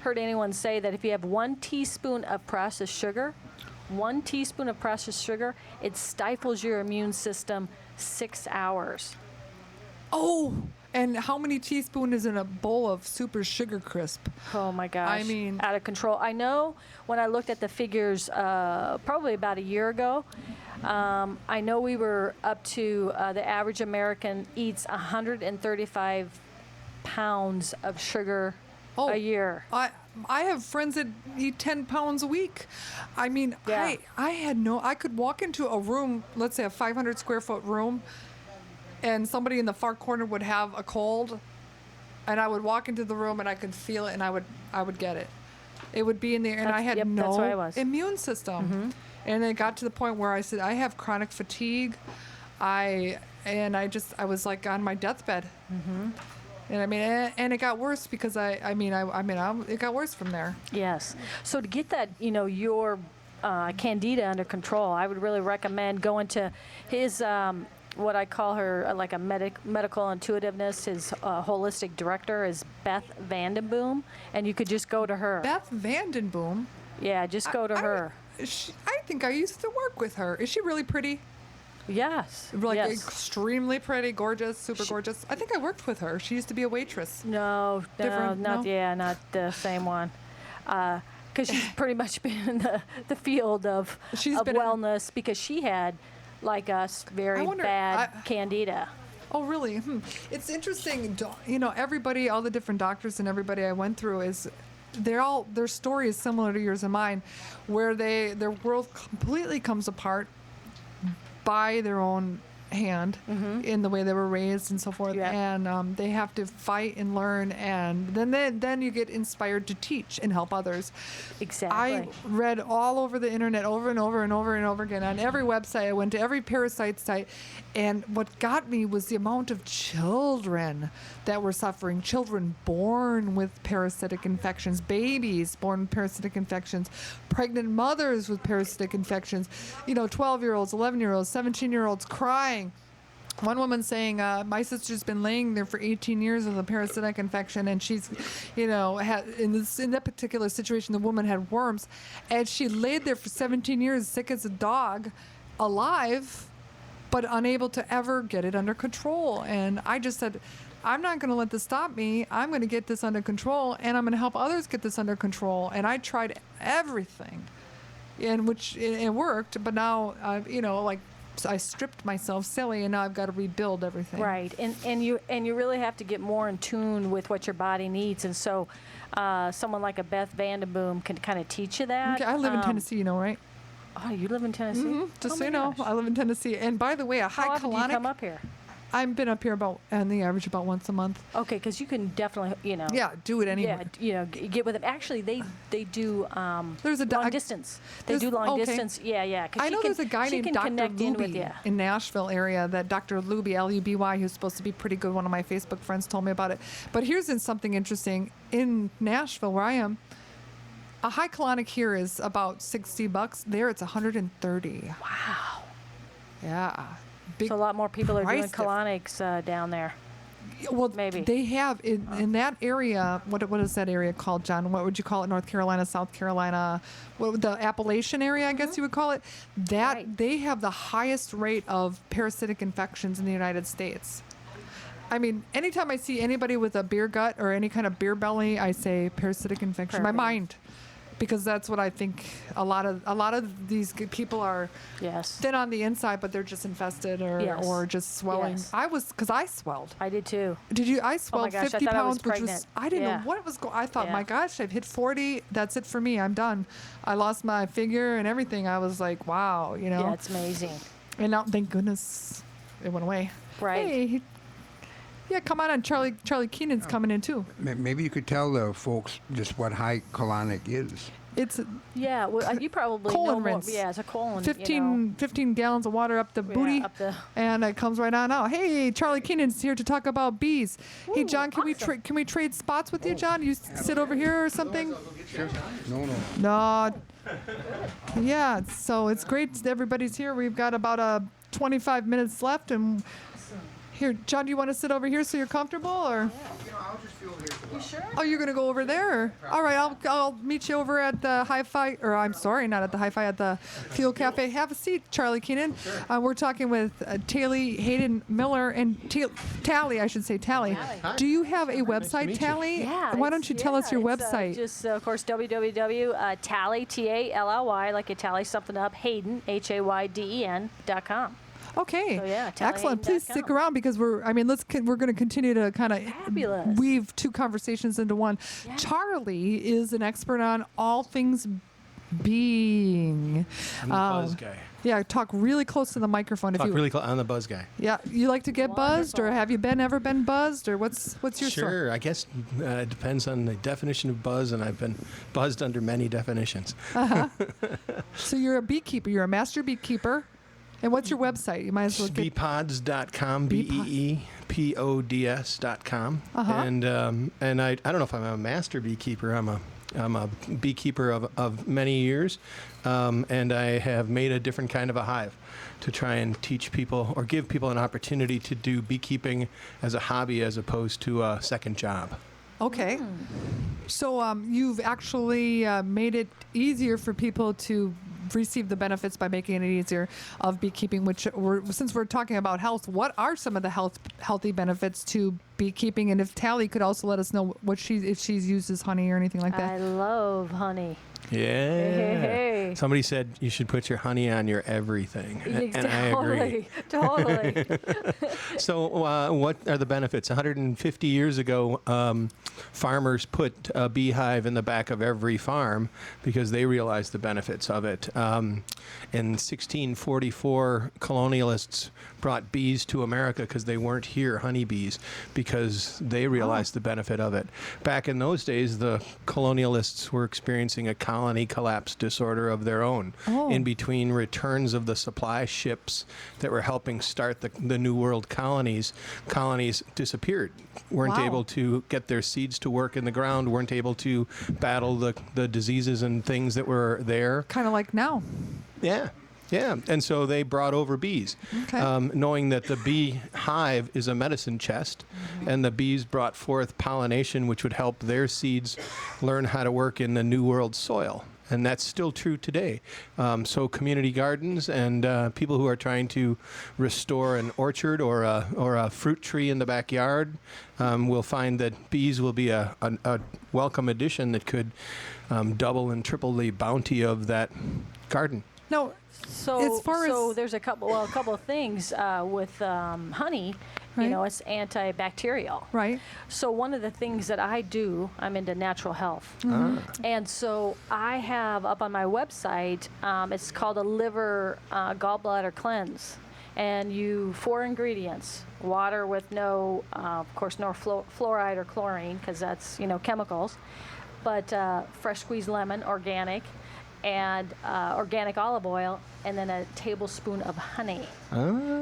heard anyone say that if you have 1 teaspoon of processed sugar, it stifles your immune system 6 hours. Oh, and how many teaspoons is in a bowl of super sugar crisp? Oh my gosh. I mean, out of control. I know when I looked at the figures probably about a year ago, I know we were up to the average American eats 135 pounds of sugar a year. I have friends that eat 10 pounds a week. I mean, Yeah. I could walk into a room, let's say a 500 square foot room, and somebody in the far corner would have a cold, and I would walk into the room and I could feel it, and I would get it. It would be in there, and I had that's where I no was. immune system. And it got to the point where I said, I have chronic fatigue. I was like on my deathbed. And I mean, and it got worse because it got worse from there. Yes. So to get that, your candida under control, I would really recommend going to his, what I call her like a medical intuitiveness. His holistic director is Beth Vandenboom, and you could just go to her. Beth Vandenboom? Yeah, just go to her. I think I used to work with her. Is she really pretty? Yes. Like yes. extremely pretty, gorgeous, super gorgeous. I think I worked with her. She used to be a waitress. No, Different? not No? yeah, not the same one. Because she's pretty much been in the field of She's been in- wellness because she had, like us, very wonder- bad candida. Oh, really? It's interesting. You know, everybody, all the different doctors and everybody I went through their story is similar to yours and mine, where their world completely comes apart by their own hand in the way they were raised and so forth, Yeah. and they have to fight and learn, and then you get inspired to teach and help others. Exactly. I read all over the internet over and over and over and over again on every website. I went to every parasite site, and what got me was the amount of children that were suffering. Children born with parasitic infections, babies born with parasitic infections, pregnant mothers with parasitic infections, 12-year-olds, 11-year-olds, 17-year-olds crying. One woman saying, my sister's been laying there for 18 years with a parasitic infection, and she's, had in that particular situation, the woman had worms, and she laid there for 17 years, sick as a dog, alive, but unable to ever get it under control. And I just said, I'm not going to let this stop me. I'm going to get this under control, and I'm going to help others get this under control. And I tried everything, in which it worked, but now, I stripped myself silly, and now I've got to rebuild everything. Right, and you really have to get more in tune with what your body needs, and so someone like a Beth Vandenboom can kind of teach you that. Okay, I live in Tennessee, right? Oh, you live in Tennessee? Just Oh so you my know, gosh. I live in Tennessee. And by the way, a How high often do you colonic. come up here? I've been up here on the average about once a month. Okay, because you can definitely, Yeah, do it anywhere. get with them. Actually, they do There's a long distance. They there's- do long okay. distance. Yeah. 'cause I she know can- there's a guy she named can Dr. connect in with Luby you. in Nashville area, that Dr. Luby, Luby, who's supposed to be pretty good. One of my Facebook friends told me about it. But here's something interesting. In Nashville, where I am, a high colonic here is about $60. There, it's $130. Wow. Yeah. Big So a lot more people are doing price colonics down there. Well, Maybe. they have in that area. What is that area called, John? What would you call it? North Carolina, South Carolina, the Appalachian area, I guess you would call it. That Right. they have the highest rate of parasitic infections in the United States. I mean, anytime I see anybody with a beer gut or any kind of beer belly, I say parasitic infection. My Perfect. mind, because that's what I think. A lot of these people are Yes. thin on the inside, but they're just infested Yes. or just swelling. Yes. Because I swelled. I did too. Did you? I swelled gosh, I 50 thought I was pounds, which was pregnant. I didn't Yeah. know what was going. I thought, Yeah. my gosh, I've hit 40. That's it for me. I'm done. I lost my figure and everything. I was like, wow, Yeah, it's amazing. And now, thank goodness, it went away. Right. Hey, yeah, come on, Charlie Keenan's coming in too. Maybe you could tell the folks just what high colonic is. It's Yeah, well, you probably Colon know more. rinse. Yeah, it's a colon. 15 gallons of water up the booty, up the- and it comes right on out. Hey, Charlie Keenan's here to talk about bees. Hey, John, can we trade spots with you, John? You sit over here or something? No. No. Yeah, so it's great that everybody's here. We've got about 25 minutes left, and here, John, do you want to sit over here so you're comfortable, or? I'll just feel here. You sure? Oh, you're gonna go over there? Or? All right, I'll meet you over at the Hi-Fi, or I'm sorry, not at the Hi-Fi, at the Fuel Cafe. Have a seat, Charlie Keenan. We're talking with Tally Hayden Miller and Tally, I should say Tally. Do you have a website, Tally? Yeah. Why don't you tell us your website? Just, of course, www.tally, T-A-L-L-Y, like you tally something up, Hayden, Hayden.com. Okay. So, yeah, excellent. Please tallyhayden.com. stick around because we're going to continue to kind of Fabulous. weave two conversations into one. Yeah. Charlie is an expert on all things being. I'm the buzz guy. Yeah, talk really close to the microphone. Talk if you, really close. I'm the buzz guy. Yeah, you like to get buzzed, or Wonderful. have you ever been buzzed, or what's your story? Sure. I guess it depends on the definition of buzz, and I've been buzzed under many definitions. So you're a beekeeper. You're a master beekeeper. And what's your website? You might as well get. Beepods.com, BEEPODS.com. And I don't know if I'm a master beekeeper. I'm a beekeeper of many years, and I have made a different kind of a hive to try and teach people or give people an opportunity to do beekeeping as a hobby as opposed to a second job. Okay. So you've actually made it easier for people to receive the benefits by making it easier of beekeeping. Which since we're talking about health, what are some of the healthy benefits to beekeeping? And if Chlli could also let us know if she uses honey or anything like that. I love honey. Yeah. Hey. Somebody said you should put your honey on your everything, and I agree. Totally. So, what are the benefits? 150 years ago, farmers put a beehive in the back of every farm because they realized the benefits of it. In 1644, colonialists brought bees to America because they weren't here, honeybees, because they realized the benefit of it. Back in those days, the colonialists were experiencing a colony collapse disorder of their own. In between returns of the supply ships that were helping start the New World colonies disappeared, weren't able to get their seeds to work in the ground, weren't able to battle the diseases and things that were there. Kind of like now. Yeah. Yeah, and so they brought over bees, knowing that the bee hive is a medicine chest, and the bees brought forth pollination, which would help their seeds learn how to work in the New World soil. And that's still true today. So community gardens and people who are trying to restore an orchard or a fruit tree in the backyard will find that bees will be a welcome addition that could double and triple the bounty of that garden. No. So there's a couple of things with honey. Right. You know, it's antibacterial. Right. So one of the things that I do, I'm into natural health. And so I have up on my website, it's called a liver gallbladder cleanse. And 4 ingredients: water with no, of course, no fluoride or chlorine, because that's, chemicals, but fresh squeezed lemon, organic, and organic olive oil, and then a tablespoon of honey.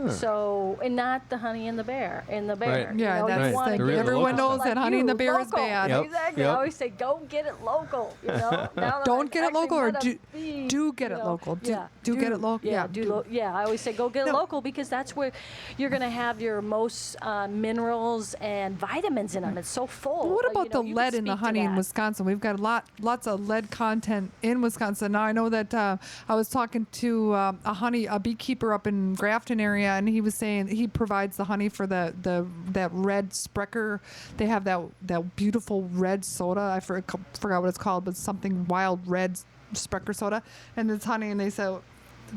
So, and not the honey in the bear. Right. Yeah, that's right. everyone knows that honey in the bear is local. bad. Yep. Exactly. Yep. I always say, go get it local. Now that Don't I've get it actually local, or met a bee, do get it local. Do get it local. I always say go get it local, because that's where you're going to have your most minerals and vitamins in them. It's so full. What about the you lead can in the speak to honey in that. Wisconsin? We've got lots of lead content in Wisconsin. Now I know that I was talking to a beekeeper up in Grafton area, and he was saying he provides the honey for that red Sprecher. They have that beautiful red soda. I forgot what it's called, but something wild red Sprecher soda, and it's honey. And they said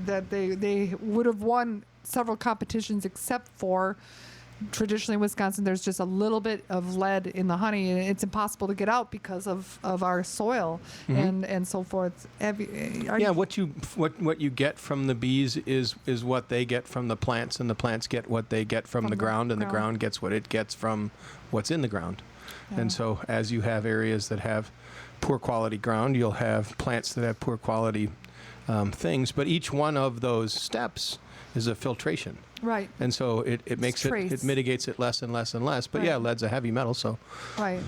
that they would have won several competitions, except for traditionally in Wisconsin, there's just a little bit of lead in the honey, and it's impossible to get out because of our soil and so forth. What you get from the bees is what they get from the plants, and the plants get what they get from the ground, and the ground gets what it gets from what's in the ground. Yeah. And so as you have areas that have poor quality ground, you'll have plants that have poor quality things, but each one of those steps is a filtration. Right. And so it makes it mitigates it less and less and less. But lead's a heavy metal, so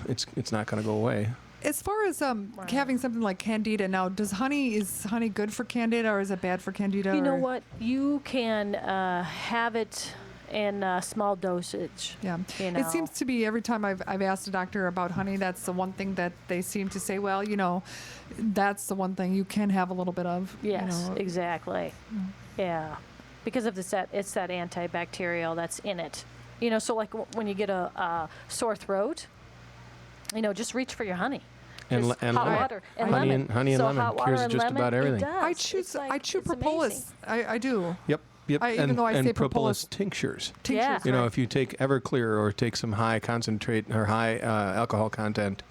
it's not going to go away. As far as having something like candida, now is honey good for candida, or is it bad for candida? You know what? You can have it in small dosage. Yeah. It seems to be every time I've asked a doctor about honey, that's the one thing that they seem to say, well, that's the one thing you can have a little bit of. Yes, exactly. Yeah. Because of it's that antibacterial that's in it. So like when you get a sore throat, just reach for your honey. And hot lemon. water and lemon. Honey and lemon cures just about everything. I chew propolis. I do. Yep. Even though I say propolis tinctures. Yeah. If you take Everclear or take some high concentrate or high alcohol content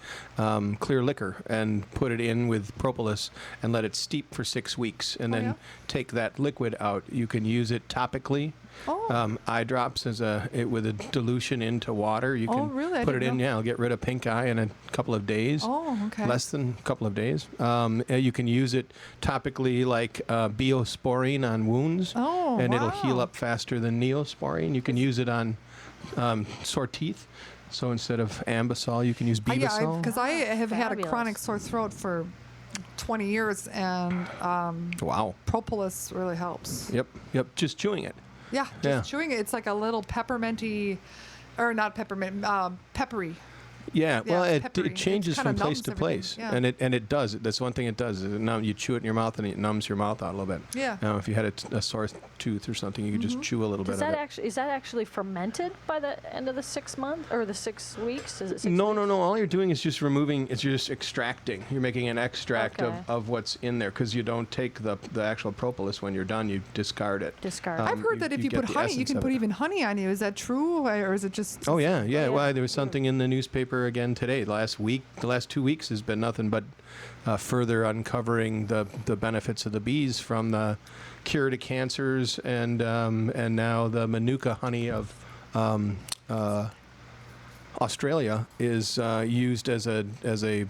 clear liquor and put it in with propolis and let it steep for 6 weeks, and then take that liquid out, you can use it topically. Eye drops with a dilution into water. You can put it in. It'll get rid of pink eye in a couple of days. Less than a couple of days. You can use it topically like Biosporine on wounds, and it'll heal up faster than Neosporine. You can use it on sore teeth. So instead of Ambisol, you can use Bevacol. Because I have had a chronic sore throat for 20 years, and propolis really helps. Yep. Just chewing it. Yeah, chewing it. It's like a little pepperminty, or not peppermint, peppery. Yeah, well, peppery. it changes kinda from place numbs to everything. place, Yeah. and it does. That's one thing it does. You chew it in your mouth, and it numbs your mouth out a little bit. Yeah. Now, if you had a sore tooth or something, you could just chew a little bit Does of that it. is that actually fermented by the end of the 6 months or the 6 weeks? Is it 6 No, weeks? no, no. All you're doing is just removing. It's just extracting. You're making an extract Okay. of what's in there because you don't take the actual propolis when you're done. You discard it. Discard. I've heard that if you get put the honey, you essence can of put it. even honey on you. Is that true, or is it just? Oh yeah, yeah. yeah. Well, there was something in the newspaper again today. The last 2 weeks has been nothing but further uncovering the benefits of the bees from the cure to cancers and now the Manuka honey of Australia is used as a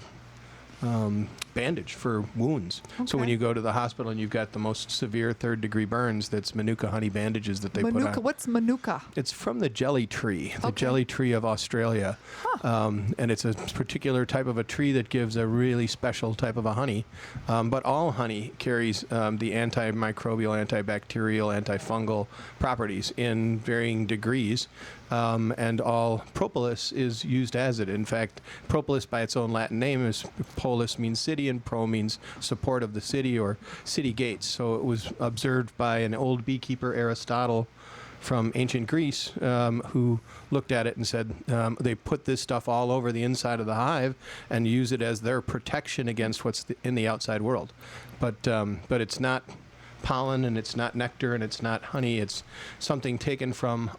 bandage for wounds. So when Okay. you go to the hospital and you've got the most severe 3rd-degree burns, that's Manuka honey bandages that they put Manuka. on. What's Manuka? It's from the jelly tree, the Okay. jelly tree of Australia. And it's a particular type of a tree that gives a really special type of a honey. But all honey carries the antimicrobial, antibacterial, antifungal properties in varying degrees. And all propolis is used as it. In fact, propolis by its own Latin name is polis means city and pro means support of the city or city gates. So it was observed by an old beekeeper, Aristotle, from ancient Greece, who looked at it and said they put this stuff all over the inside of the hive and use it as their protection against what's in the outside world. But it's not pollen and it's not nectar and it's not honey. It's something taken from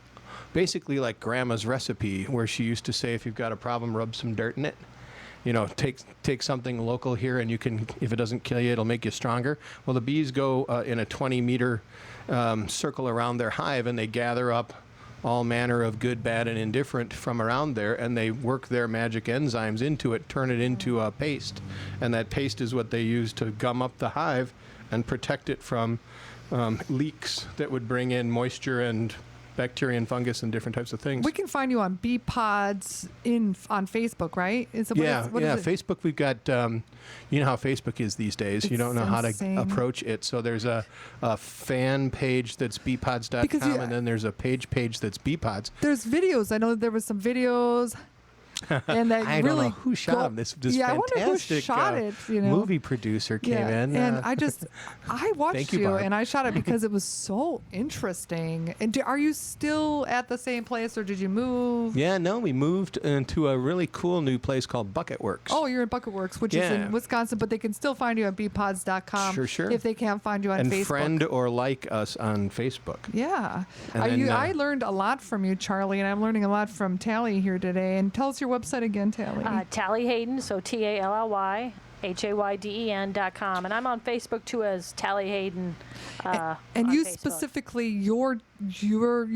basically like Grandma's recipe, where she used to say, if you've got a problem, rub some dirt in it. You know, take something local here, and you can, if it doesn't kill you, it'll make you stronger. Well, the bees go in a 20-meter circle around their hive, and they gather up all manner of good, bad, and indifferent from around there, and they work their magic enzymes into it, turn it into a paste, and that paste is what they use to gum up the hive and protect it from leaks that would bring in moisture and bacteria and fungus and different types of things. We can find you on Bee Pods on Facebook, right? What is it? Facebook. We've got, you know how Facebook is these days. You don't know how to approach it. So there's a fan page that's beepods.com, and then there's a page that's beepods. There's videos. I know there was some videos. And that I really don't know who shot them. This I wonder who fantastic shot it. You know? movie producer came in. And I watched Thank you, you, Barb. and I shot it because it was so interesting. And are you still at the same place, or did you move? Yeah, no, we moved into a really cool new place called Bucket Works. Oh, you're in Bucket Works, which is in Wisconsin, but they can still find you at beepods.com. Sure. If they can't find you on and Facebook. friend or like us on Facebook. Yeah. And then, I learned a lot from you, Chlli, and I'm learning a lot from Tally here today. And tell us your website again, Tally. Tally Hayden, so TallyHayden.com, and I'm on Facebook too as Tally Hayden. And on you Facebook. specifically, you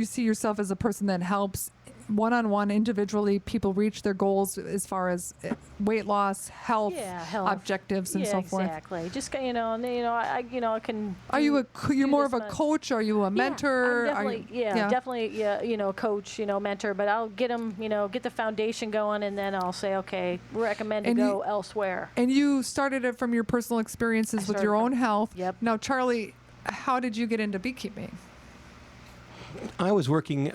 see yourself as a person that helps one-on-one, individually, people reach their goals as far as weight loss, health, objectives, and so forth. Exactly. Just I can. Are you you're more of a coach? Are you a mentor? Definitely, coach, mentor. But I'll get them, get the foundation going, and then I'll say, okay, recommend to go elsewhere. And you started it from your personal experiences with your own health. Yep. Now, Chlli, how did you get into beekeeping? I was working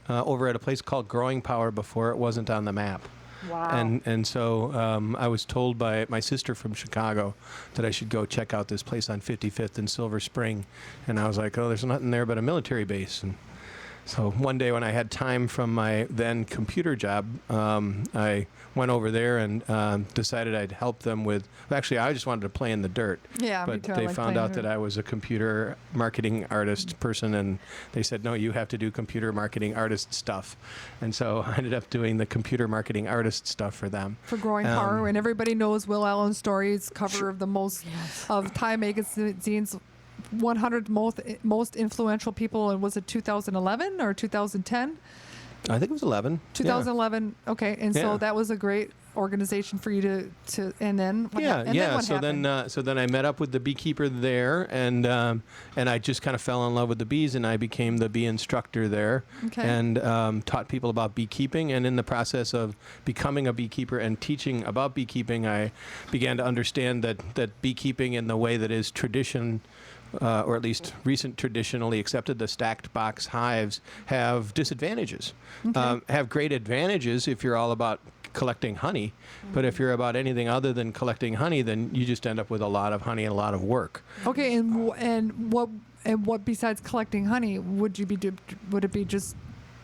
over at a place called Growing Power before it wasn't on the map. Wow. And so I was told by my sister from Chicago that I should go check out this place on 55th and Silver Spring. And I was like, oh, there's nothing there but a military base. And so one day when I had time from my then computer job, I went over there and decided I'd help them with. Actually, I just wanted to play in the dirt. Yeah, but me too. they found out that I was a computer marketing artist person, and they said, no, you have to do computer marketing artist stuff. And so I ended up doing the computer marketing artist stuff for them. For Growing Power, and everybody knows Will Allen's stories, cover of the most of Time Magazine's 100 most influential people, and was it 2011 or 2010? I think it was 11. 2011. Yeah. Okay, and so that was a great organization for you to and then what happened? So then I met up with the beekeeper there, and I just kind of fell in love with the bees, and I became the bee instructor there, and taught people about beekeeping. And in the process of becoming a beekeeper and teaching about beekeeping, I began to understand that beekeeping in the way that is tradition or at least recent traditionally accepted, the stacked box hives have disadvantages. Have great advantages if you're all about collecting honey, but if you're about anything other than collecting honey, then you just end up with a lot of honey and a lot of work. Okay, and what besides collecting honey would it be just,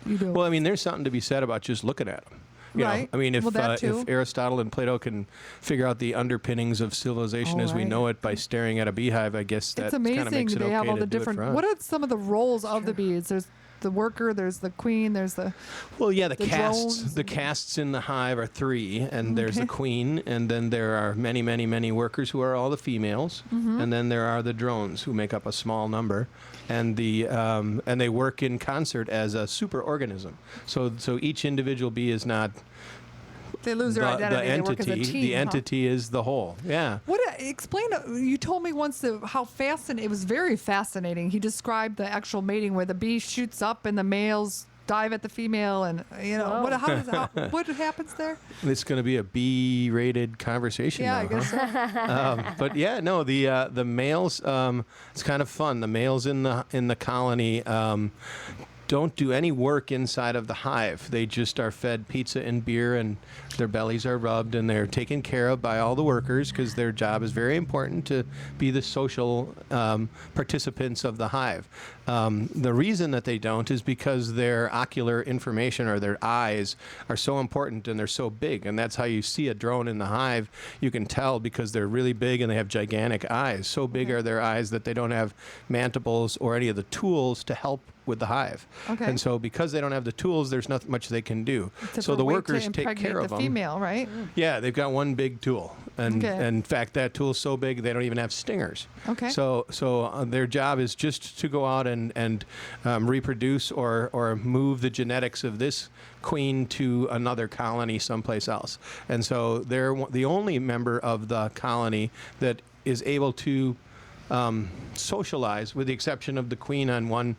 you know? Well, I mean, there's something to be said about just looking at them. You know, I mean, if Aristotle and Plato can figure out the underpinnings of civilization as we know it by staring at a beehive, I guess that kind of makes it okay to do it for us. It's amazing they have all the different. What are some of the roles of the bees? There's the worker, there's the queen, there's the the castes. Drones. The castes in the hive are 3, and there's the queen, and then there are many, many, many workers who are all the females, and then there are the drones who make up a small number, and and they work in concert as a superorganism. So each individual bee is not. They lose their identity. The entity, they work as a team, the entity is the whole. Yeah. Explain? You told me once how fascinating. It was very fascinating. He described the actual mating where the bee shoots up and the males dive at the female, and what happens there? It's going to be a bee-rated conversation. Yeah, now, I guess so. But yeah, no, the males. It's kind of fun. The males in the colony. Don't do any work inside of the hive. They just are fed pizza and beer, and their bellies are rubbed, and they're taken care of by all the workers because their job is very important to be the social participants of the hive. The reason that they don't is because their ocular information, or their eyes, are so important, and they're so big, and that's how you see a drone in the hive. You can tell because they're really big and they have gigantic eyes. So big are their eyes that they don't have mandibles or any of the tools to help with the hive. And so because they don't have the tools, there's not much they can do. So the workers take care of them. Female, right? Yeah, they've got one big tool. And in fact, that tool's so big they don't even have stingers. So their job is just to go out and reproduce or move the genetics of this queen to another colony someplace else. And so they're the only member of the colony that is able to socialize, with the exception of the queen on one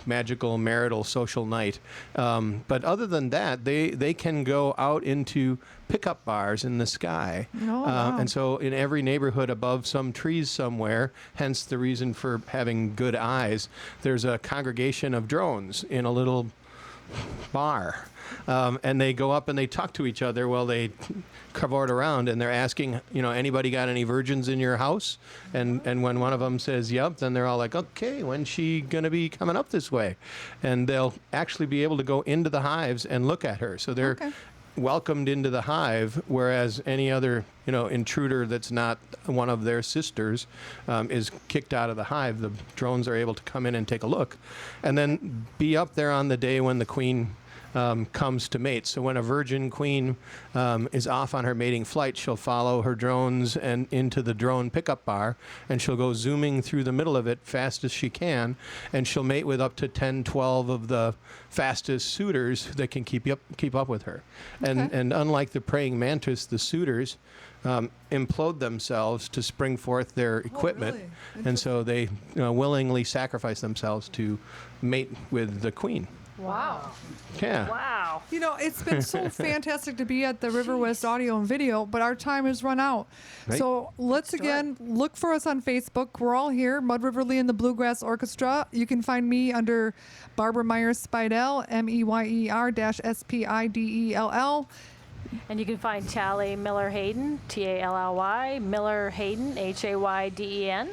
magical marital social night. But other than that, they can go out into pickup bars in the sky. And so in every neighborhood above some trees somewhere, hence the reason for having good eyes, there's a congregation of drones in a little bar. And they go up and they talk to each other while they cavort around, and they're asking, anybody got any virgins in your house? And when one of them says, yep, then they're all like, okay, when's she going to be coming up this way? And they'll actually be able to go into the hives and look at her. So they're welcomed into the hive, whereas any other, intruder that's not one of their sisters is kicked out of the hive. The drones are able to come in and take a look and then be up there on the day when the queen comes to mate. So when a virgin queen is off on her mating flight, she'll follow her drones and into the drone pickup bar, and she'll go zooming through the middle of it fast as she can, and she'll mate with up to 10, 12 of the fastest suitors that can keep up with her. And unlike the praying mantis, the suitors implode themselves to spring forth their equipment, and so they willingly sacrifice themselves to mate with the queen. Wow. Yeah. Wow. It's been so fantastic to be at the River West Audio and Video, but our time has run out. Right. So let's again look for us on Facebook. We're all here, Mud River Lee and the Bluegrass Orchestra. You can find me under Barbara Meyer-Spidell, MEYER-SPIDELL. And you can find Chlli Miller Hayden, Tally, Miller Hayden, HAYDEN.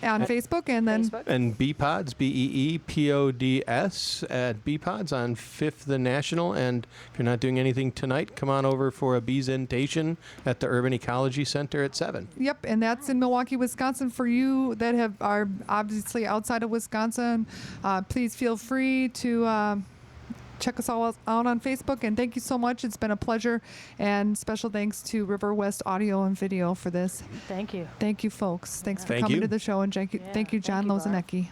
On Facebook, and then and BPODS, BEEPODS at BPODS on 5th the National. And if you're not doing anything tonight, come on over for a beesentation at the Urban Ecology Center at 7. Yep, and that's in Milwaukee, Wisconsin. For you that are obviously outside of Wisconsin, please feel free to check us all out on Facebook, and thank you so much. It's been a pleasure, and special thanks to River West Audio and Video for this. Thank you. Thank you, folks. Thanks for coming to the show, and thank you, John Lozanecki.